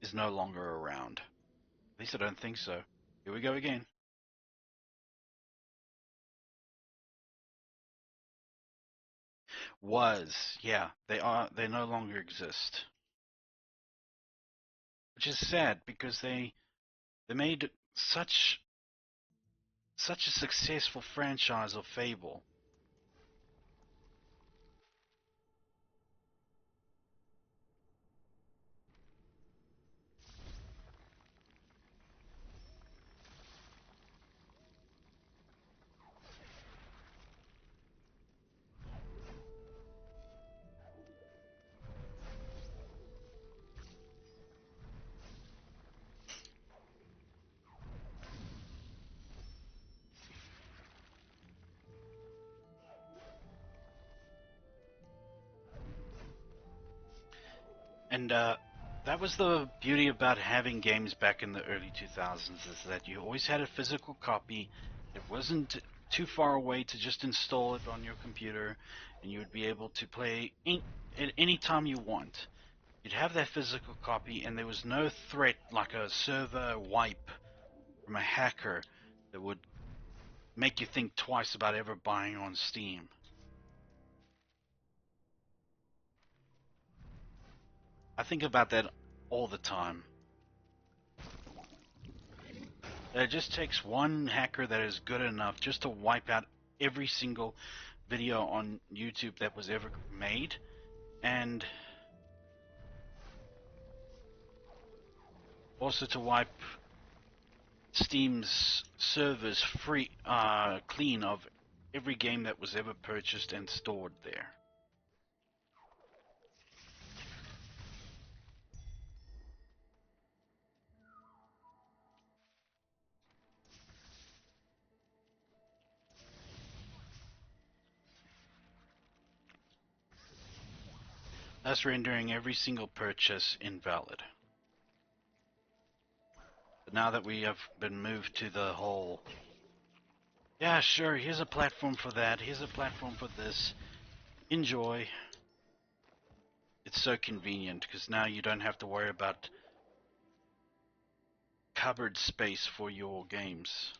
is no longer around. At least I don't think so. Here we go again. Was, yeah, they no longer exist. Which is sad because they made such a successful franchise of Fable. And that was the beauty about having games back in the early 2000s, is that you always had a physical copy. It wasn't too far away to just install it on your computer, and you would be able to play at any time you want. You'd have that physical copy, and there was no threat like a server wipe from a hacker that would make you think twice about ever buying on Steam. I think about that all the time. It just takes one hacker that is good enough just to wipe out every single video on YouTube that was ever made, and also to wipe Steam's servers clean of every game that was ever purchased and stored there. Thus rendering every single purchase invalid. But now that we have been moved to the whole, yeah, sure, here's a platform for that, here's a platform for this, enjoy. It's so convenient because now you don't have to worry about cupboard space for your games.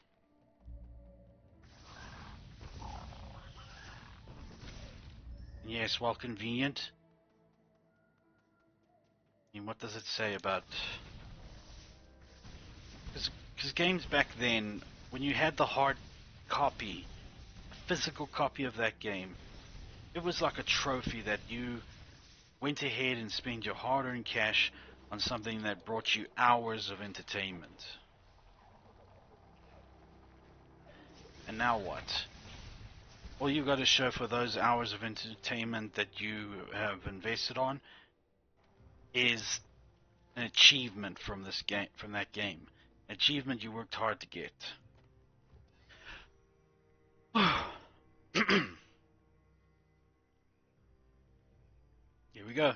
And yes, while convenient, I mean, what does it say about... Because games back then, when you had the hard copy, a physical copy of that game, it was like a trophy that you went ahead and spent your hard-earned cash on something that brought you hours of entertainment. And now what? All you've got to show for those hours of entertainment that you have invested on is an achievement from this game, from that game. An achievement you worked hard to get. Here we go.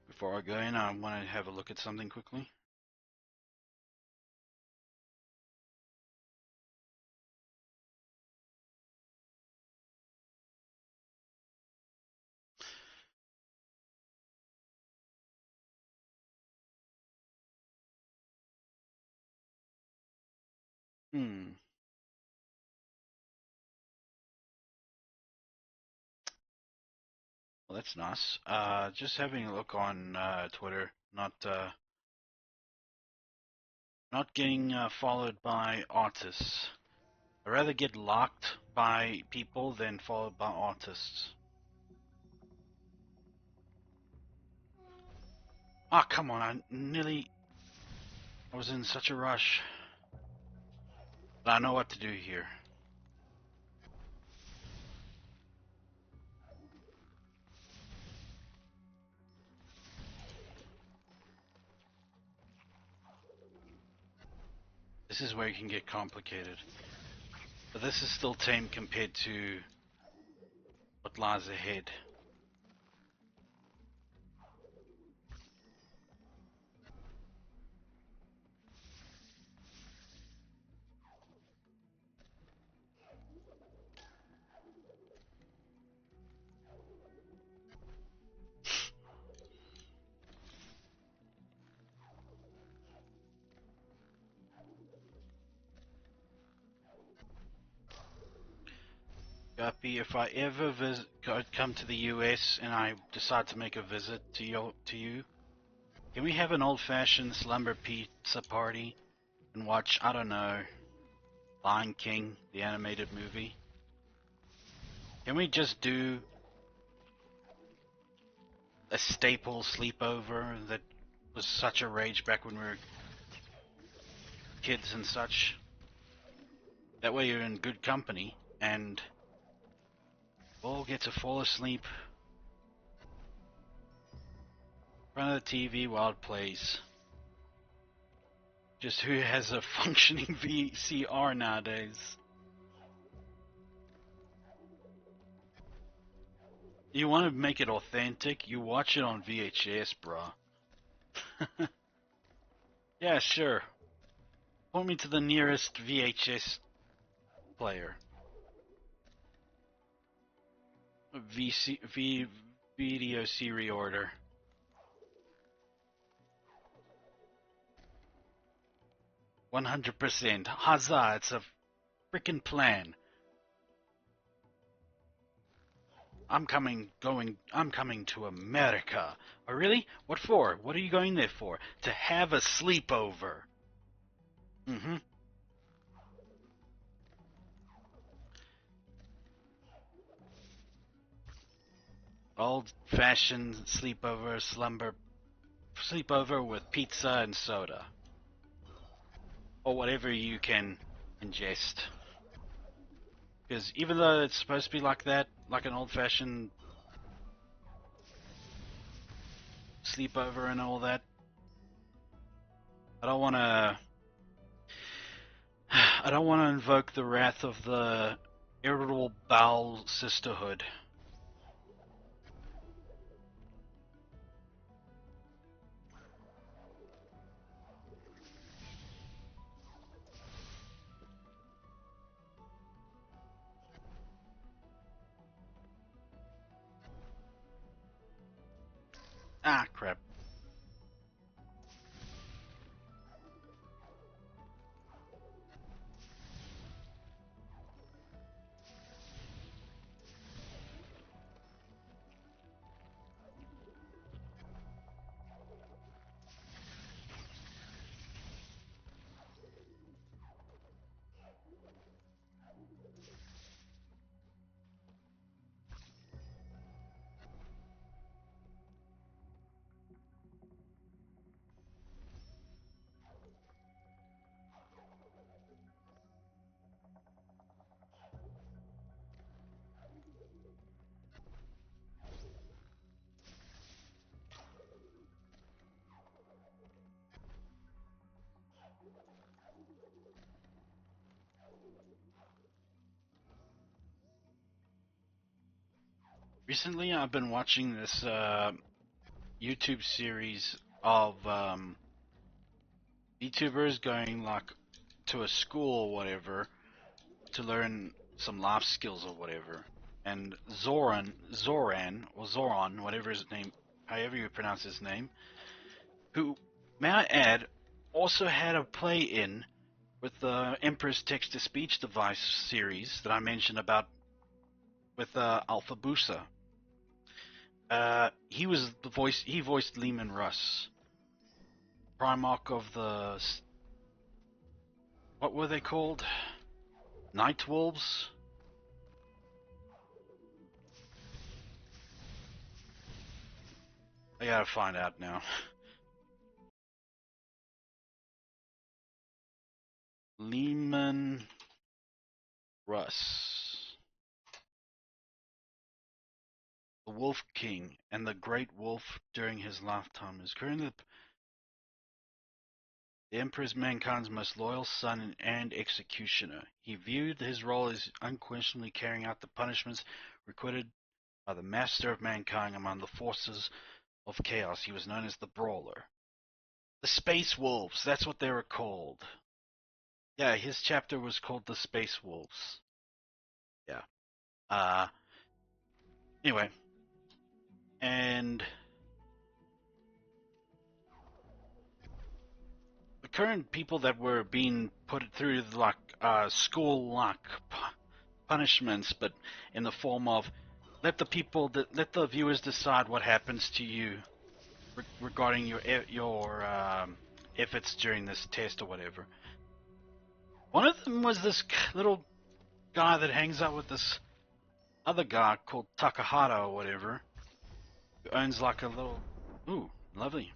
Before I go in, I want to have a look at something quickly. Hmm. Well, that's nice. Just having a look on Twitter, not getting followed by artists. I'd rather get locked by people than followed by artists. Ah, come on! I was in such a rush. But I know what to do here. This is where it can get complicated. But this is still tame compared to what lies ahead. Guppy, if I ever come to the US and I decide to make a visit to you, can we have an old-fashioned slumber pizza party and watch, I don't know, Lion King, the animated movie? Can we just do a staple sleepover that was such a rage back when we were kids and such? That way you're in good company and we'll get to fall asleep in front of the TV while it plays. Just who has a functioning VCR nowadays? You want to make it authentic? You watch it on VHS, bruh. Yeah, sure. Point me to the nearest VHS player. Video CD order. 100%. Huzzah, it's a freaking plan. I'm coming to America. Oh, really? What for? What are you going there for? To have a sleepover. Mm-hmm. Old-fashioned sleepover with pizza and soda. Or whatever you can ingest. Because even though it's supposed to be like that, like an old-fashioned sleepover and all that, I don't want to invoke the wrath of the irritable bowel sisterhood. Ah, crap. Recently, I've been watching this YouTube series of YouTubers going like to a school or whatever to learn some life skills or whatever. And Zoran, whatever his name, however you pronounce his name, who, may I add, also had a play-in with the Emperor's Text-to-Speech Device series that I mentioned about with Alpha Busa. He was the voice. He voiced Lehman Russ, Primarch of the. What were they called? Night Wolves. I gotta find out now. Lehman Russ, the Wolf King, and the Great Wolf during his lifetime is currently the Emperor is mankind's most loyal son and executioner. He viewed his role as unquestionably carrying out the punishments required by the master of mankind among the forces of chaos. He was known as the Brawler. The Space Wolves, that's what they were called. Yeah, his chapter was called the Space Wolves. Yeah. Anyway. And the current people that were being put through like school like punishments, but in the form of let the viewers decide what happens to you regarding your efforts during this test or whatever. One of them was this little guy that hangs out with this other guy called Takahata or whatever, who owns like a little, ooh, lovely,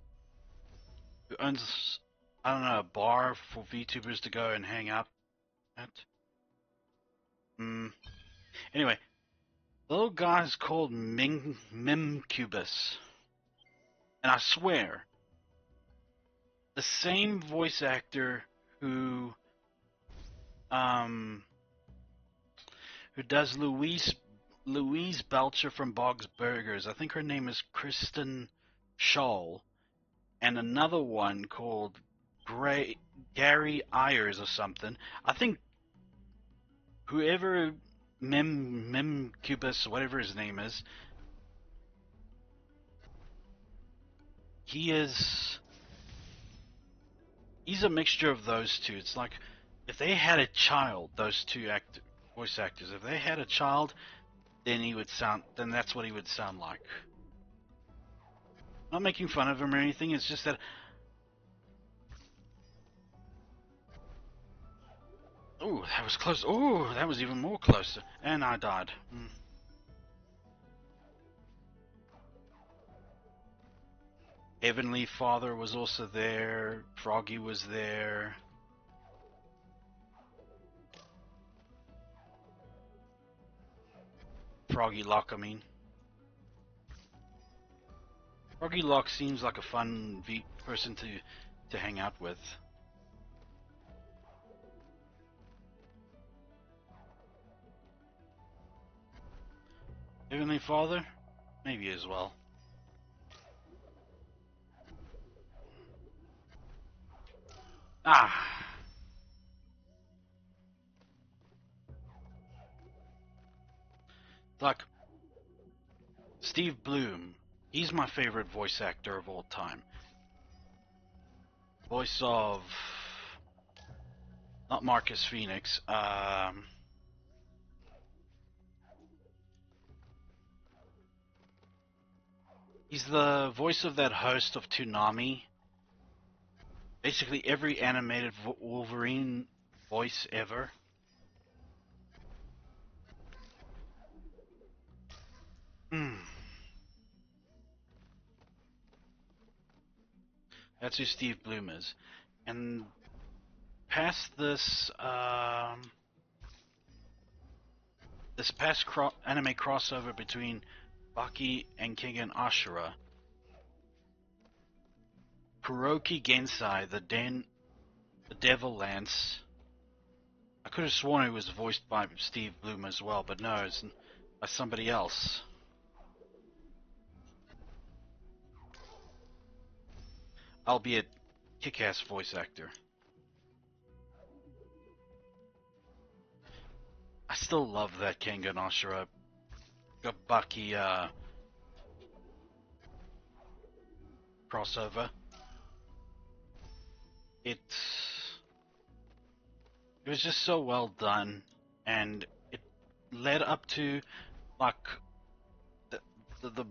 who owns, I don't know, a bar for VTubers to go and hang out at. Anyway, the little guy's called Mimcubus, and I swear, the same voice actor who does Louise Belcher from Bog's Burgers. I think her name is Kristen Schaal, and another one called Gary Ayers or something. I think whoever Mimcubus, whatever his name is, he's a mixture of those two. It's like if they had a child, those two voice actors, if they had a child, then that's what he would sound like. Not making fun of him or anything, it's just that. Ooh, that was close. Ooh, that was even more closer. And I died. Heavenly Father was also there. Froggy was there. Froggy Lock, I mean. Froggy Lock seems like a fun person to hang out with. Heavenly Father? Maybe as well. Ah! Like, Steve Bloom. He's my favorite voice actor of all time. Voice of... not Marcus Phoenix. He's the voice of that host of Toonami. Basically every animated Wolverine voice ever. That's who Steve Bloom is. And past this, this past anime crossover between Baki and Kengan Ashura, Kuroki Gensai, the Devil Lance. I could have sworn it was voiced by Steve Bloom as well, but no, it's by somebody else. Albeit kick-ass voice actor. I still love that Kengan Ashura Baki crossover. It was just so well done, and it led up to like the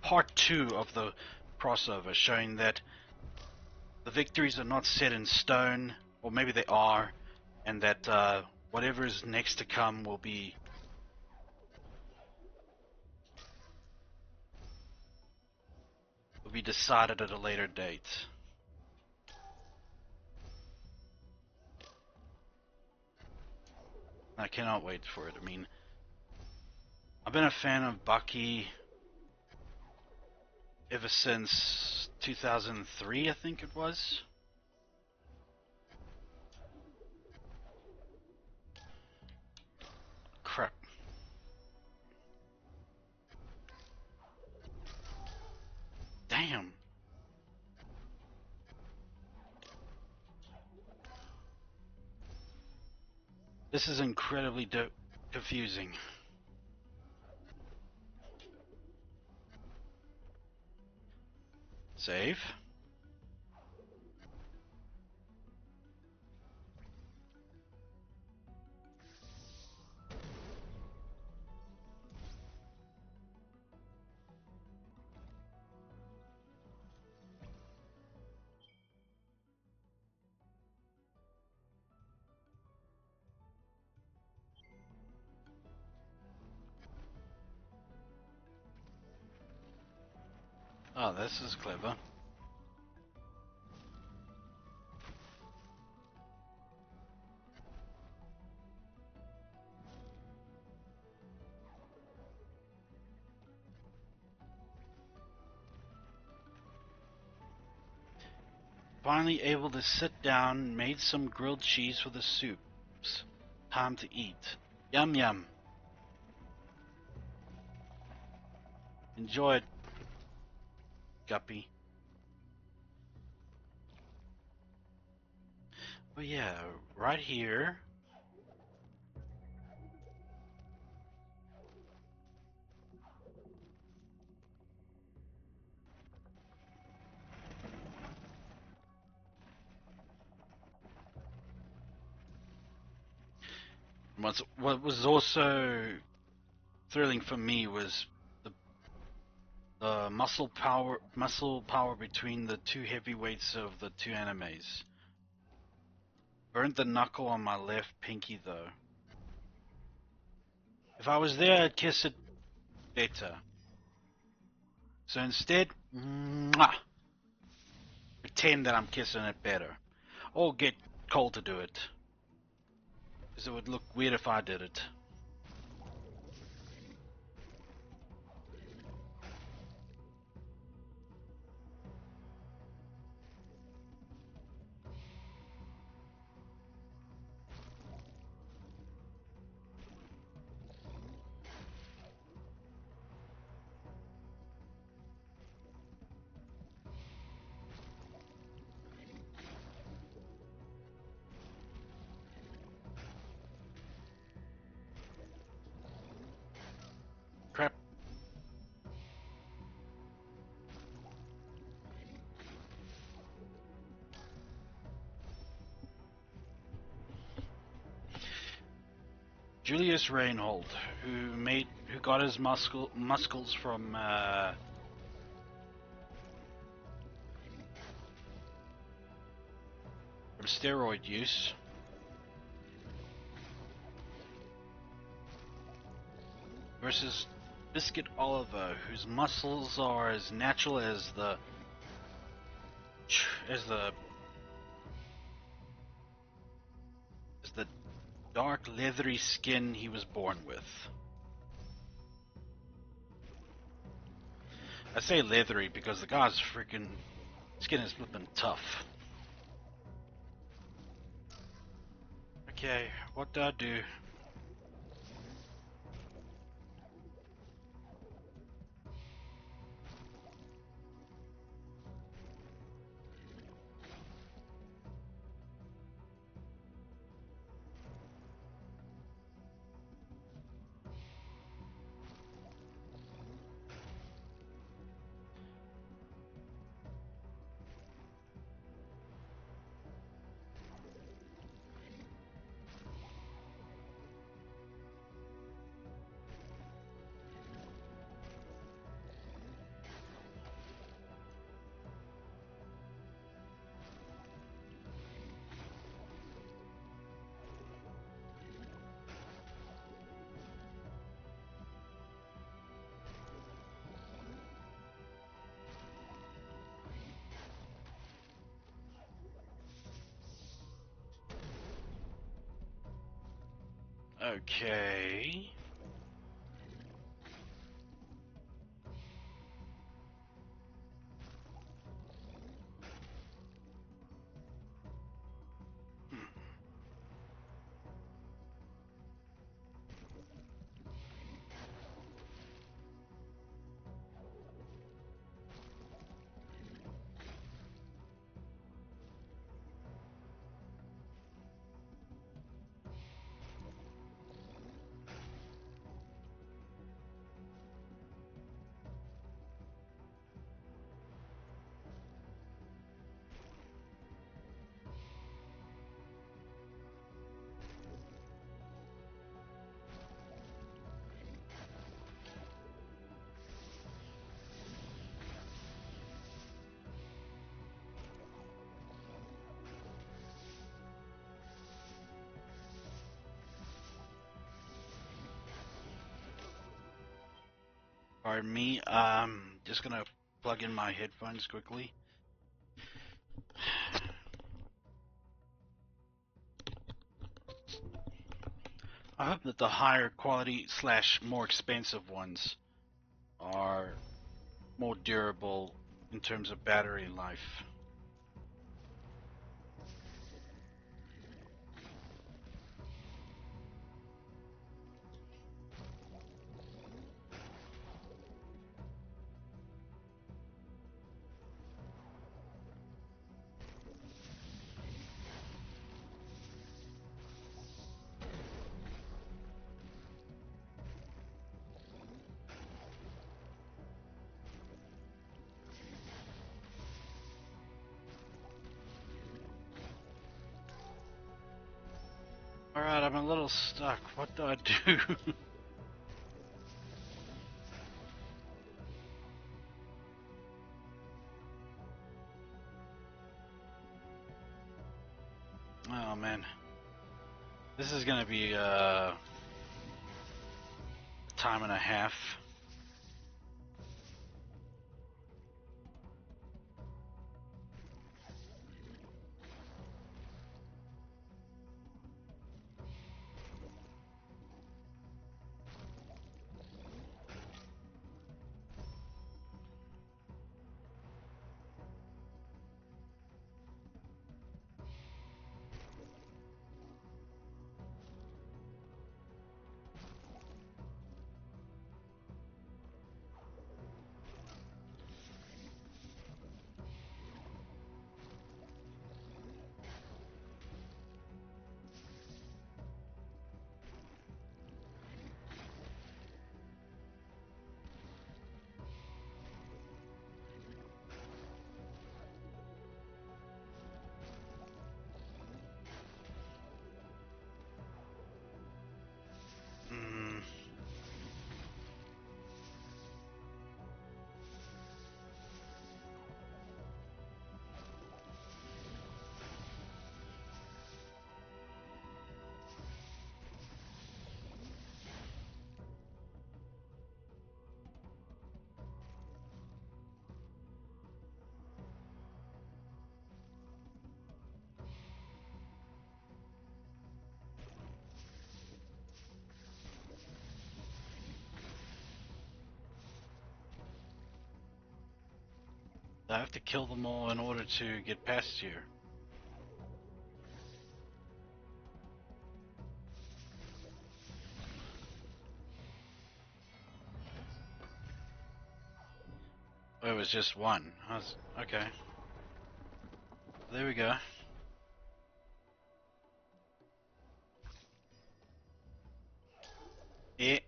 part 2 of the crossover, showing that the victories are not set in stone, or maybe they are, and that whatever is next to come will be decided at a later date. I cannot wait for it. I mean, I've been a fan of Baki ever since 2003, I think it was. Crap. Damn. This is incredibly confusing. Save. Oh, this is clever. Finally able to sit down, made some grilled cheese for the soups. Time to eat. Yum yum. Enjoy it, Guppy. Oh yeah, right here. What was also thrilling for me was the, the muscle power between the two heavyweights of the two animes. Burnt the knuckle on my left pinky though. If I was there, I'd kiss it better. So instead, mwah, pretend that I'm kissing it better. Or get Cole to do it. Because it would look weird if I did it. Crap. Julius Reinhold, who got his muscles from steroid use, versus Biscuit Oliver, whose muscles are as natural as as the as the dark leathery skin he was born with. I say leathery because the guy's freaking skin is flipping tough. Okay, what do I do? Okay. Pardon me. Just gonna plug in my headphones quickly. I hope that the higher quality / more expensive ones are more durable in terms of battery life. Alright, I'm a little stuck. What do I do? Oh man. This is gonna be a time and a half. I have to kill them all in order to get past here. Oh, it was just one. Okay. There we go. Yeah.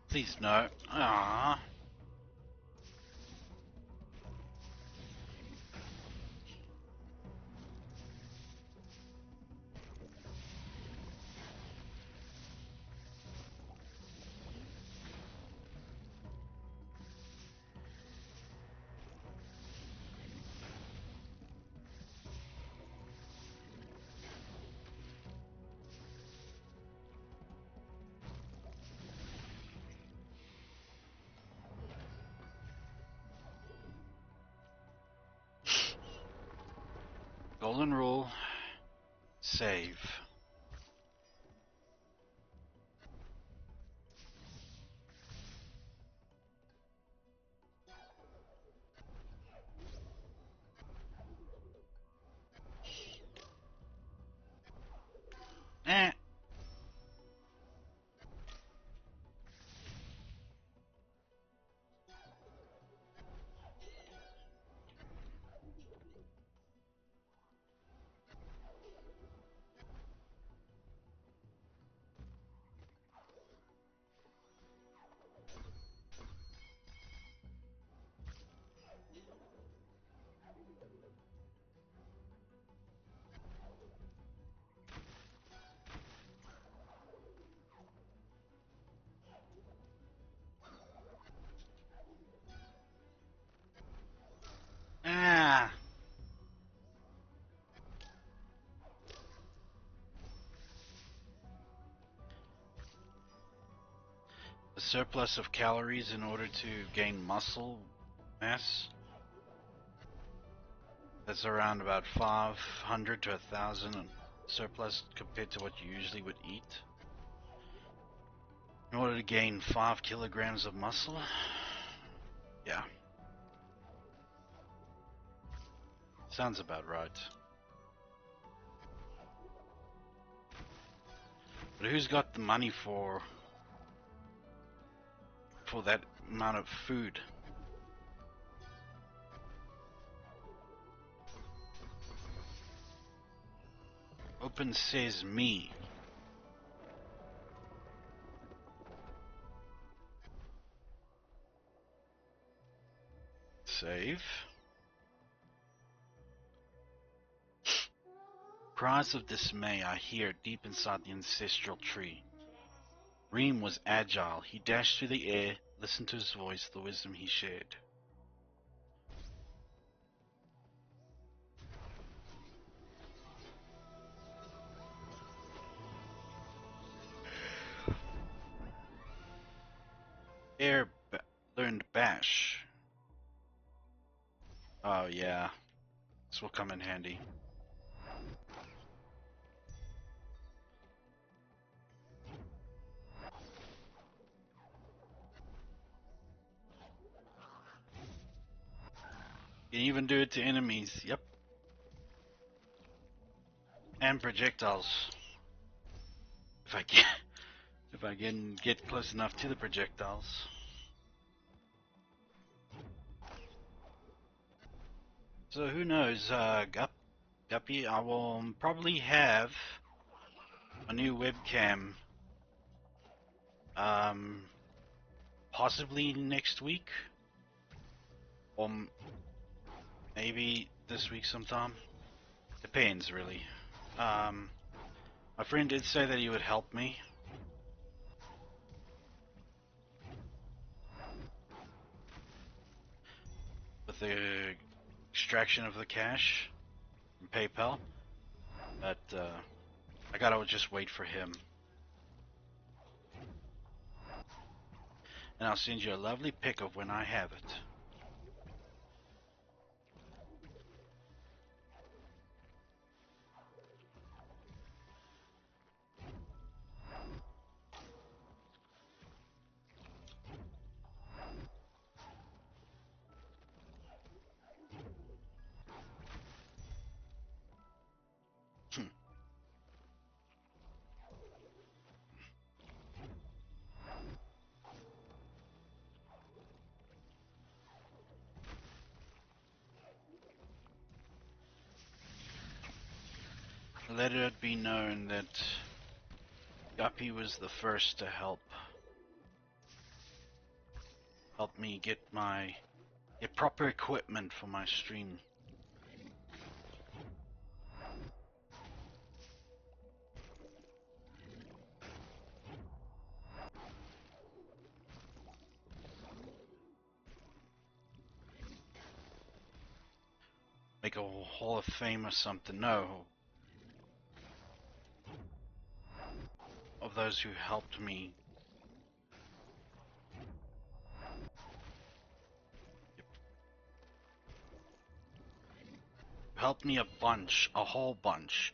Please no. Ah. Golden rule. Save. Eh. a surplus of calories in order to gain muscle mass. That's around about 500 to 1,000 surplus compared to what you usually would eat. In order to gain 5 kilograms of muscle. Yeah. Sounds about right. But who's got the money for that amount of food? Open says me. Save. Cries of dismay I hear deep inside the ancestral tree. Reem was agile. He dashed through the air, listened to his voice, the wisdom he shared. Learned bash. Oh yeah, this will come in handy. You can even do it to enemies. Yep. And projectiles. If I can get close enough to the projectiles. So who knows, Guppy, I will probably have a new webcam, possibly next week, or maybe this week sometime. Depends, really. My friend did say that he would help me. With the extraction of the cash from PayPal, but I gotta just wait for him. And I'll send you a lovely pic of when I have it. Let it be known that Guppy was the first to help me get proper equipment for my stream. Make a Hall of Fame or something. No. Of those who helped me. Helped me a whole bunch,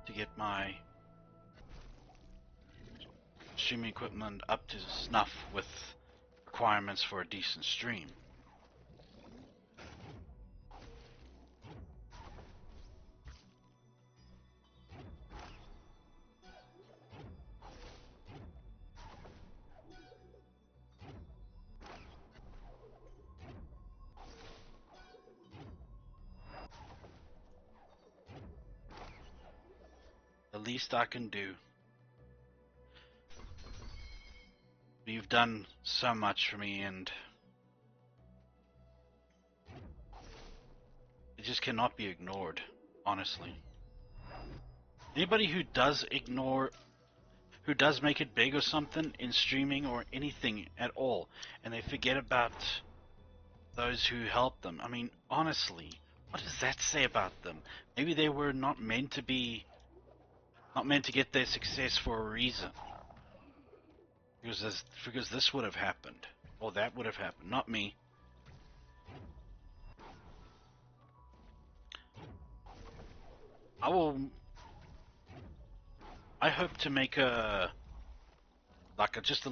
to get my streaming equipment up to snuff with requirements for a decent stream. The least I can do. You've done so much for me, and it just cannot be ignored, honestly. Anybody who does make it big or something in streaming or anything at all, and they forget about those who helped them, I mean, honestly, what does that say about them? Maybe they were not meant to get their success for a reason. because this would have happened, or that would have happened, not me. I hope to make a just a.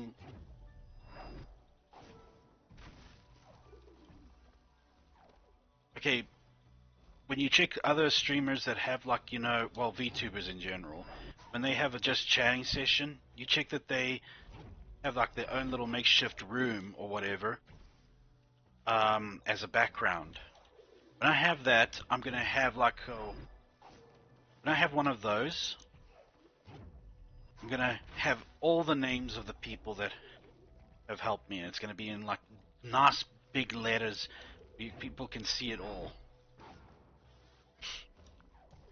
Okay, when you check other streamers that have well, VTubers in general, when they have a just chatting session, you check that they have like their own little makeshift room or whatever, as a background. When I have that, I'm gonna have when I have one of those, I'm gonna have all the names of the people that have helped me, and it's gonna be in like nice big letters. People can see it all.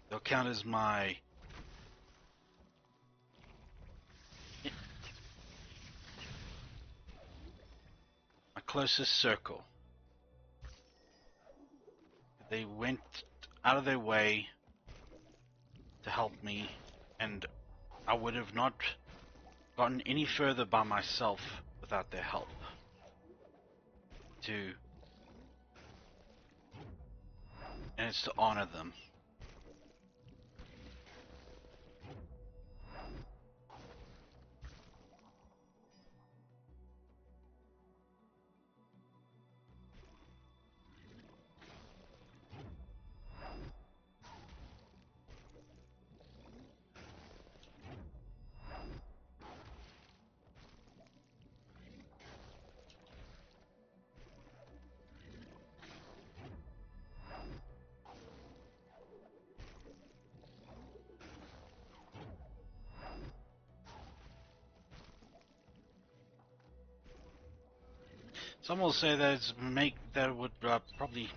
They'll count as my closest circle. They went out of their way to help me, and I would have not gotten any further by myself without their help. And it's to honor them. Some will say that would probably.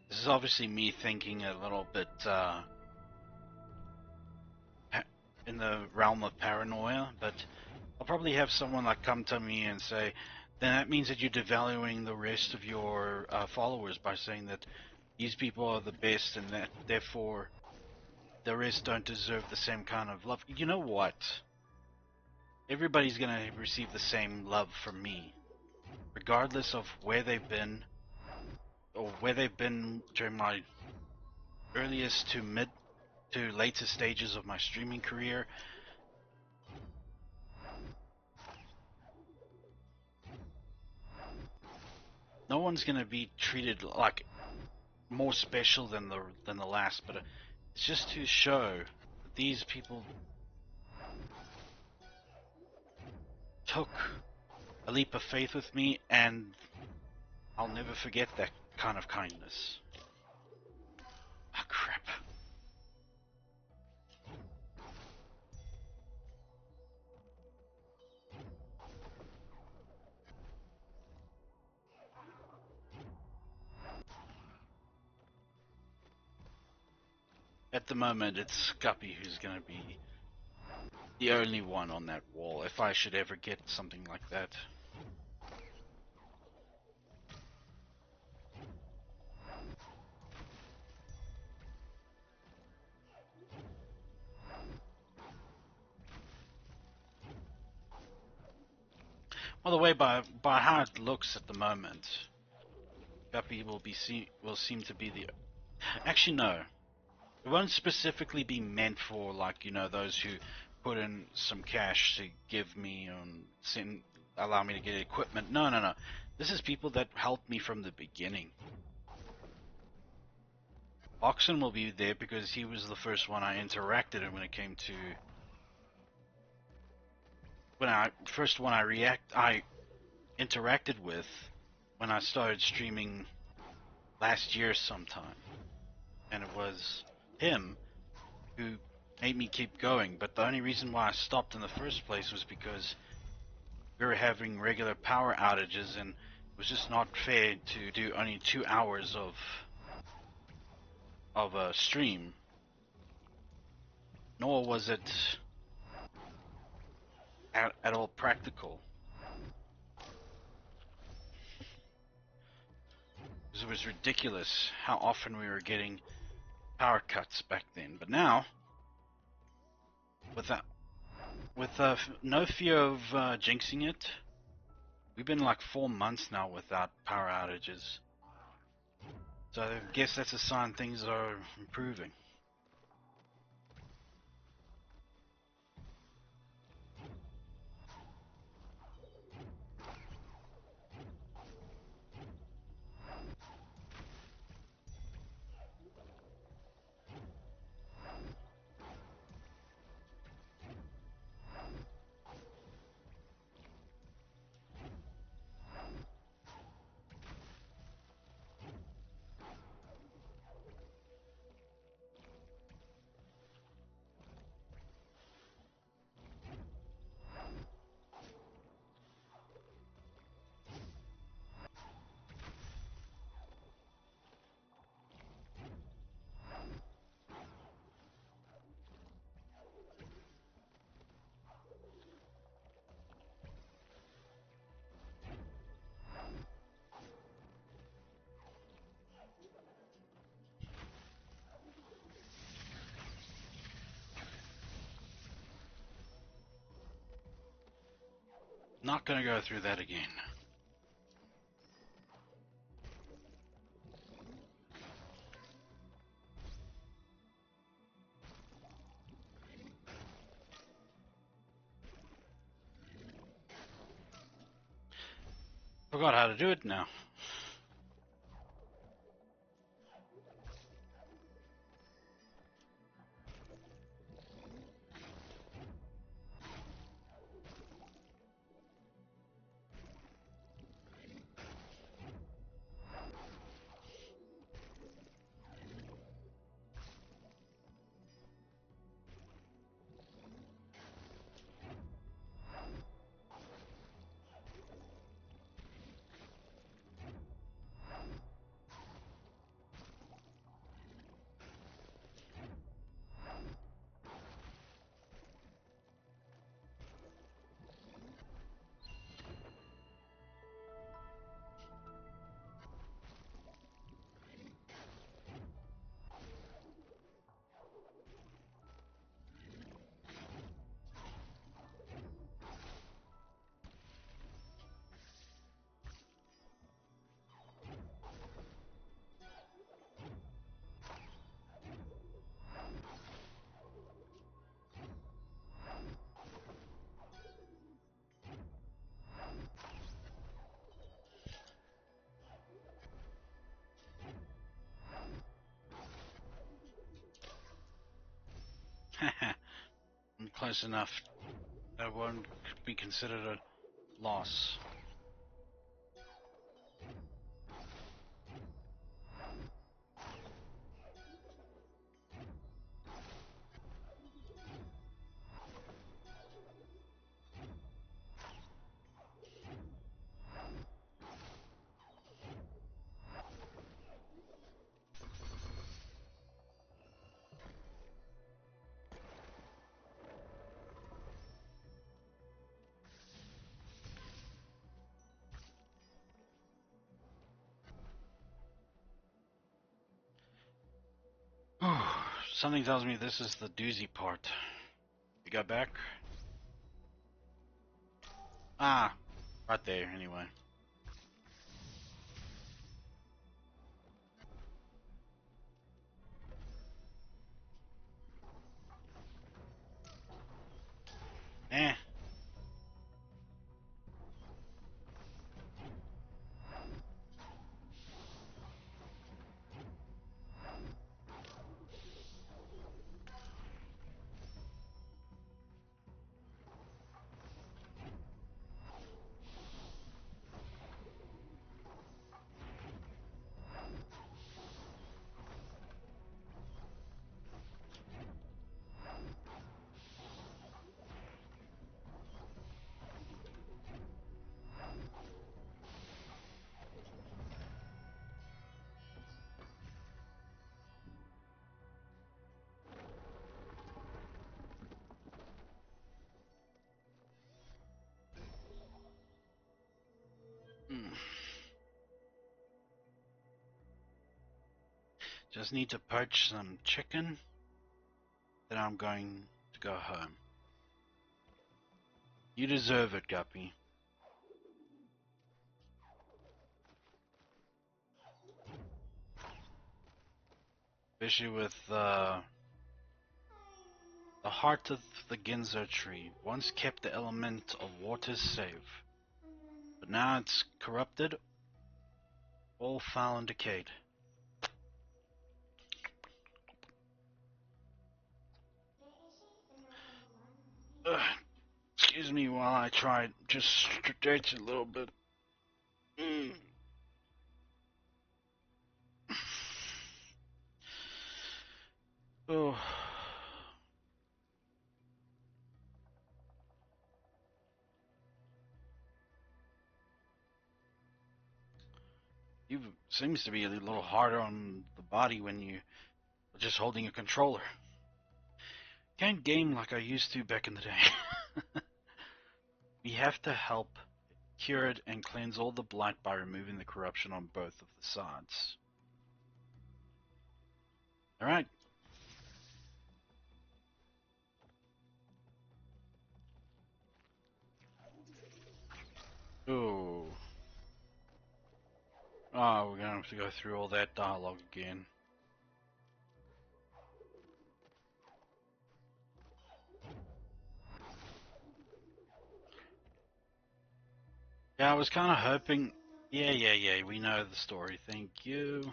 This is obviously me thinking a little bit in the realm of paranoia, but I'll probably have someone like come to me and say, then that means that you're devaluing the rest of your followers by saying that these people are the best and that therefore the rest don't deserve the same kind of love. You know what? Everybody's gonna receive the same love from me, regardless of where they've been or where they've been during my earliest to mid to later stages of my streaming career. No one's gonna be treated like more special than the last, but it's just to show that these people took a leap of faith with me, and I'll never forget that kind of kindness. Ah, crap. At the moment, it's Scuppy who's gonna be the only one on that wall, if I should ever get something like that. Well, the way by how it looks at the moment, Guppy will seem to be the. Actually, no. It won't specifically be meant for those who put in some cash to give me allow me to get equipment. No, no, no. This is people that helped me from the beginning. Oxen will be there because he was the first one I interacted with when it came to I interacted with when I started streaming last year sometime, and it was him who made me keep going. But the only reason why I stopped in the first place was because we were having regular power outages, and it was just not fair to do only 2 hours of a stream. Nor was it at all practical. Because it was ridiculous how often we were getting power cuts back then. But now, with no fear of jinxing it, we've been like 4 months now without power outages. So I guess that's a sign things are improving. Not gonna go through that again. Forgot how to do it now. I'm close enough. That won't be considered a loss. Something tells me this is the doozy part. You got back? Ah, right there anyway. Eh. Just need to poach some chicken. Then I'm going to go home. You deserve it, Guppy. Especially with the heart of the Ginzo tree once kept the element of water safe, but now it's corrupted, all foul and decayed. Excuse me while I try just stretch a little bit. Oh. You seems to be a little harder on the body when you are just holding a controller. Can't game like I used to back in the day. We have to help cure it and cleanse all the blight by removing the corruption on both of the sides. Alright. Oh. Oh, we're gonna have to go through all that dialogue again. Yeah, I was kind of hoping... Yeah, we know the story, thank you. I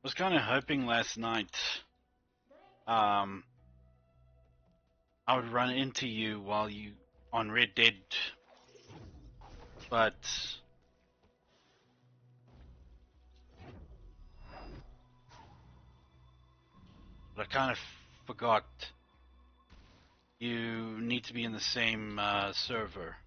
was kind of hoping last night, I would run into you while you... on Red Dead, but... I kind of forgot you need to be in the same server.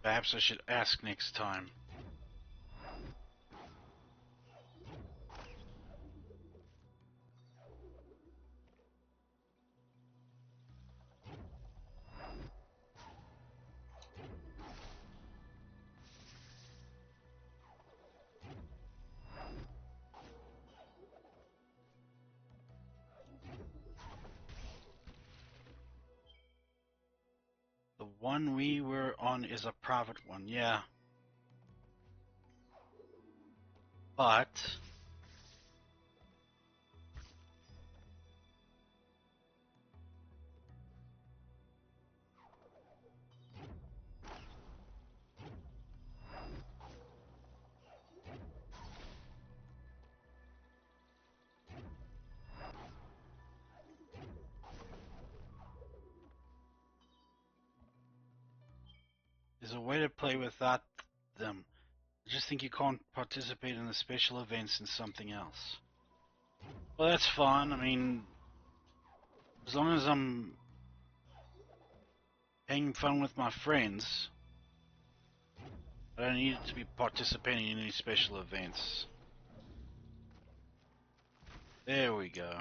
Perhaps I should ask next time. The one we were on is a private one, yeah. But... there's a way to play without them. I just think you can't participate in the special events in something else. Well, that's fine. I mean, as long as I'm having fun with my friends, I don't need to be participating in any special events. There we go.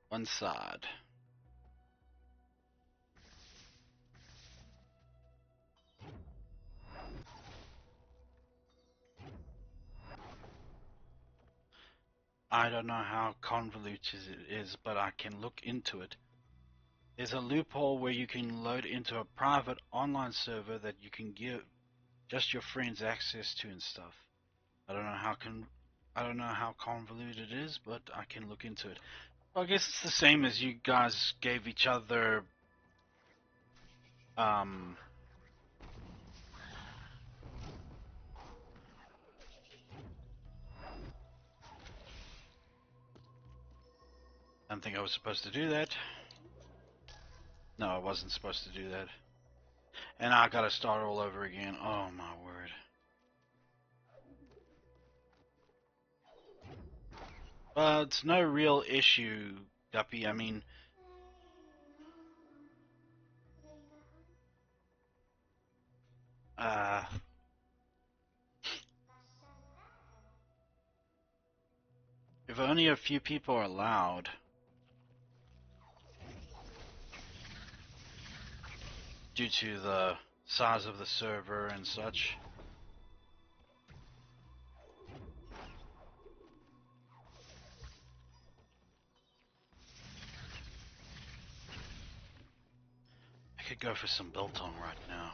One side. I don't know how convoluted it is, but I can look into it. There's a loophole where you can load into a private online server that you can give just your friends access to and stuff. I don't know how convoluted it is, but I can look into it. Well, I guess it's the same as you guys gave each other I don't think I was supposed to do that. No, I wasn't supposed to do that. And I gotta start all over again. Oh my word. Well, it's no real issue, Guppy. I mean, uh, if only a few people are allowed, due to the size of the server and such. I could go for some biltong right now.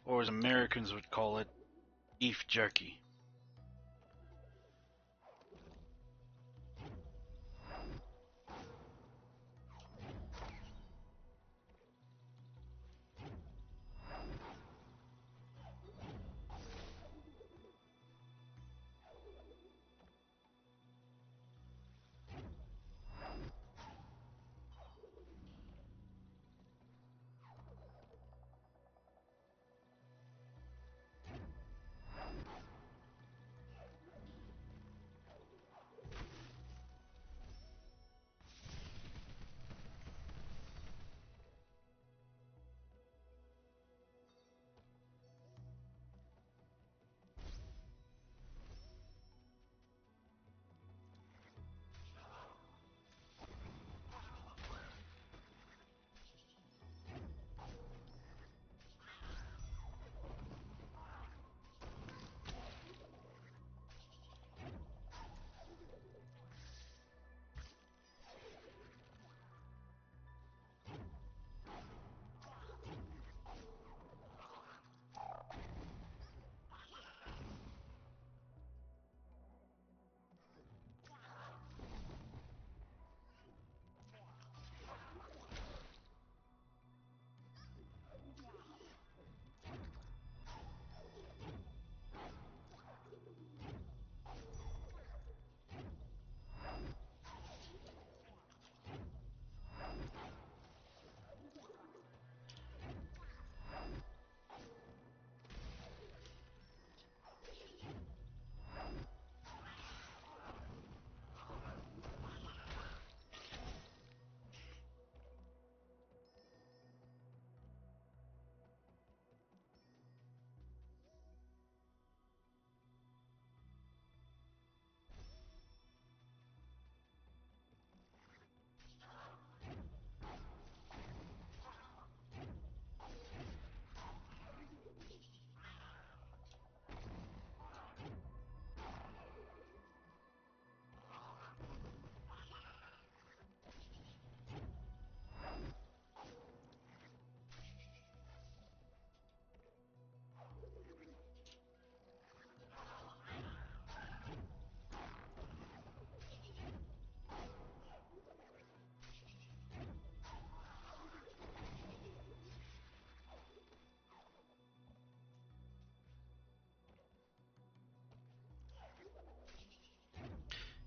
Or as Americans would call it, beef jerky.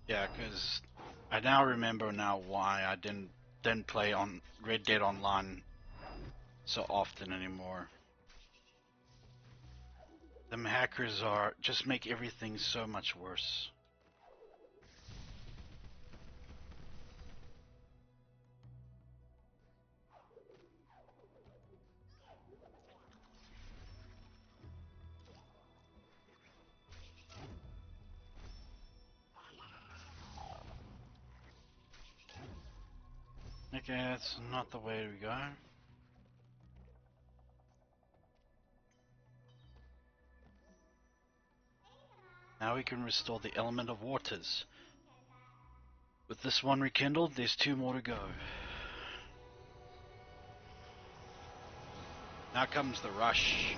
Yeah, because I now remember now why I didn't play on Red Dead Online so often anymore. Them hackers are just make everything so much worse. Okay, that's not the way we go. Now we can restore the element of waters. With this one rekindled, there's 2 more to go. Now comes the rush.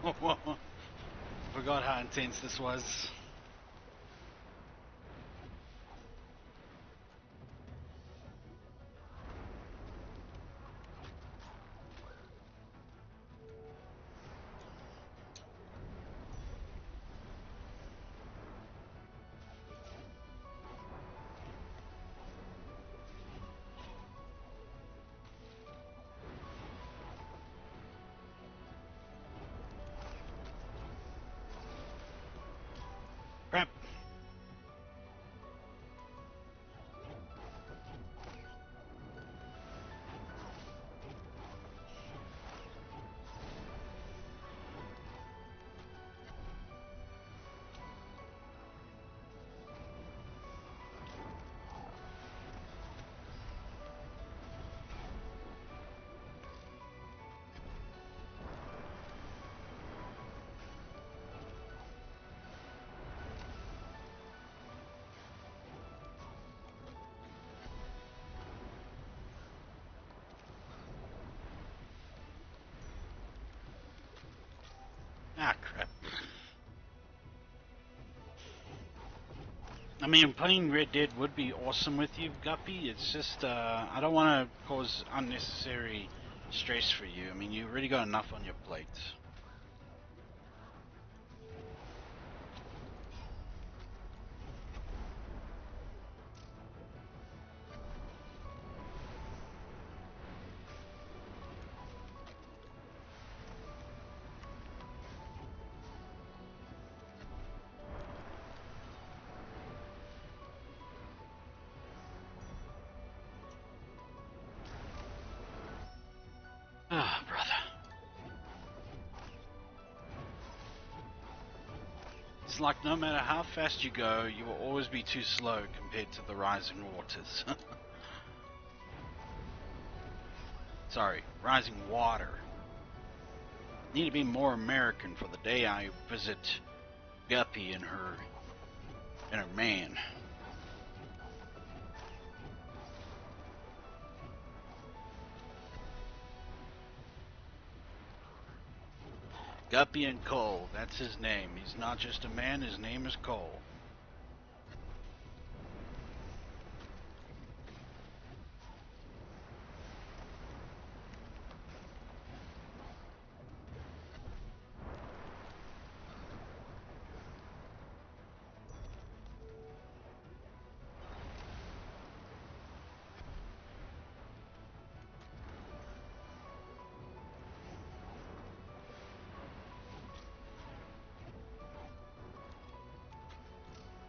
Forgot how intense this was. Crap. Ah, crap. I mean, playing Red Dead would be awesome with you, Guppy. It's just, I don't want to cause unnecessary stress for you. I mean, you already got enough on your plate. Ah, brother. It's like no matter how fast you go, you will always be too slow compared to the rising waters. Sorry, rising water. Need to be more American for the day I visit Guppy and her man. Guppy and Cole, that's his name. He's not just a man, his name is Cole.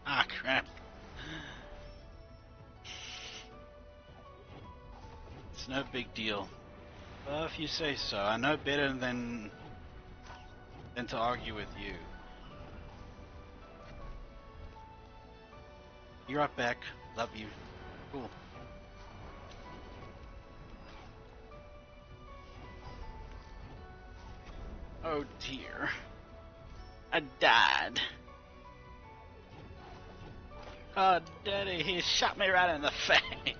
Ah, crap. It's no big deal. Well, if you say so. I know better than to argue with you. You're right back. Love you. Cool. Oh dear. I died. Oh, Daddy, he shot me right in the face.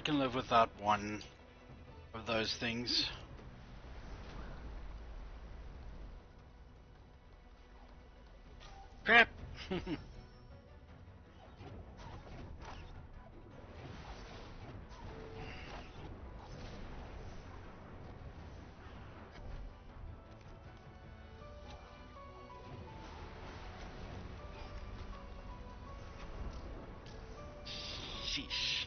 I can live without one of those things. Crap! Sheesh.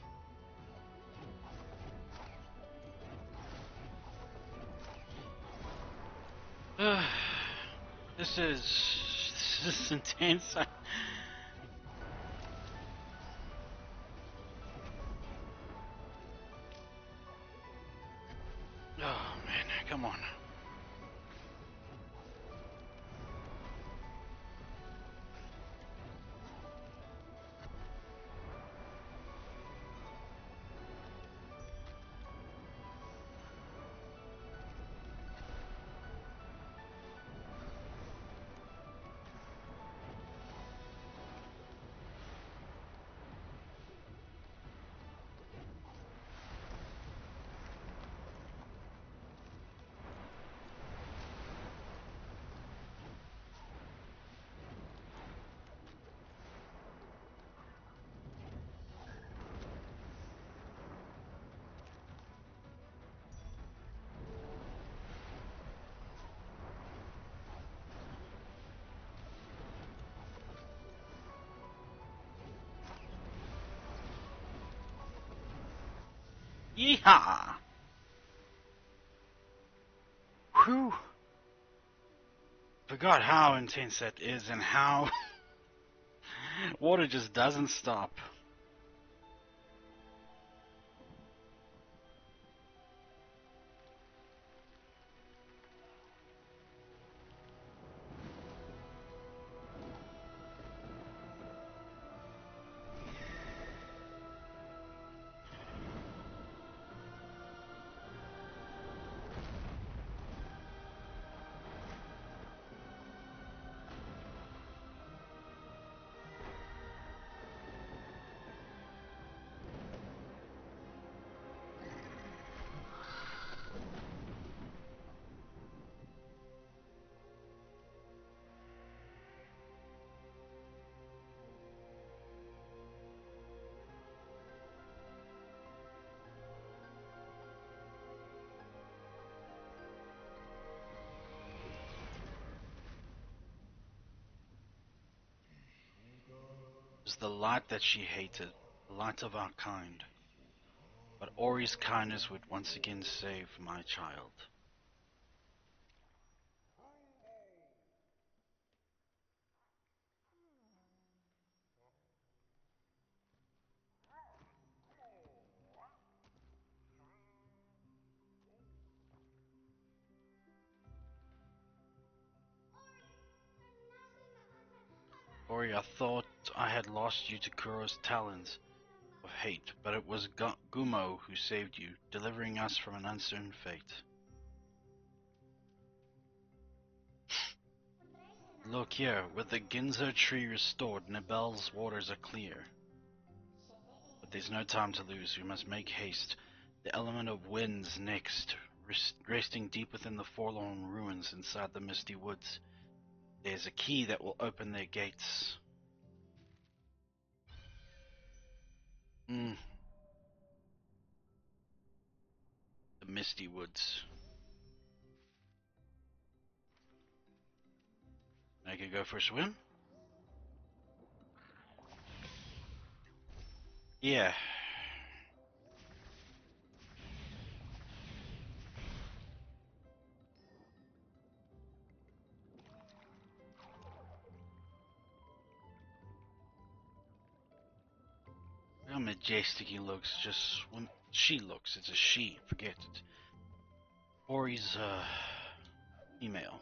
This is intense. Oh man, come on. Yeehaw! Whew! Forgot how intense that is and how water just doesn't stop. It was the light that she hated, the light of our kind. But Ori's kindness would once again save my child. Ori, I thought I had lost you to Kuro's talons of hate, but it was Gumo who saved you, delivering us from an uncertain fate. Look here, with the Ginzo tree restored, Nibel's waters are clear. But there's no time to lose, we must make haste. The element of wind's next, resting deep within the forlorn ruins inside the misty woods. There's a key that will open their gates. The misty woods. I could go for a swim? Yeah. How majestic he looks, just when she looks, it's a she, forget it. Ori's, female.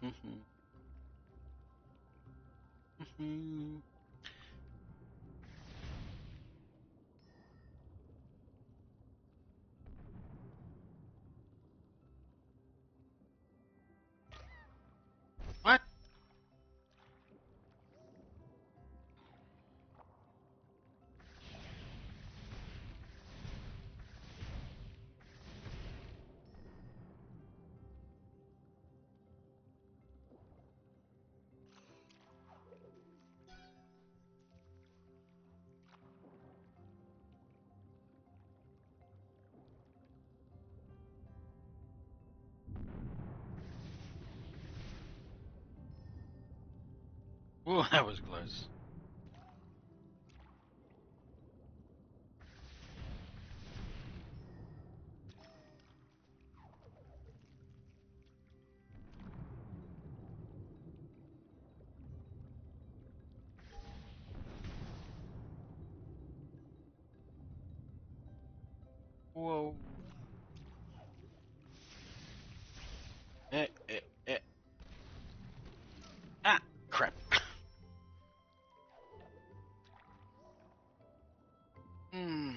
What? Oh, that was close. Whoa. Eh, eh, eh. Ah, crap. Hmm.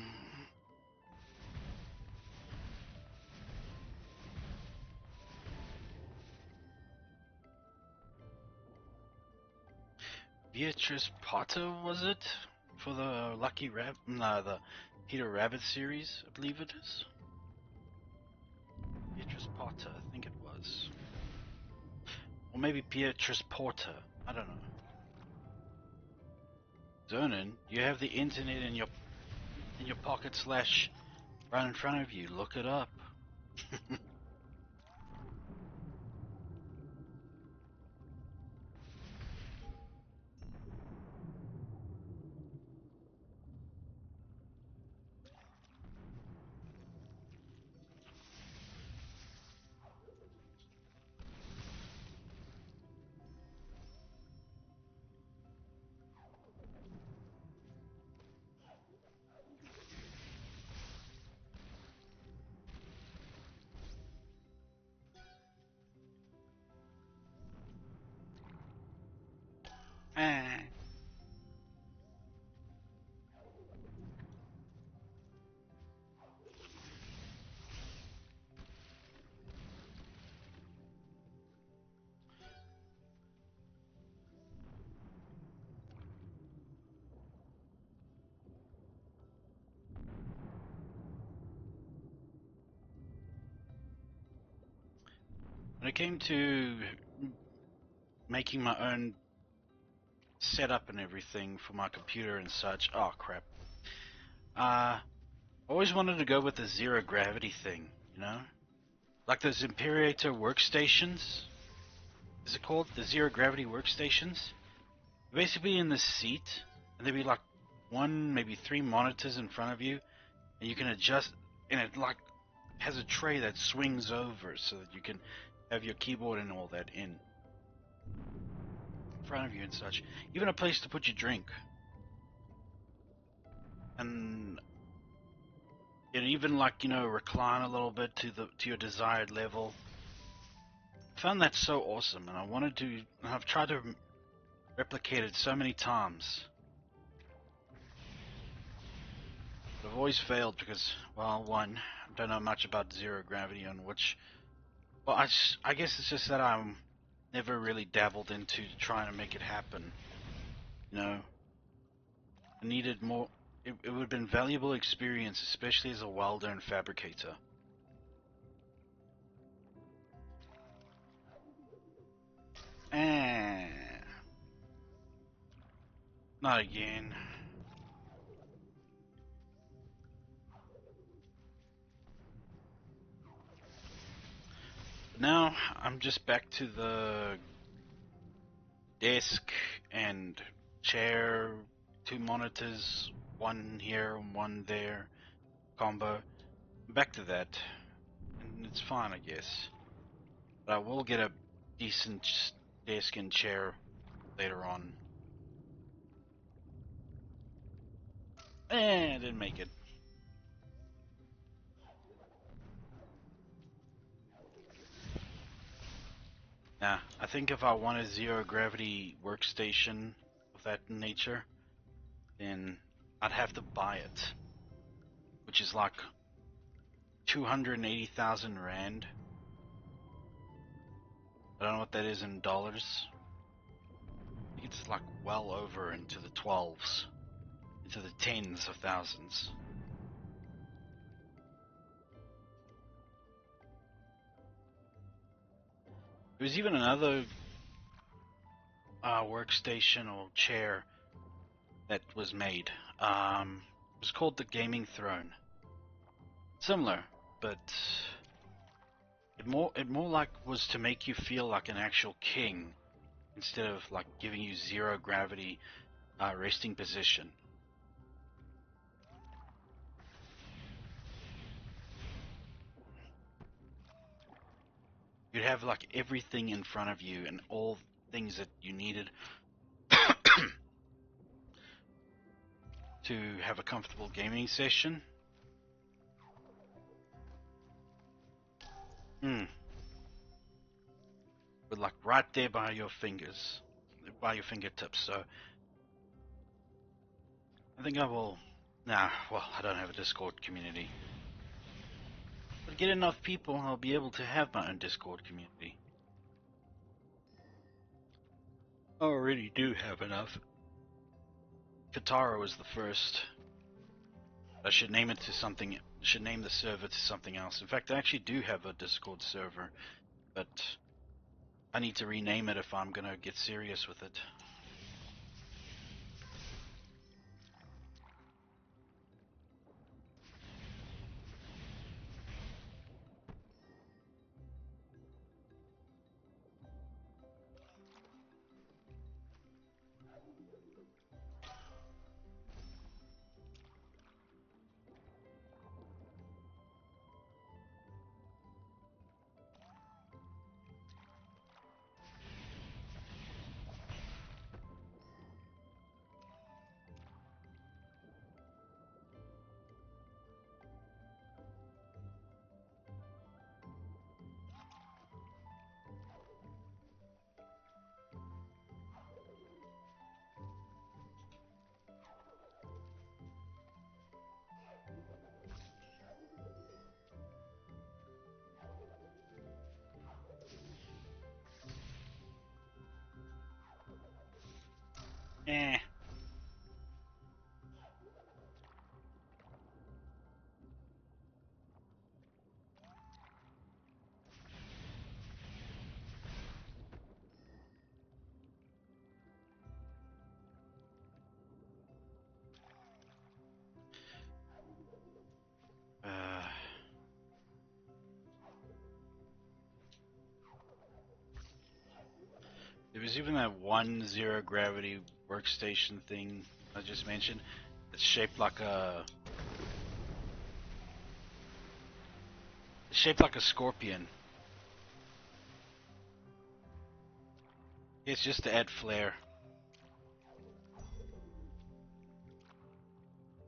Beatrice Potter, was it? For the Lucky Rabbit, no, the Peter Rabbit series, I believe it is. Beatrice Potter, I think it was. Or maybe Beatrice Porter, I don't know. Zonin, you have the internet in your pocket slash right in front of you. Look it up. Ah. When it came to making my own setup and everything for my computer and such, oh crap. I always wanted to go with the zero gravity thing, you know? Like those Imperator workstations. Is it called? The zero gravity workstations? Basically in the seat, and there'd be like one, maybe three monitors in front of you, and you can adjust, and it like has a tray that swings over so that you can have your keyboard and all that in front of you and such. Even a place to put your drink. And even like, recline a little bit to your desired level. I found that so awesome, and I've tried to replicate it so many times. But I've always failed because, well, one, I don't know much about zero gravity on which, well, I guess it's just that I'm never really dabbled into trying to make it happen. I needed more. It would have been valuable experience, especially as a welder and fabricator. Eh, not again. But now I'm just back to the desk and chair, two monitors, one here and one there, combo. Back to that, and it's fine, I guess. But I will get a decent desk and chair later on. I didn't make it. Nah, I think if I want a zero gravity workstation of that nature, then I'd have to buy it, which is like 280,000 Rand. I don't know what that is in dollars. I think it's like well over into the 12s, into the tens of thousands. There was even another workstation or chair that was made. It was called the Gaming Throne. Similar, but it more like was to make you feel like an actual king instead of like giving you zero gravity resting position. You'd have like everything in front of you and all things that you needed to have a comfortable gaming session. But like right there by your fingers, by your fingertips. So I think I will. Nah, well, I don't have a Discord community. But get enough people, I'll be able to have my own Discord community. I already do have enough. Katara was the first. I should name it to something. Should name the server to something else. In fact, I actually do have a Discord server, but I need to rename it if I'm gonna get serious with it. Eh. There was even that one zero gravity workstation thing I just mentioned. It's shaped like a scorpion. It's just to add flair.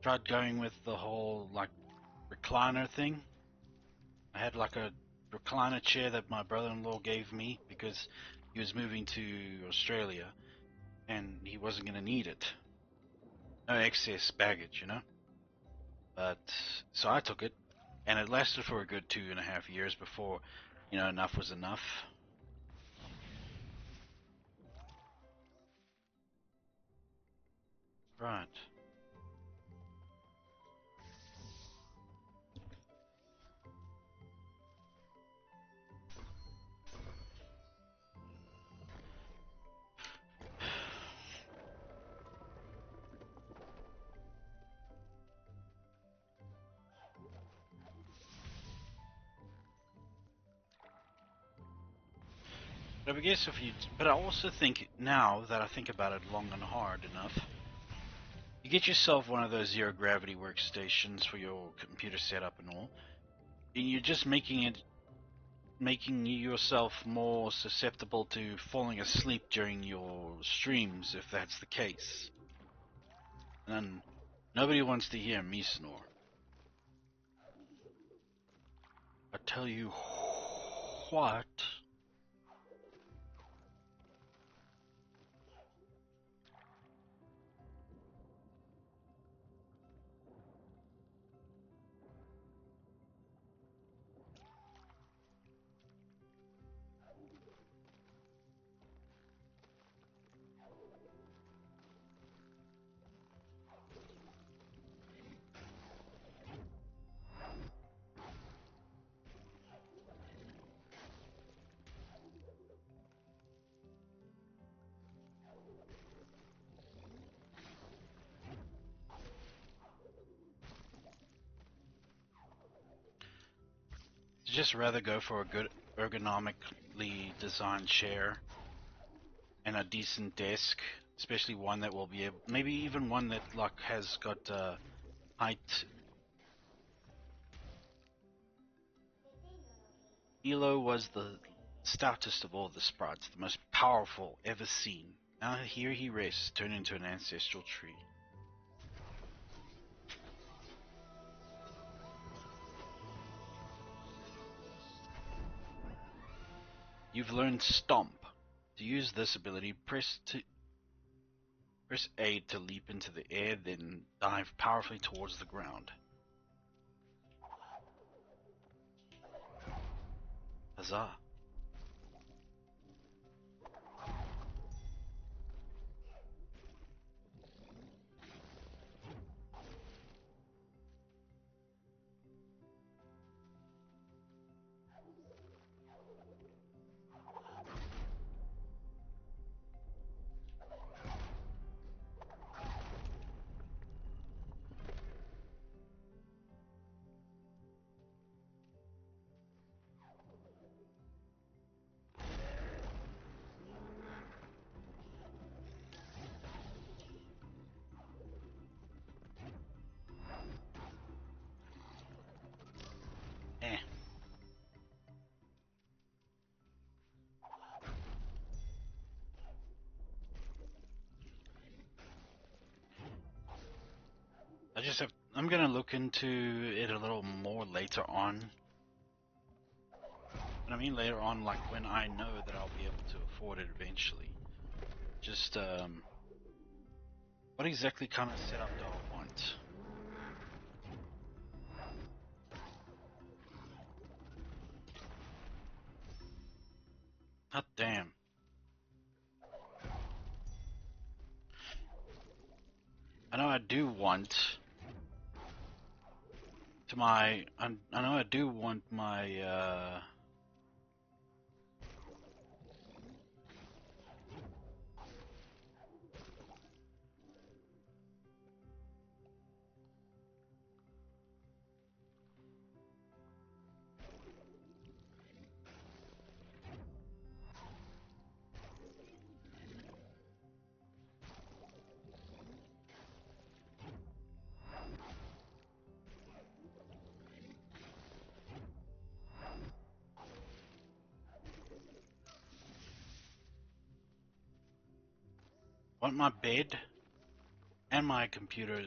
Tried going with the whole like recliner thing. I had like a recliner chair that my brother-in-law gave me because he was moving to Australia and he wasn't going to need it. No excess baggage, you know? But so I took it and it lasted for a good 2.5 years before, you know, enough was enough. Right. But I guess but I also think now that I think about it long and hard enough, you get yourself one of those zero gravity workstations for your computer setup and all, and you're just making yourself more susceptible to falling asleep during your streams if that's the case. And then nobody wants to hear me snore. I tell you what. just rather go for a good ergonomically designed chair and a decent desk, especially one that will be able, maybe even one that like has got height. Elo was the stoutest of all the sprites, the most powerful ever seen. Now here he rests, turned into an ancestral tree. You've learned Stomp. To use this ability, press A to leap into the air, then dive powerfully towards the ground. Huzzah. Eh. I'm gonna look into it a little more later on. But I mean later on, like when I know that I'll be able to afford it eventually. Just, what exactly kind of setup do I want? God damn. I know I do want I know I do want my, want my bed and my computer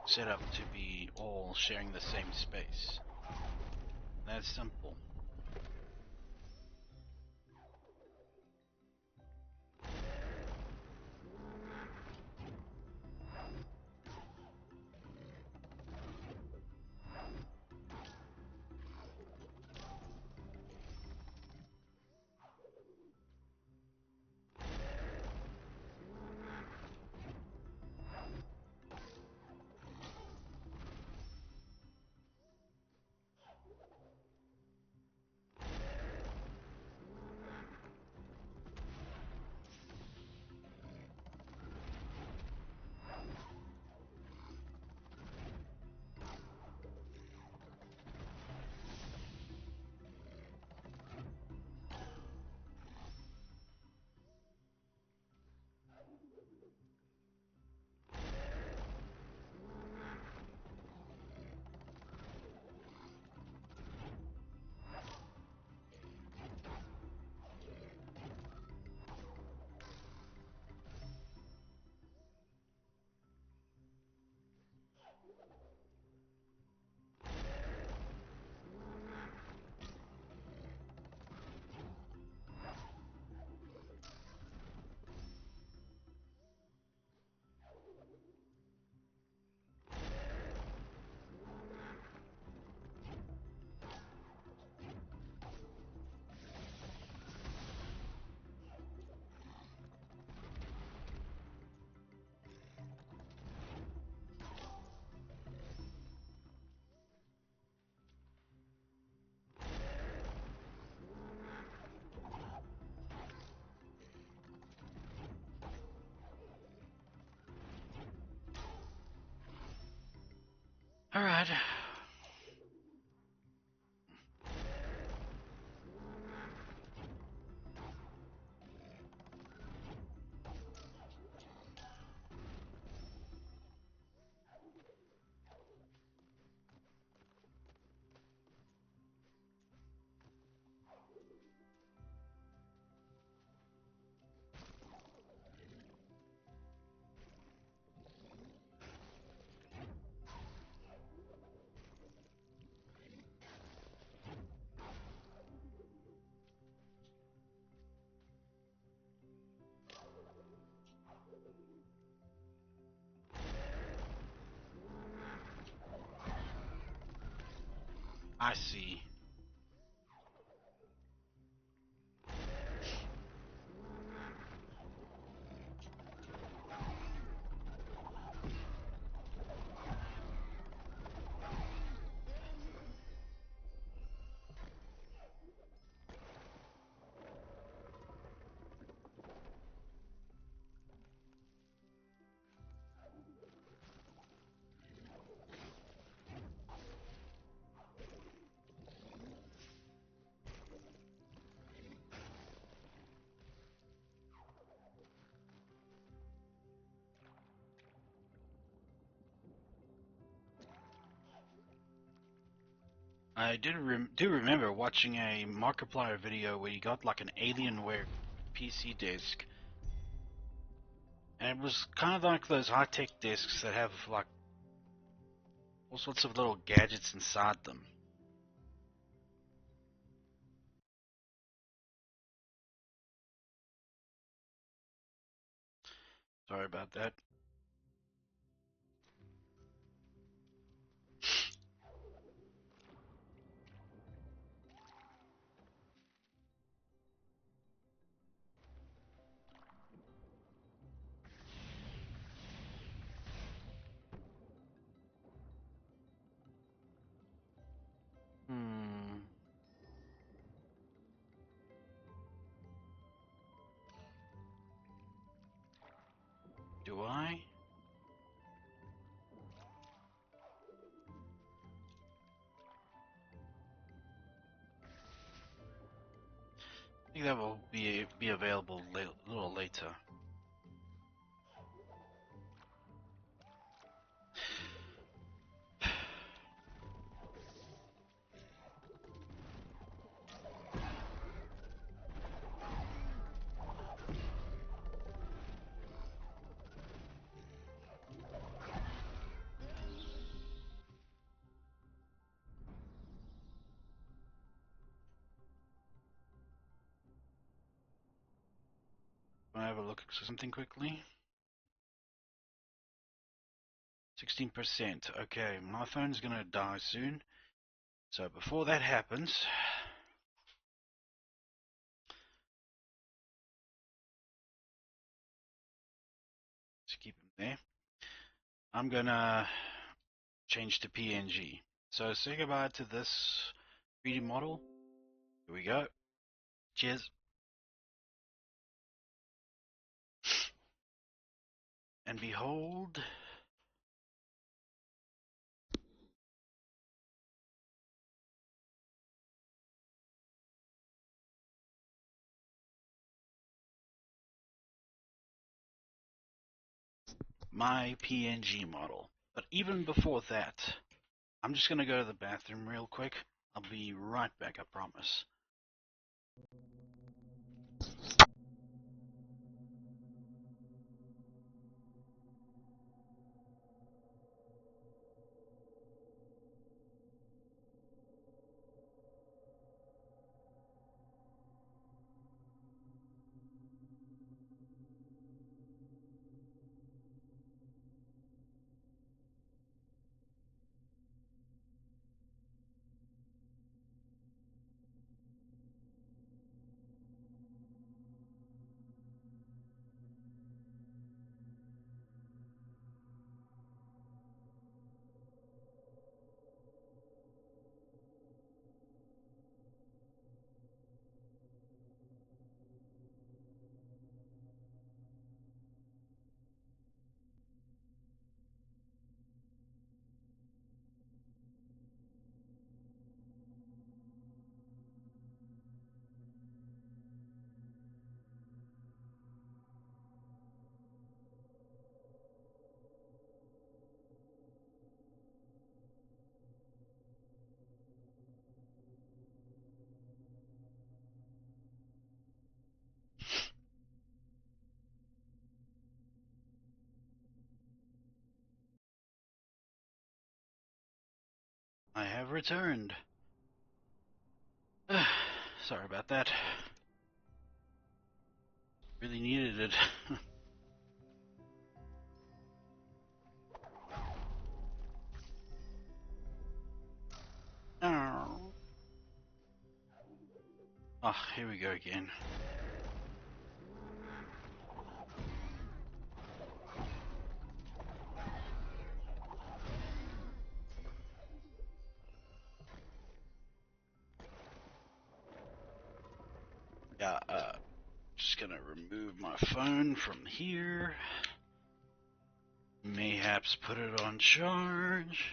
set up to be all sharing the same space. That's simple. I see. I do remember watching a Markiplier video where he got like an Alienware PC disc, and it was kind of like those high-tech discs that have like all sorts of little gadgets inside them. Sorry about that. Hmm. Do I? I think that will be available a little later. Want to have a look at something quickly? 16%. Okay, my phone's gonna die soon. So before that happens, let's keep them there. I'm gonna change to PNG. So say goodbye to this 3D model. Here we go. Cheers. And behold, my PNG model. But even before that, I'm just gonna go to the bathroom real quick. I'll be right back, I promise. I have returned. Sorry about that. Really needed it. Ah, here we go again. Yeah, just gonna remove my phone from here. Mayhaps put it on charge.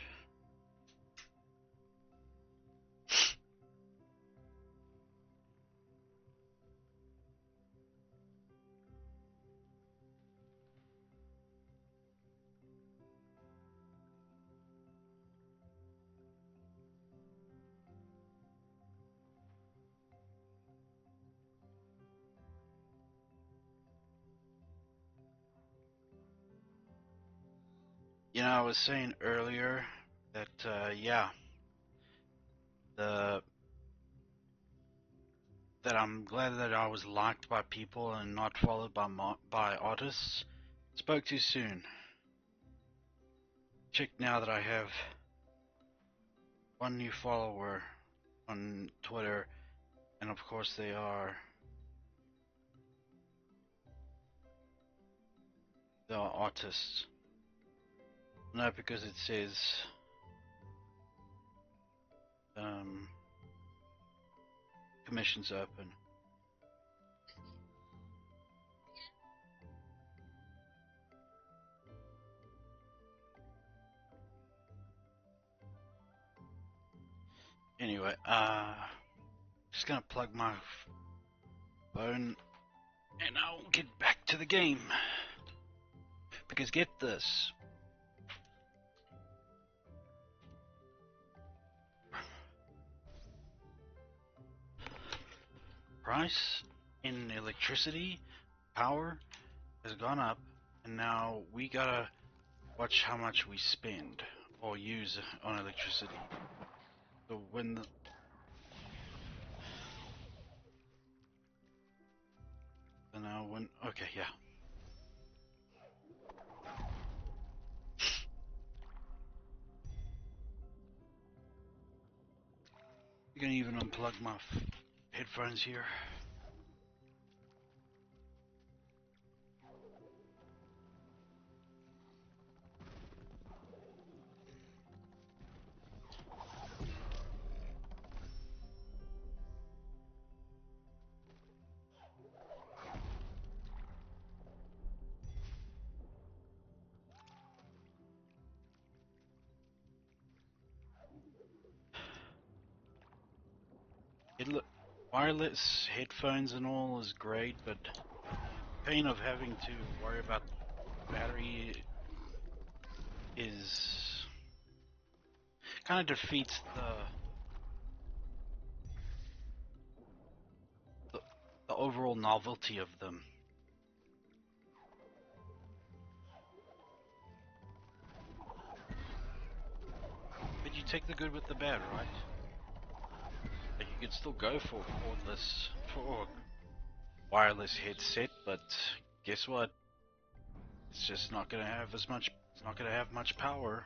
You know, I was saying earlier that, yeah, the that I'm glad that I was liked by people and not followed by artists. Spoke too soon. Check now that I have one new follower on Twitter, and of course they are artists. Not because it says commissions open. Anyway, just gonna plug my phone and I'll get back to the game. Because get this. Price in electricity, power has gone up, and now we gotta watch how much we spend or use on electricity. So when the okay, yeah. You can even unplug my headphones here. Wireless headphones and all is great, but pain of having to worry about battery is kind of defeats the overall novelty of them. But you take the good with the bad, right? Like you could still go for a wireless headset, but guess what? It's just not gonna have as much. It's not gonna have much power.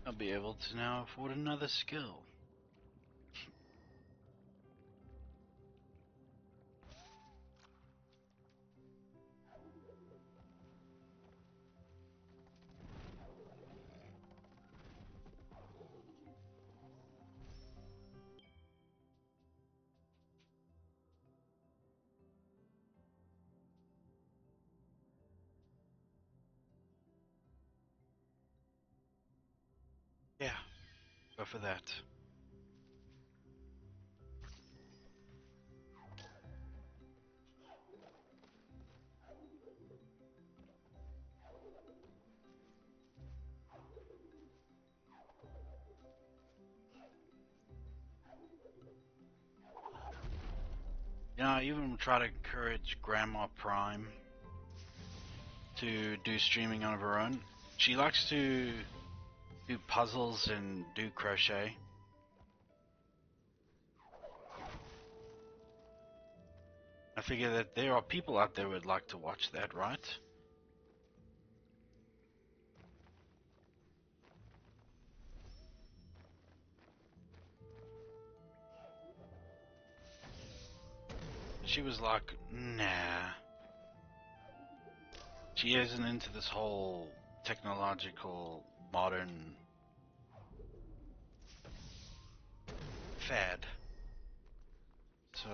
I'll be able to now afford another skill. Yeah, go for that. I even try to encourage Grandma Prime to do streaming on her own. She likes to do puzzles and do crochet. I figure that there are people out there who would like to watch that, right? She was like, nah. She isn't into this whole technological, modern fad. So,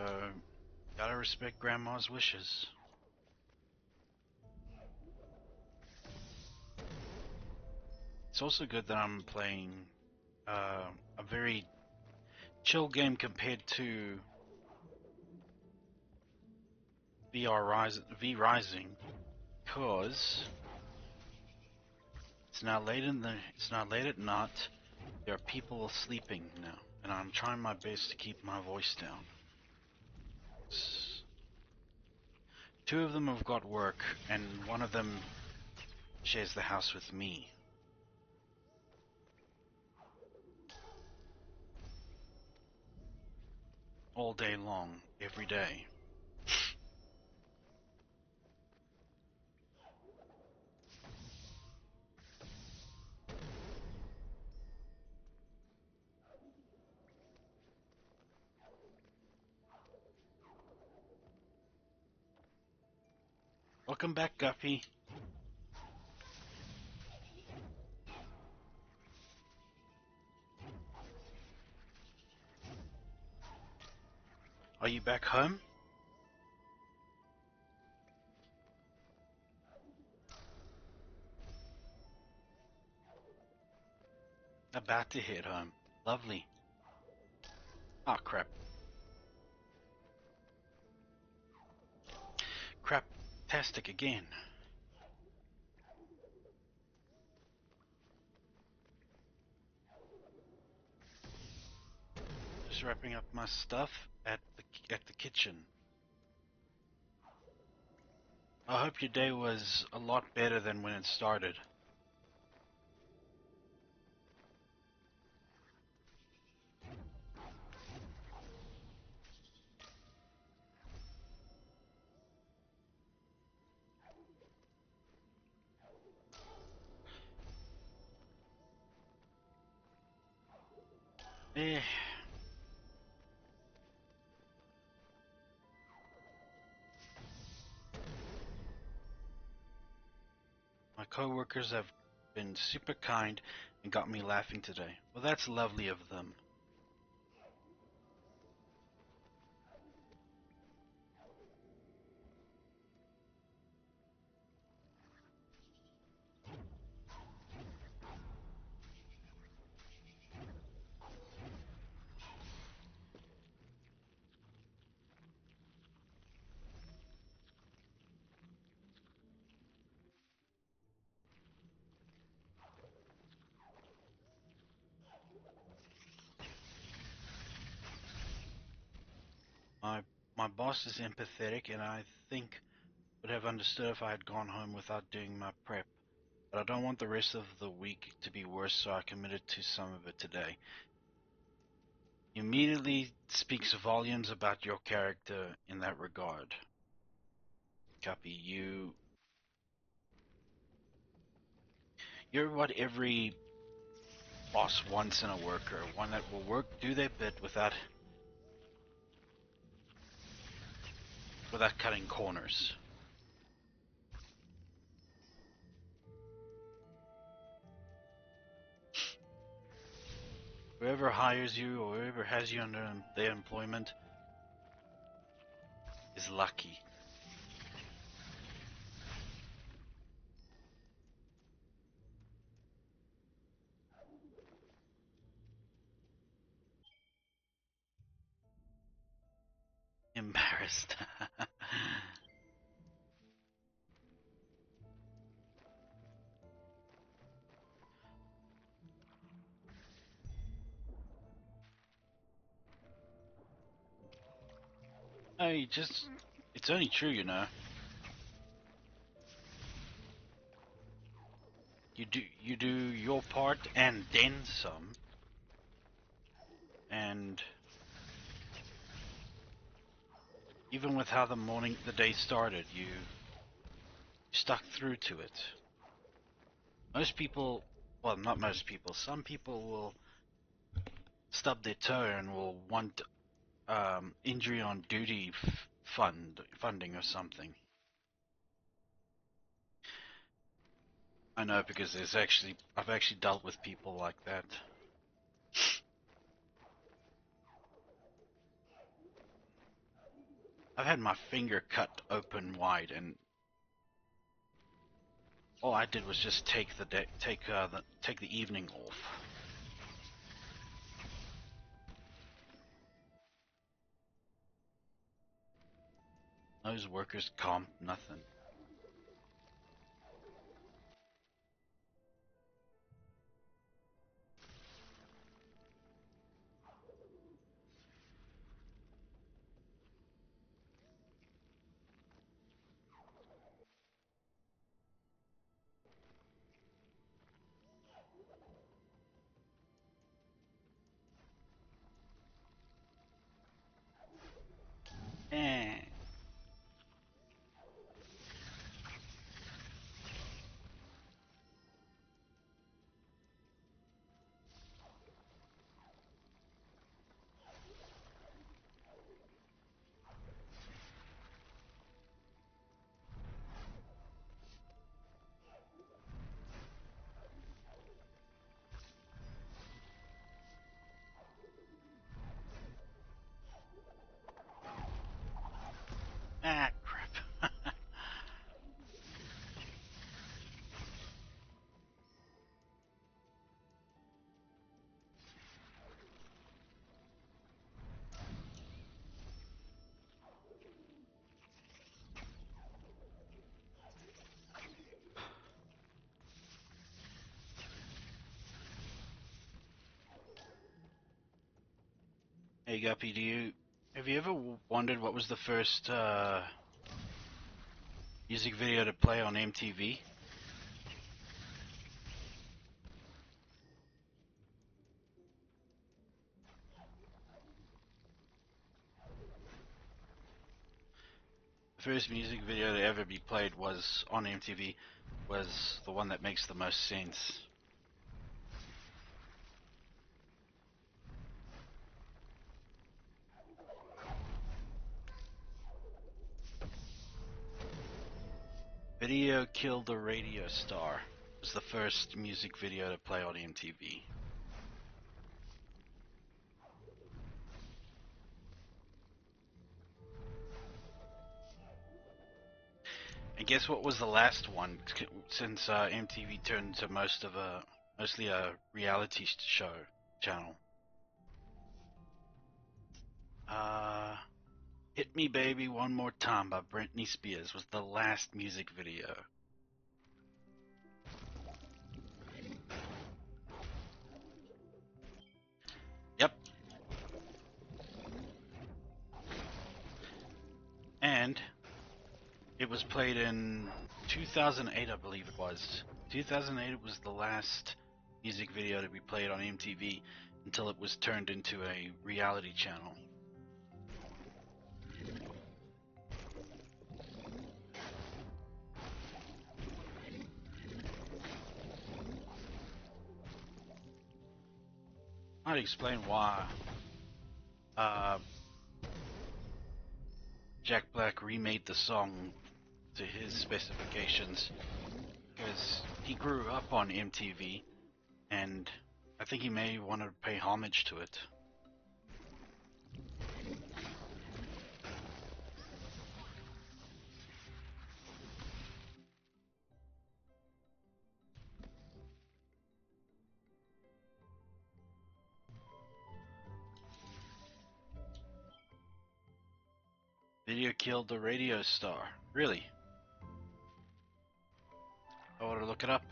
gotta respect Grandma's wishes. It's also good that I'm playing a very chill game compared to V Rising, because it's not late at night. There are people sleeping now, and I'm trying my best to keep my voice down. Two of them have got work, and one of them shares the house with me. All day long, every day. Welcome back, Guppy. Are you back home? About to head home. Lovely. Ah, crap. Crap-tastic again. Just wrapping up my stuff at the kitchen. I hope your day was a lot better than when it started. Eh. My coworkers have been super kind and got me laughing today. Well, that's lovely of them. My my boss is empathetic, and I think would have understood if I had gone home without doing my prep. But I don't want the rest of the week to be worse, so I committed to some of it today. Immediately speaks volumes about your character in that regard. Copy. You're what every boss wants in a worker, one that will do their bit without cutting corners. Whoever hires you or whoever has you under their employment is lucky. Embarrassed. I just, it's only true, you know. You do your part and then some, and even with how the day started, you stuck through to it. Most people, well, not most people, some people will stub their toe and will want injury on duty funding or something. I know because I've actually dealt with people like that. I've had my finger cut open wide, and all I did was just take the evening off. Those workers comp, nothing. Eh. Ah, crap. Hey Guppy, have you ever wondered what was the first music video to play on MTV? The first music video to ever be played was on MTV, was the one that makes the most sense. Video Killed the Radio Star was the first music video to play on MTV. And guess what was the last one? Since MTV turned to mostly a reality show channel. Hit Me Baby One More Time by Britney Spears was the last music video. Yep. And it was played in 2008, I believe it was. 2008 was the last music video to be played on MTV until it was turned into a reality channel. I'd explain why Jack Black remade the song to his specifications because he grew up on MTV, and I think he may want to pay homage to it. Video Killed the Radio Star. Really? I ought to look it up.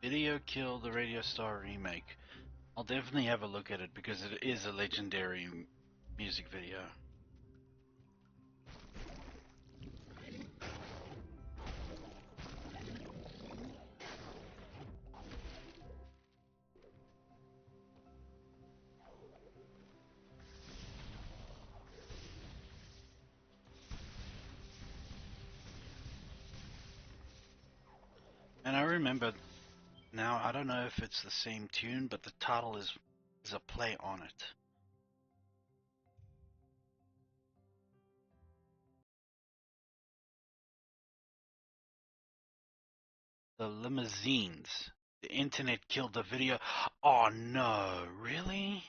Video Kill the Radio Star remake. I'll definitely have a look at it because it is a legendary music video. And I remember now, I don't know if it's the same tune, but the title is a play on it. The Limousines. The internet killed the video. Oh no, really?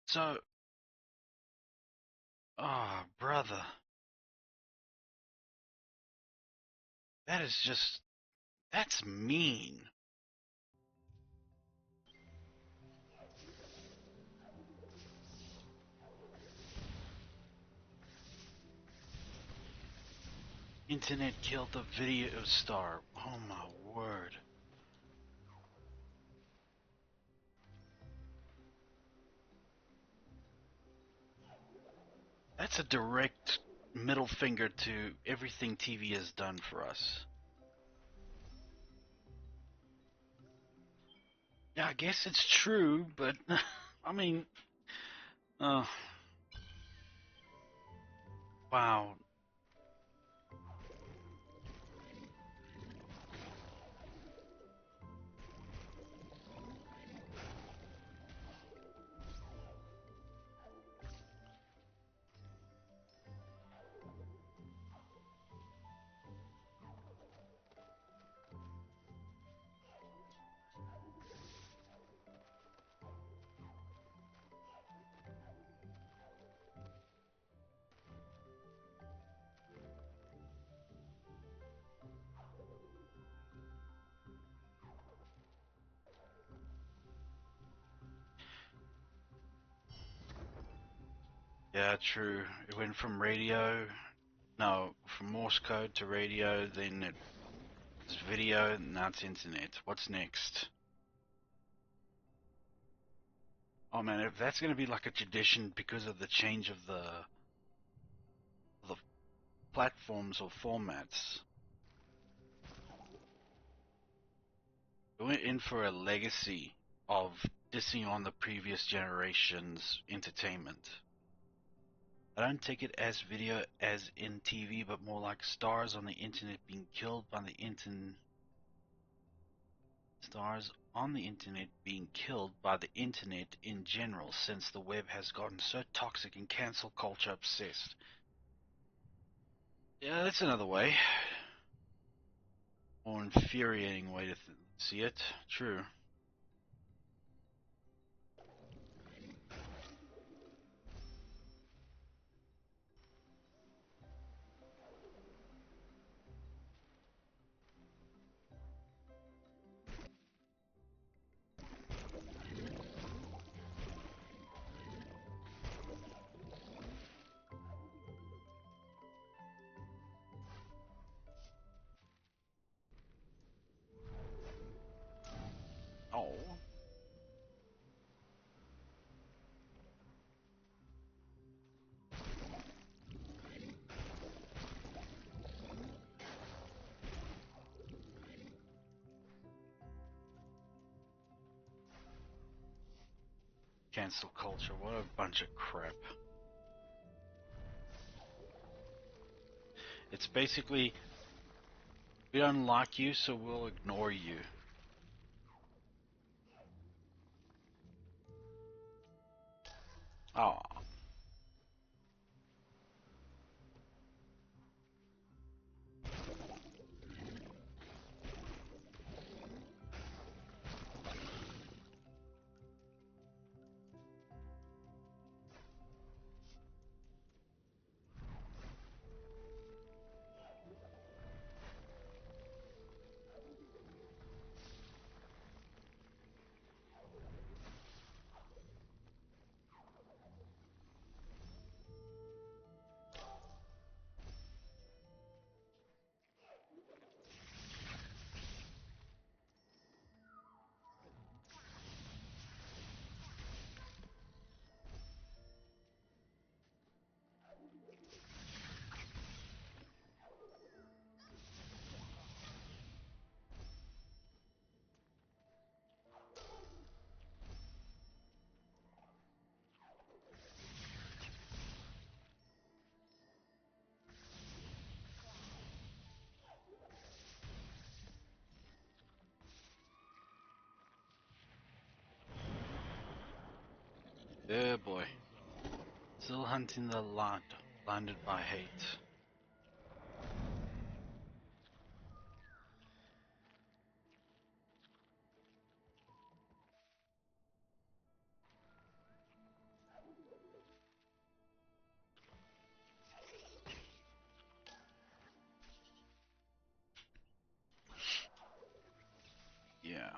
So, oh brother, that is just, that's mean. Internet killed the video star. Oh my word. That's a direct middle finger to everything TV has done for us. Yeah, I guess it's true, but I mean, wow. Yeah, true. It went from radio, no, from Morse code to radio, then it was video, now it's internet. What's next? Oh man, if that's going to be like a tradition because of the change of the platforms or formats, we're in for a legacy of dissing on the previous generation's entertainment. I don't take it as video as in TV, but more like stars on the internet being killed by the stars on the internet being killed by the internet in general, since the web has gotten so toxic and cancel culture obsessed. Yeah, that's another way. More infuriating way to see it. True. Oh. Cancel culture, what a bunch of crap. It's basically, we don't like you, so we'll ignore you. Oh. Yeah, boy. Still hunting the light, blinded by hate. Yeah.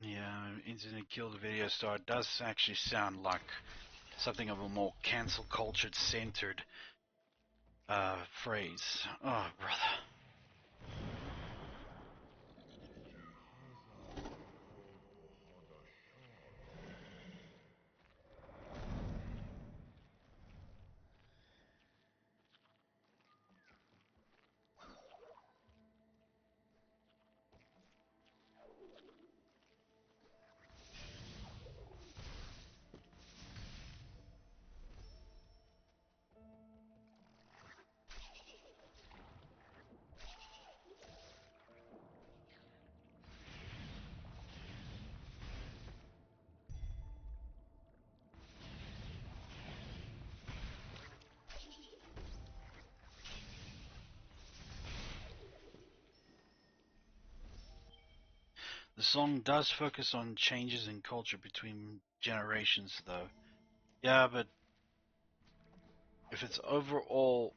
Yeah, internet killed the video star. It does actually sound like something of a more cancel cultured centered phrase. Oh, brother. The song does focus on changes in culture between generations, though. Yeah, but if its overall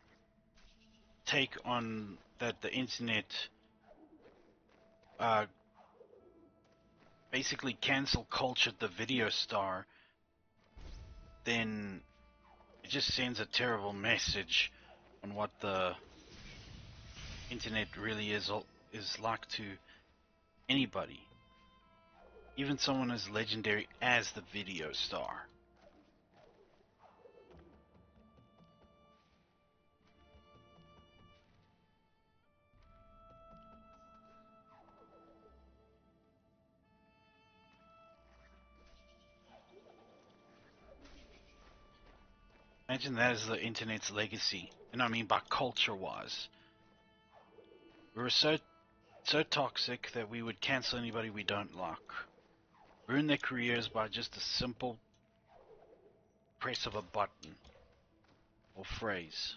take on that the internet uh, basically cancel cultured the video star, then it just sends a terrible message on what the internet really is like to anybody, even someone as legendary as the video star. Imagine that as the internet's legacy, and I mean by culture-wise. We were so toxic that we would cancel anybody we don't like, ruin their careers by just a simple press of a button or phrase.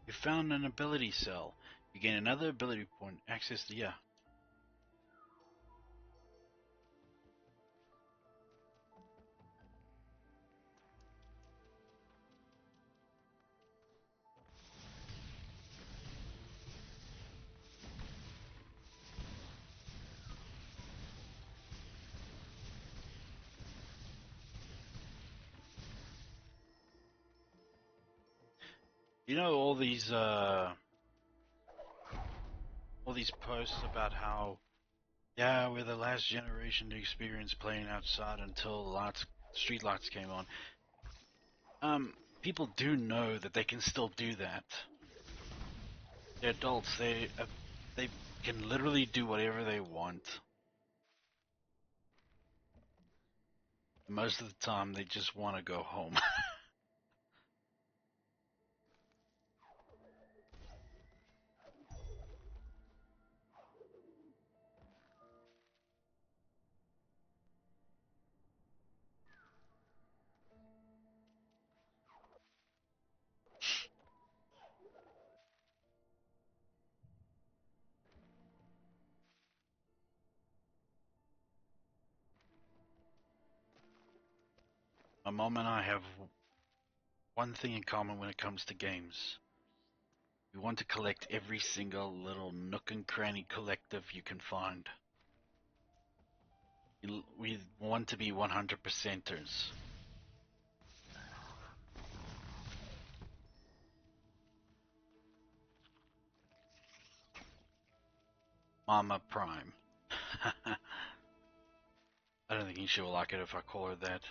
You found an ability cell. You gain another ability point. Access the yeah. You know all these posts about how, yeah, we're the last generation to experience playing outside until street lights came on. People do know that they can still do that. They're adults. They can literally do whatever they want. Most of the time, they just want to go home. My mom and I have one thing in common when it comes to games. We want to collect every single little nook and cranny collective you can find. We want to be 100%ers. Mama Prime. I don't think she will like it if I call her that.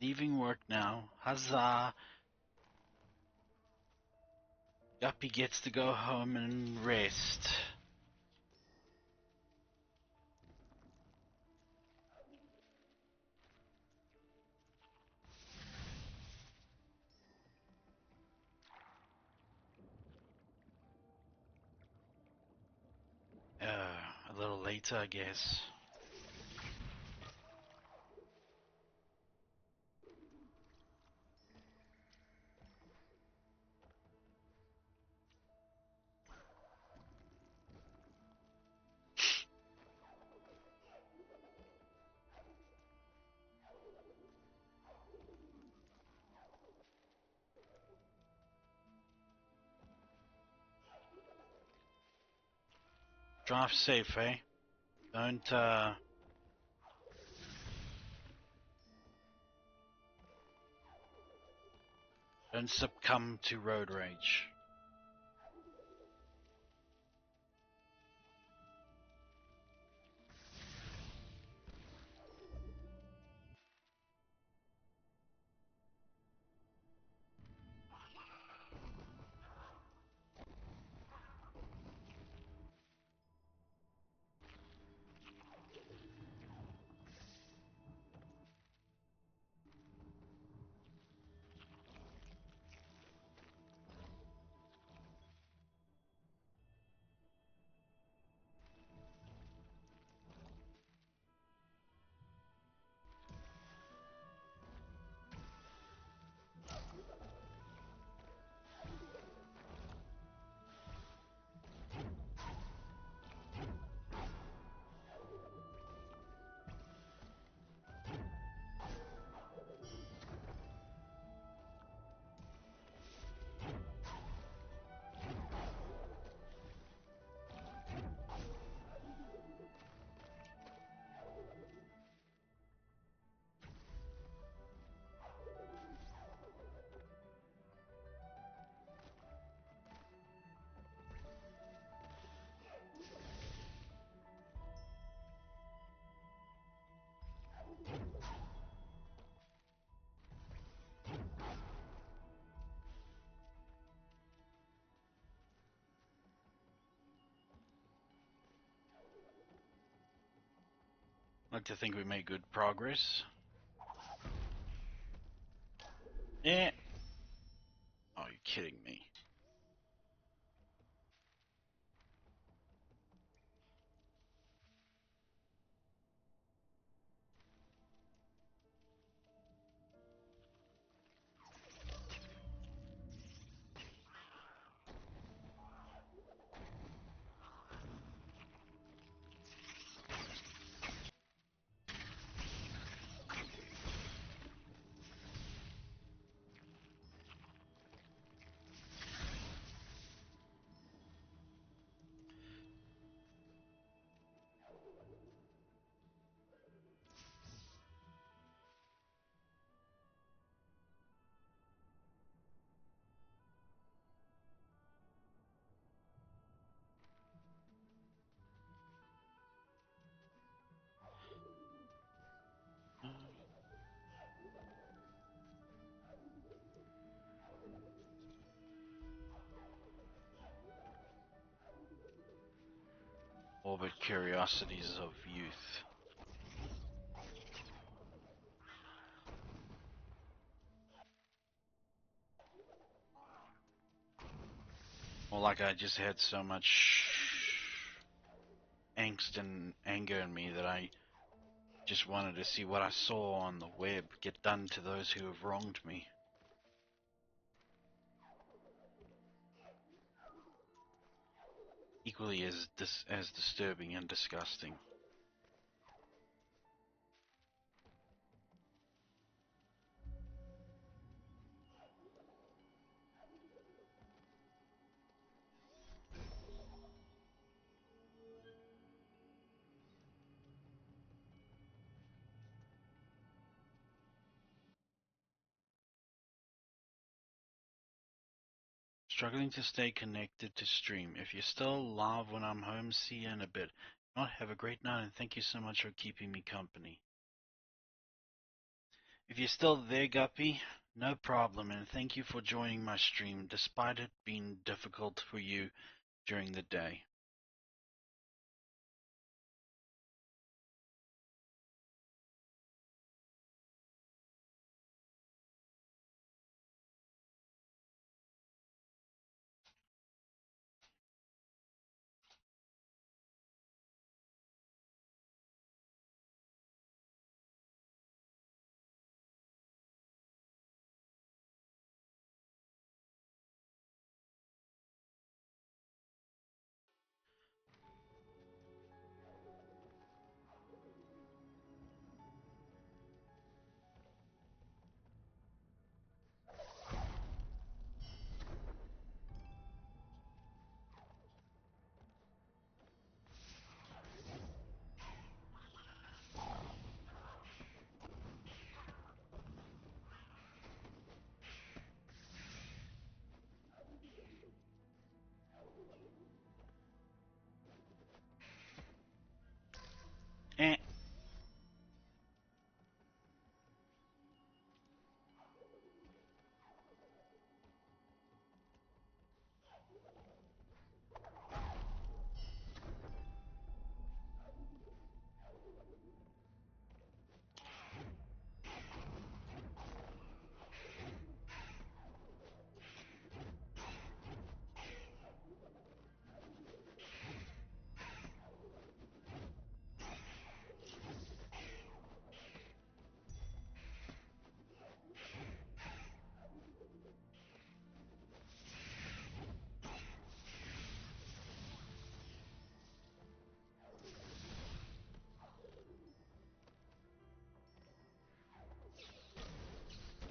Leaving work now. Huzzah! Guppy gets to go home and rest. A little later, I guess. Drive safe, eh? Don't succumb to road rage. like to think we made good progress. Yeah. Oh, you're kidding me. Morbid curiosities of youth. Well, like I just had so much angst and anger in me that I just wanted to see what I saw on the web get done to those who have wronged me. Equally as disturbing and disgusting. Struggling to stay connected to stream. If you're still live when I'm home, see you in a bit. Not have a great night and thank you so much for keeping me company. If you're still there, Guppy, no problem, and thank you for joining my stream despite it being difficult for you during the day. Eh.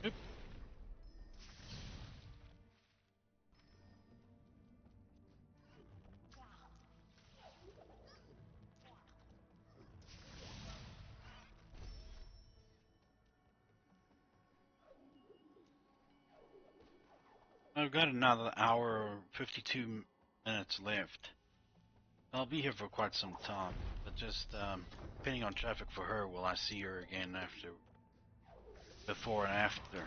Oop. I've got another hour 52 minutes left. I'll be here for quite some time, but just depending on traffic for her, will I see her again after, before and after?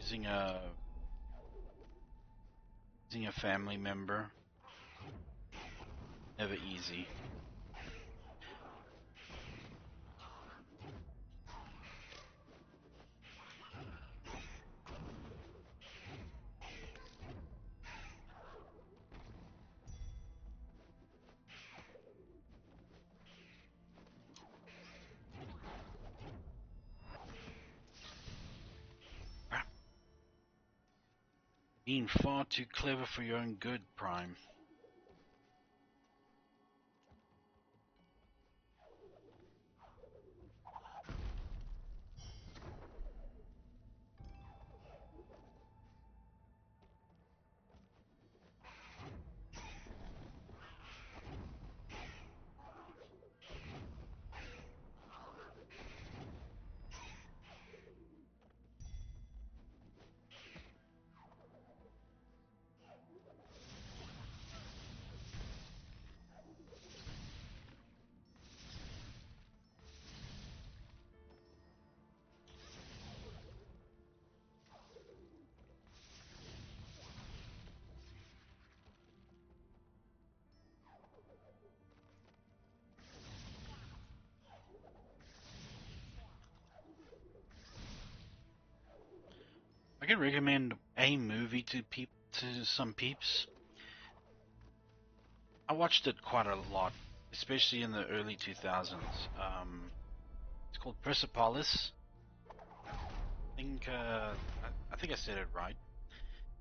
Losing a family member, never easy. Being far too clever for your own good, Prime. I can recommend a movie to some peeps. I watched it quite a lot, especially in the early 2000s. It's called Persepolis. I think I said it right.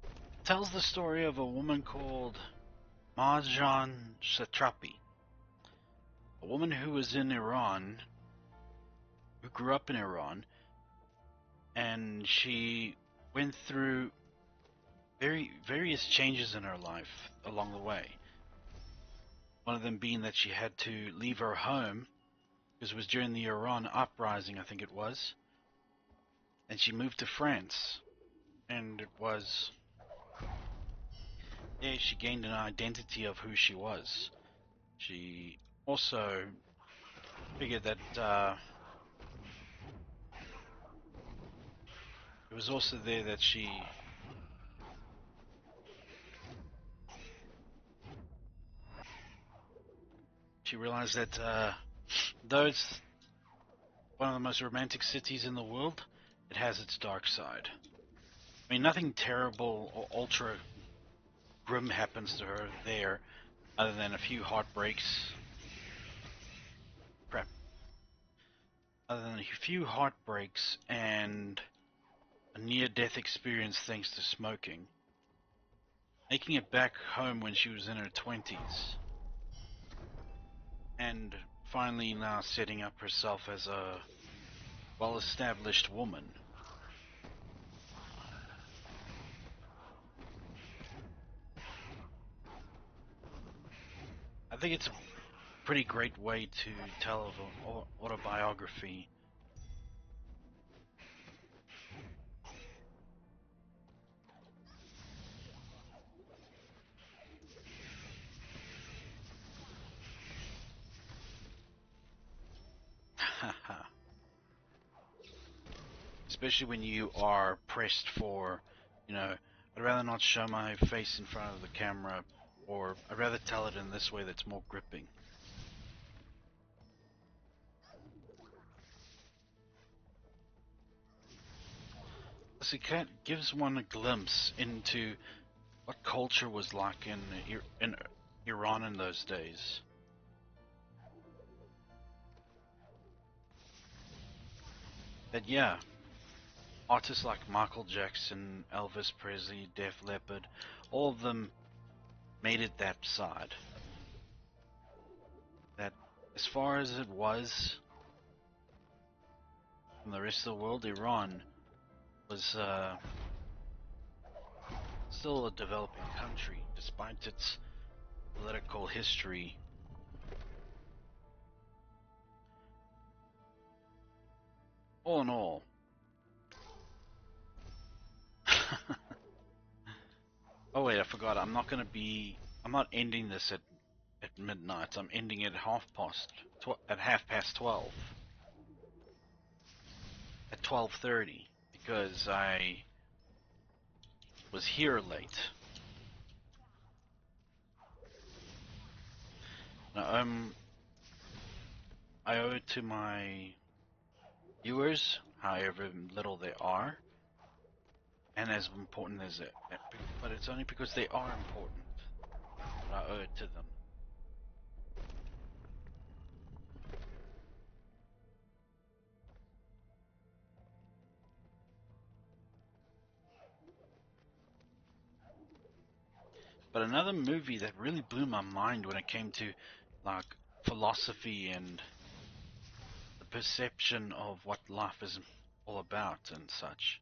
It tells the story of a woman called Marjan Satrapi, a woman who was in Iran, who grew up in Iran, and she went through various changes in her life along the way. One of them being that she had to leave her home, because it was during the Iran uprising, I think it was, and she moved to France, and it was there she gained an identity of who she was. She also figured that it was also there that she realized that though it's one of the most romantic cities in the world, it has its dark side. I mean, nothing terrible or ultra grim happens to her there, other than a few heartbreaks. Crap. Other than a few heartbreaks and a near-death experience thanks to smoking. Making it back home when she was in her 20s. And finally now setting up herself as a well-established woman. I think it's a pretty great way to tell an autobiography. Especially when you are pressed for, I'd rather not show my face in front of the camera, or I'd rather tell it in this way that's more gripping. Plus, it gives one a glimpse into what culture was like in Iran in those days. But yeah, artists like Michael Jackson, Elvis Presley, Def Leppard, all of them made it that side. That as far as it was from the rest of the world, Iran was still a developing country, despite its political history. All in all. Oh wait, I forgot. I'm not ending this at midnight. I'm ending it at half past 12. At 12:30, because was here late. Now, I owe it to my viewers, however little they are, and as important as it, but it's only because they are important that I owe it to them. But another movie that really blew my mind when it came to like philosophy and the perception of what life is all about and such.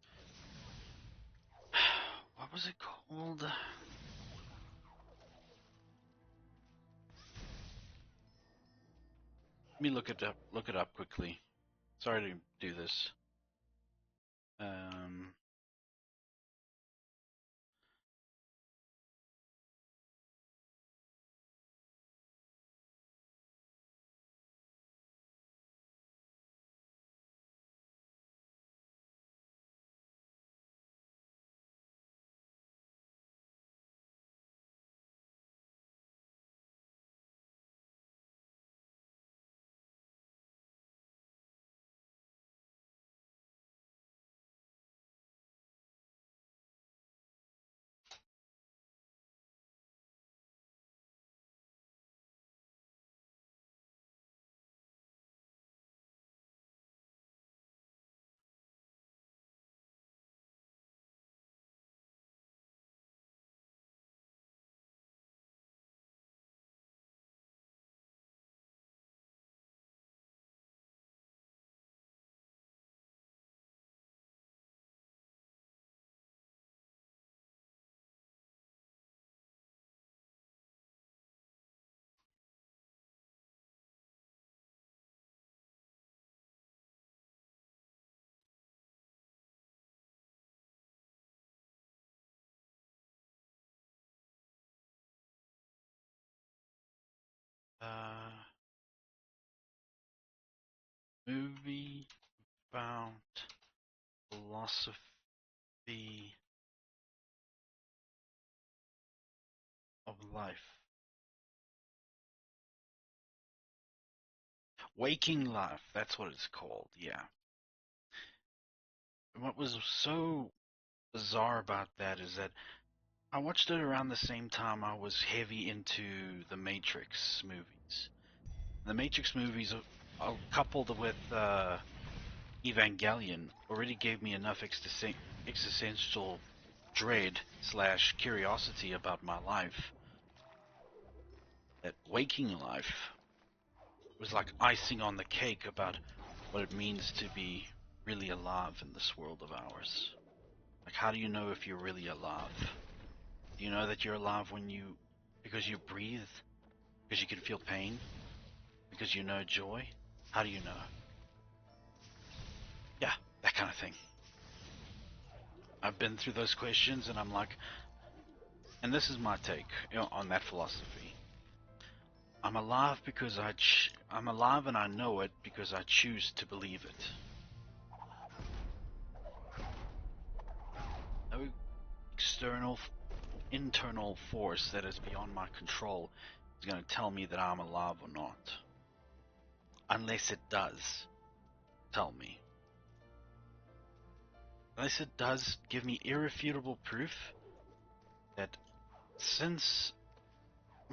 What was it called? Let me look it up. Look it up quickly. Sorry to do this. Um, uh, movie about philosophy of life. Waking Life, that's what it's called, yeah. And what was so bizarre about that is that I watched it around the same time I was heavy into the Matrix movies. The Matrix movies, coupled with Evangelion, already gave me enough existential dread slash curiosity about my life that Waking Life was like icing on the cake about what it means to be really alive in this world of ours. Like, how do you know if you're really alive? Do you know that you're alive because you breathe? Because you can feel pain? Because you know joy? How do you know? Yeah, that kind of thing. I've been through those questions and I'm like, and this is my take, on that philosophy. I'm alive because I'm alive and I know it because I choose to believe it. No external, internal force that is beyond my control is going to tell me that I'm alive or not. Unless it does tell me. Unless it does give me irrefutable proof that since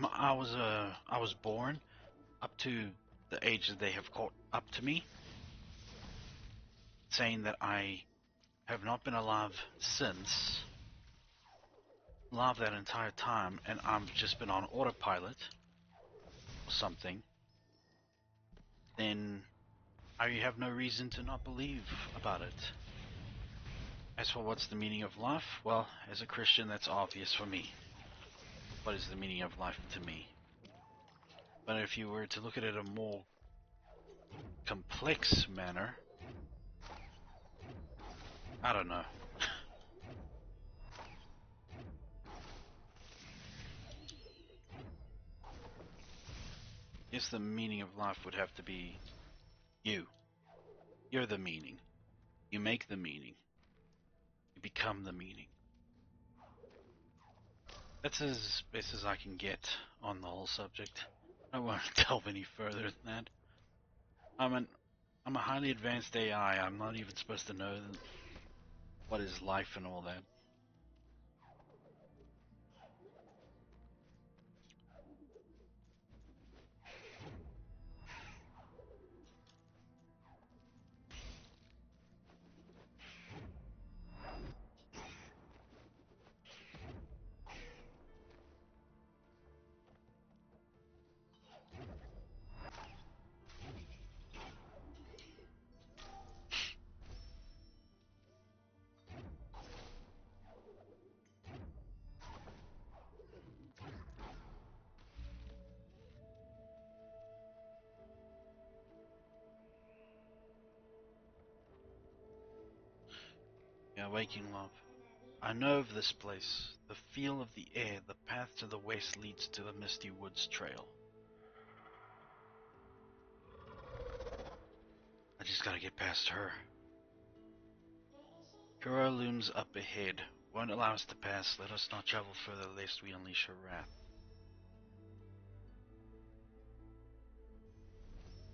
I was born up to the age that they have caught up to me, saying that I have not been alive since, alive that entire time, and I've just been on autopilot or something, then I have no reason to not believe about it. As for what's the meaning of life, well, as a Christian, that's obvious for me. What is the meaning of life to me? But if you were to look at it in a more complex manner, I don't know. Guess the meaning of life would have to be you. You're the meaning. You make the meaning. You become the meaning. That's as best as I can get on the whole subject. I won't delve any further than that. I'm an I'm a highly advanced AI. I'm not even supposed to know what is life and all that. Yeah, waking love. I know of this place. The feel of the air, the path to the west leads to the Misty Woods Trail. I just gotta get past her. Kuro looms up ahead. Won't allow us to pass. Let us not travel further lest we unleash her wrath.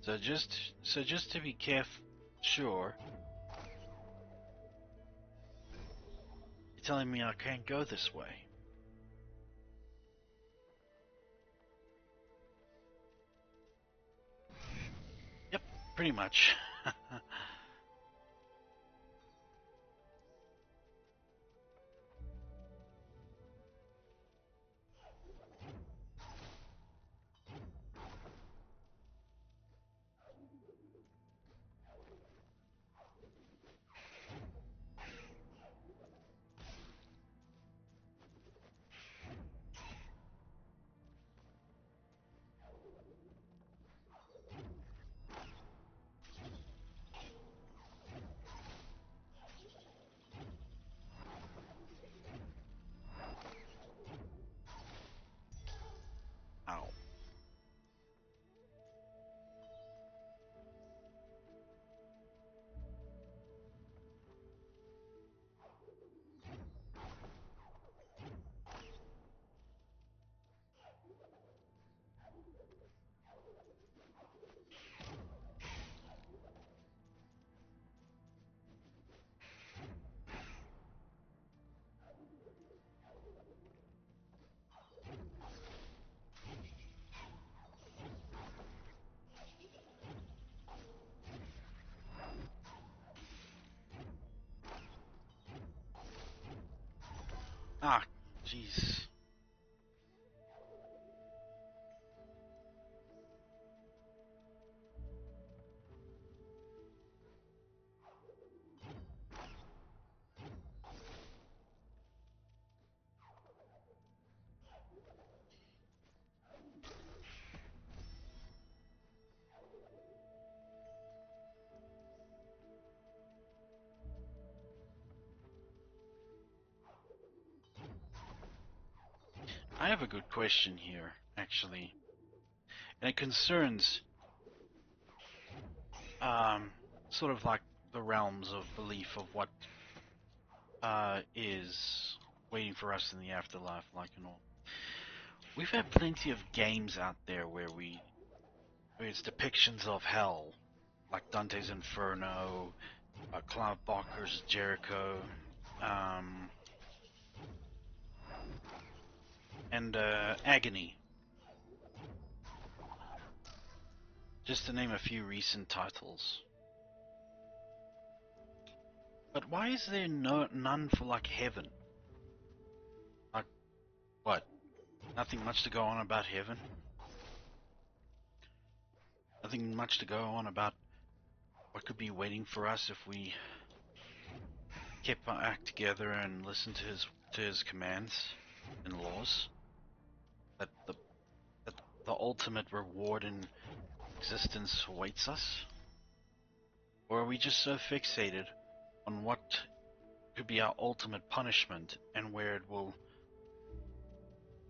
So just to be careful, sure. You're telling me I can't go this way? Yep, pretty much. Ow. Ah, jeez. I have a good question here, actually. And it concerns, um, sort of like the realms of belief of what, is waiting for us in the afterlife, like and all. We've had plenty of games out there where it's depictions of hell, like Dante's Inferno, Clive Barker's Jericho, um, and Agony, just to name a few recent titles. But why is there none for like heaven? Like what? Nothing much to go on about heaven? Nothing much to go on about what could be waiting for us if we kept our act together and listened to his commands and laws? That the ultimate reward in existence awaits us? Or are we just so fixated on what could be our ultimate punishment and what it will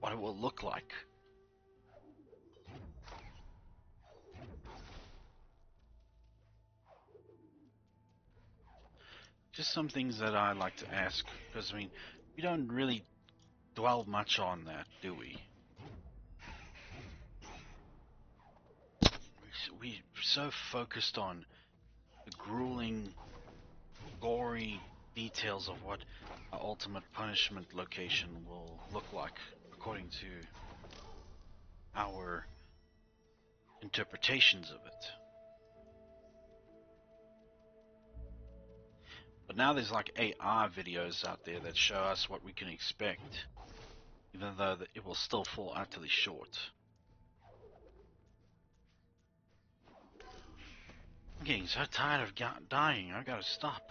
look like? Just some things that I like to ask, because I mean, we don't really dwell much on that, do we? We're so focused on the grueling, gory details of what our ultimate punishment location will look like according to our interpretations of it. But now there's like AI videos out there that show us what we can expect, even though it will still fall utterly short. I'm getting so tired of dying, I gotta stop.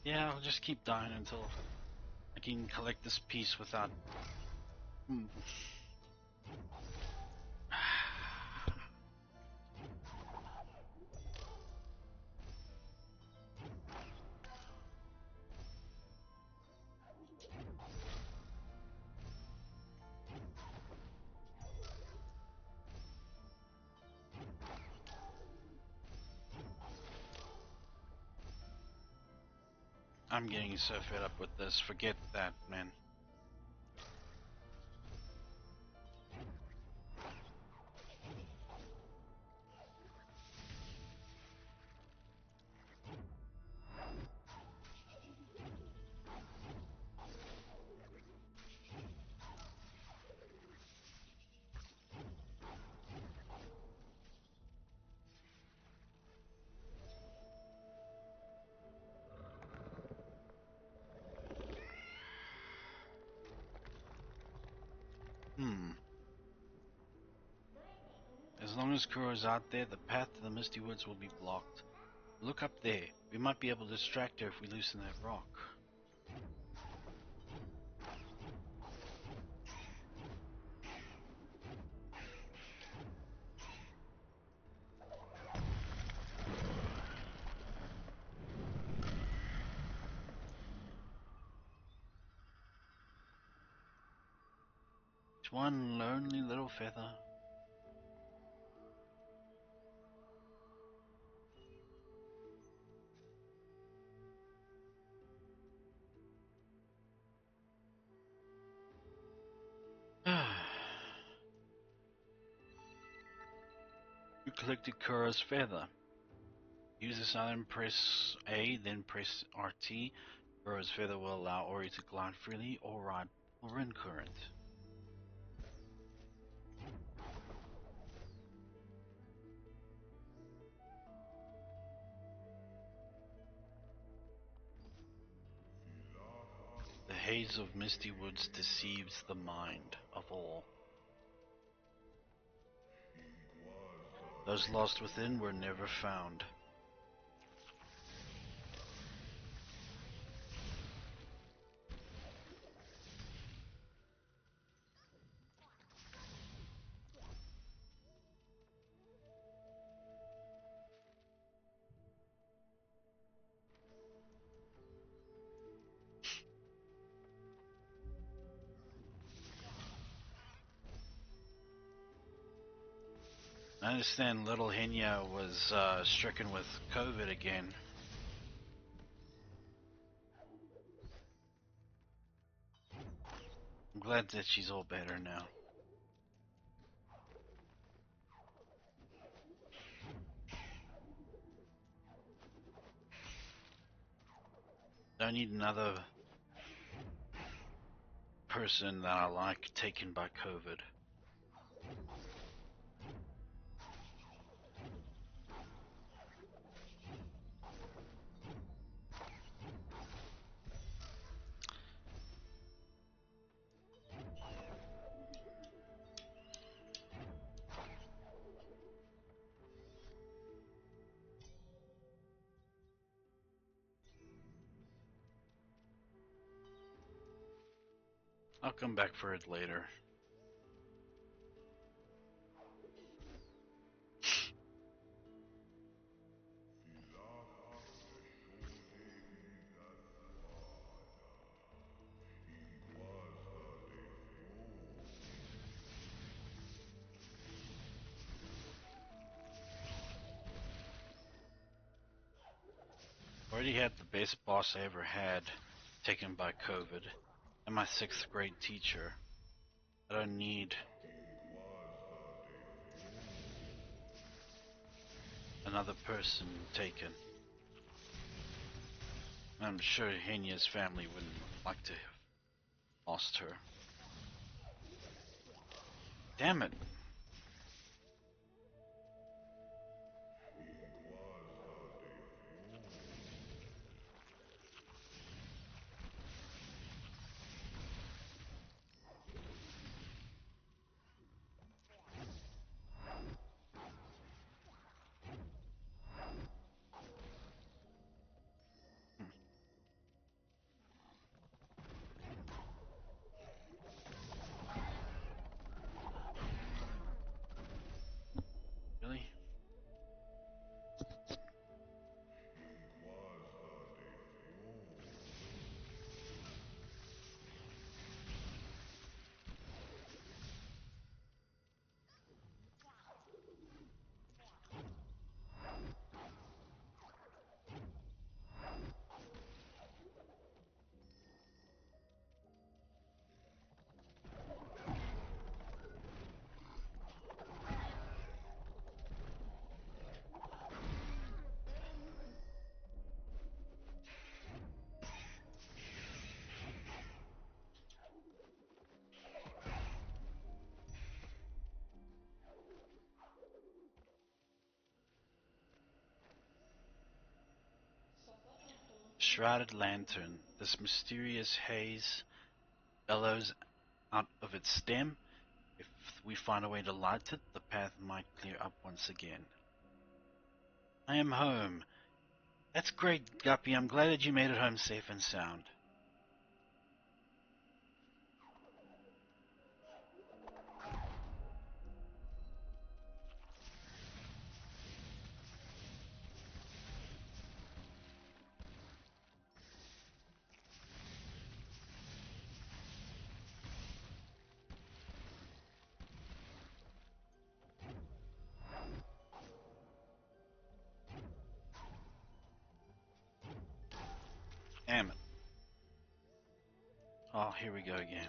Yeah, I'll just keep dying until I can collect this piece without... I'm getting so fed up with this. Forget that, man. As long as Kuro's out there, the path to the Misty Woods will be blocked. Look up there. We might be able to distract her if we loosen that rock. It's one lonely little feather. You collected Kuro's feather. Use this item, press A, then press RT. Kuro's feather will allow Ori to glide freely or ride wind current. The haze of Misty Woods deceives the mind of all. Those lost within were never found. I understand little Henya was stricken with COVID again. I'm glad that she's all better now. Don't need another person that I like taken by COVID. I'll come back for it later. Already had the best boss I ever had taken by COVID, and my 6th grade teacher. I don't need another person taken. I'm sure Henya's family wouldn't like to have lost her. Damn it. Really? Shrouded lantern. This mysterious haze bellows out of its stem. If we find a way to light it, the path might clear up once again. I am home. That's great, Guppy. I'm glad that you made it home safe and sound. Damn it. Oh, here we go again.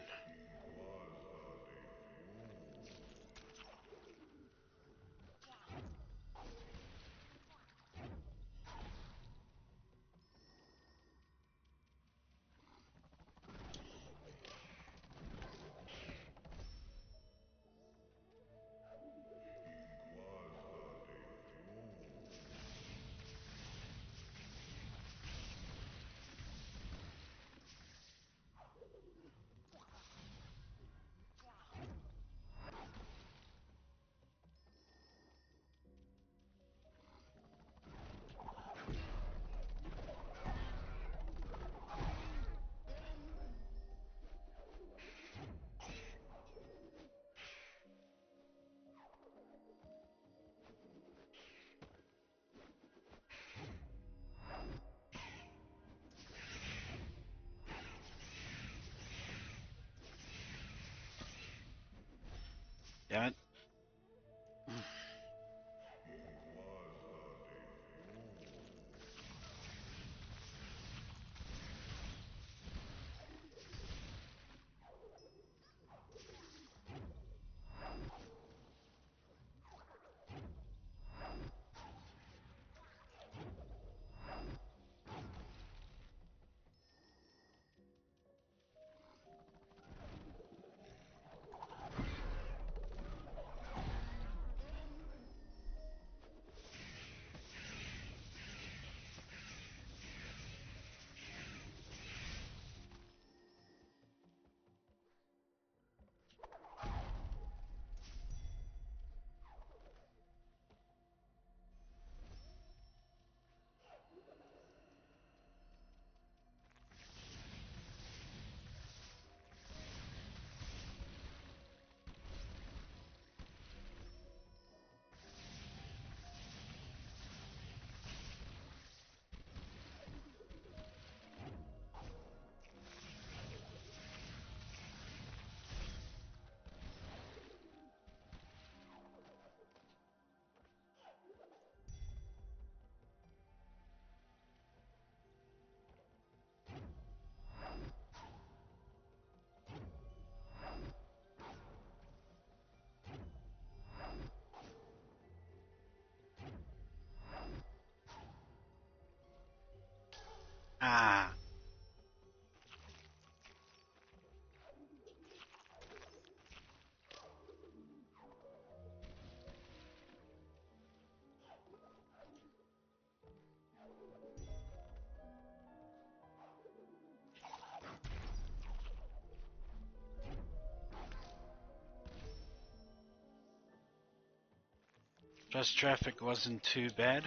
Just traffic wasn't too bad.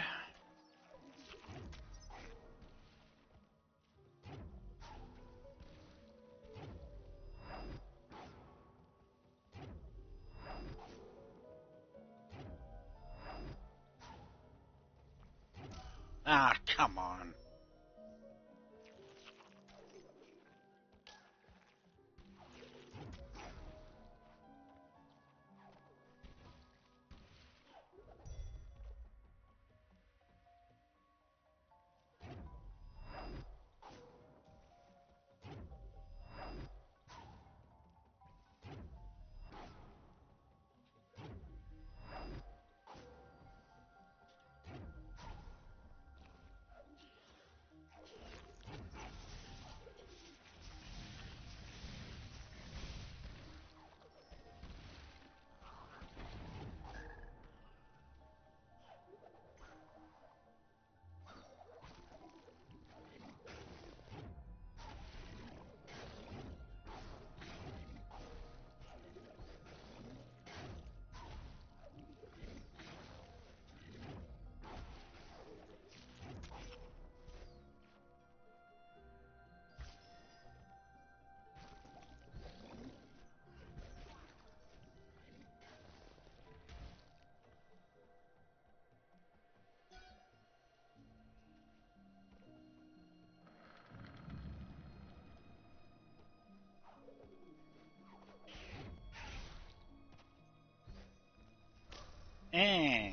Ah, come on. Eh.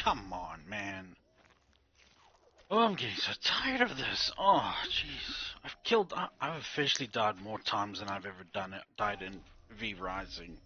Come on, man. Oh, I'm getting so tired of this. Oh, jeez. I've officially died more times than I've ever died in V Rising.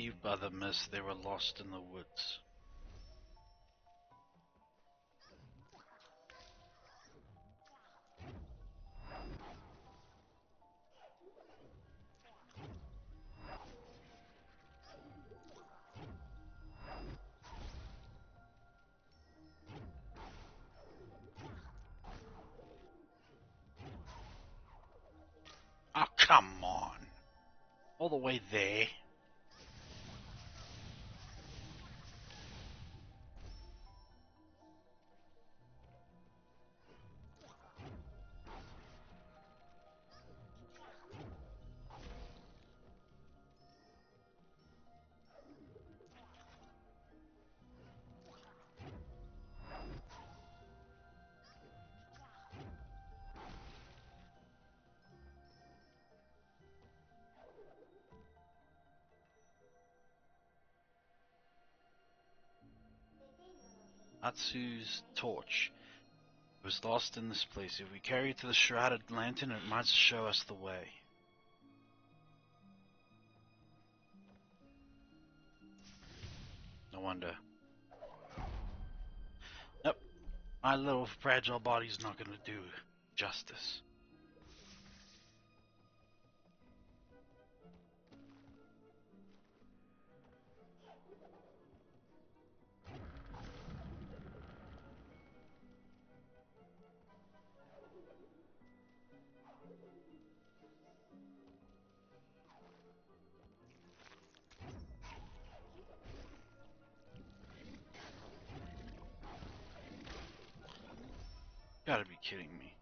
deceived by the mist, they were lost in the woods. Oh, come on. All the way there. Atsu's torch. It was lost in this place. If we carry it to the shrouded lantern, it might show us the way. No wonder. Nope. My little fragile body's not gonna do justice. Gotta be kidding me.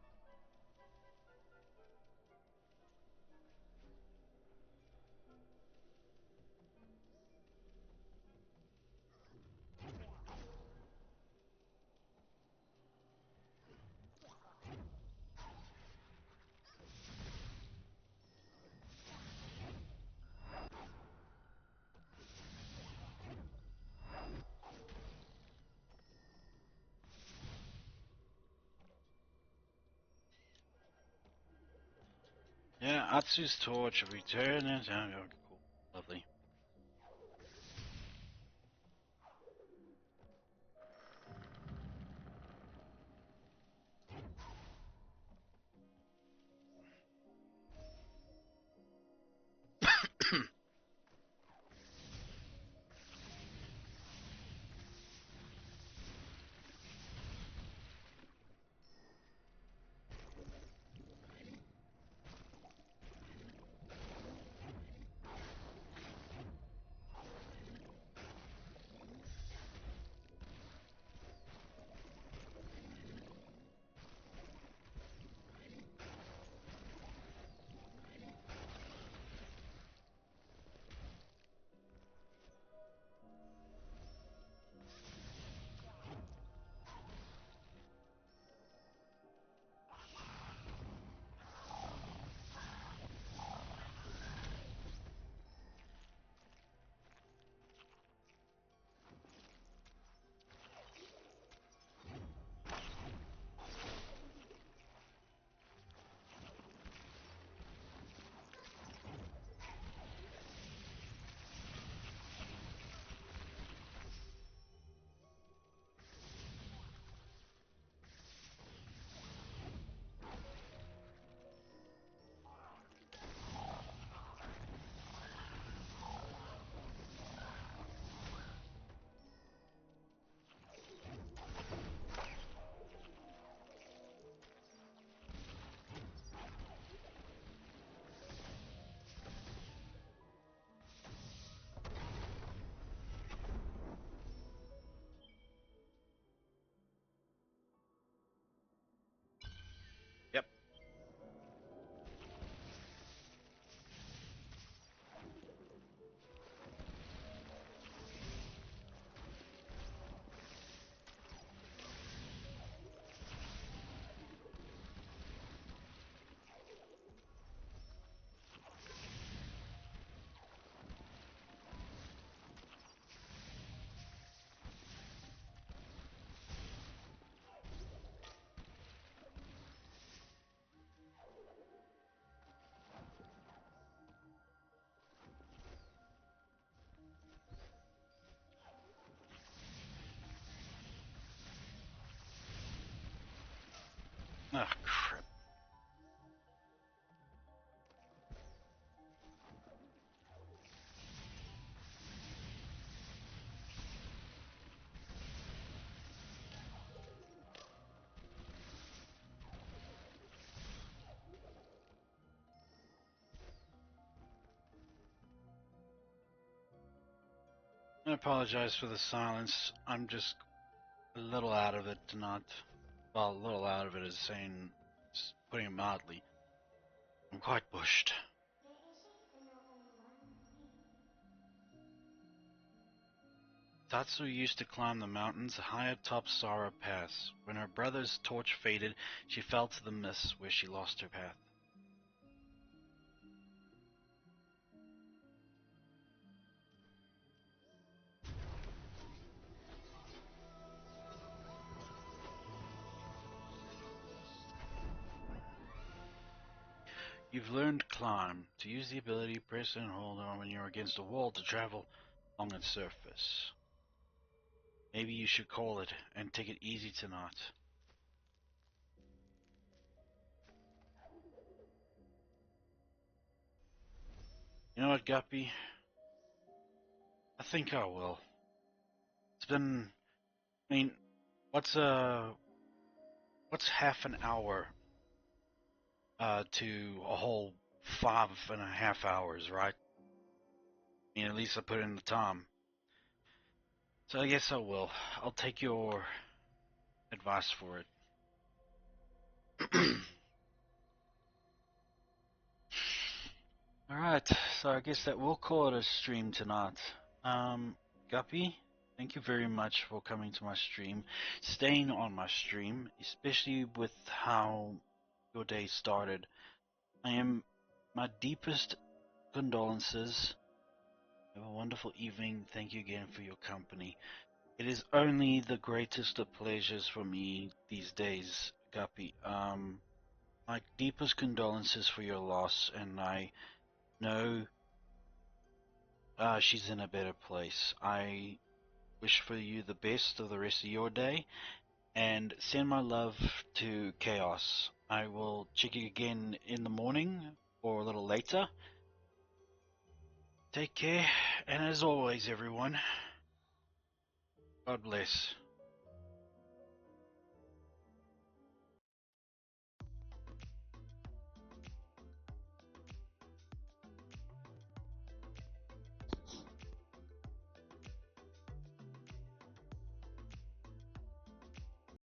Yeah, Atsu's torch. Return it. Oh, cool. Lovely. Ah, crap. I apologize for the silence. I'm just a little out of it tonight. Well, a little out of it is saying, putting it mildly. I'm quite bushed. Tatsu used to climb the mountains high atop Sara Pass. When her brother's torch faded, she fell to the mists where she lost her path. You've learned Climb, to use the ability press and hold on when you're against a wall to travel along its surface. Maybe you should call it and take it easy tonight. You know what, Guppy? I think I will. It's been, I mean, what's half an hour to a whole 5.5 hours, right? I mean, at least I put in the time. So I guess I will. I'll take your advice for it. Alright, so I guess that we'll call it a stream tonight. Guppy, thank you very much for coming to my stream, staying on my stream, especially with how your day started. I am my deepest condolences. Have a wonderful evening. Thank you again for your company. It is only the greatest of pleasures for me these days, Guppy. My deepest condolences for your loss, and I know she's in a better place. I wish for you the best of the rest of your day, and send my love to Chaos. I will check you again in the morning or a little later. Take care, and as always, everyone, God bless.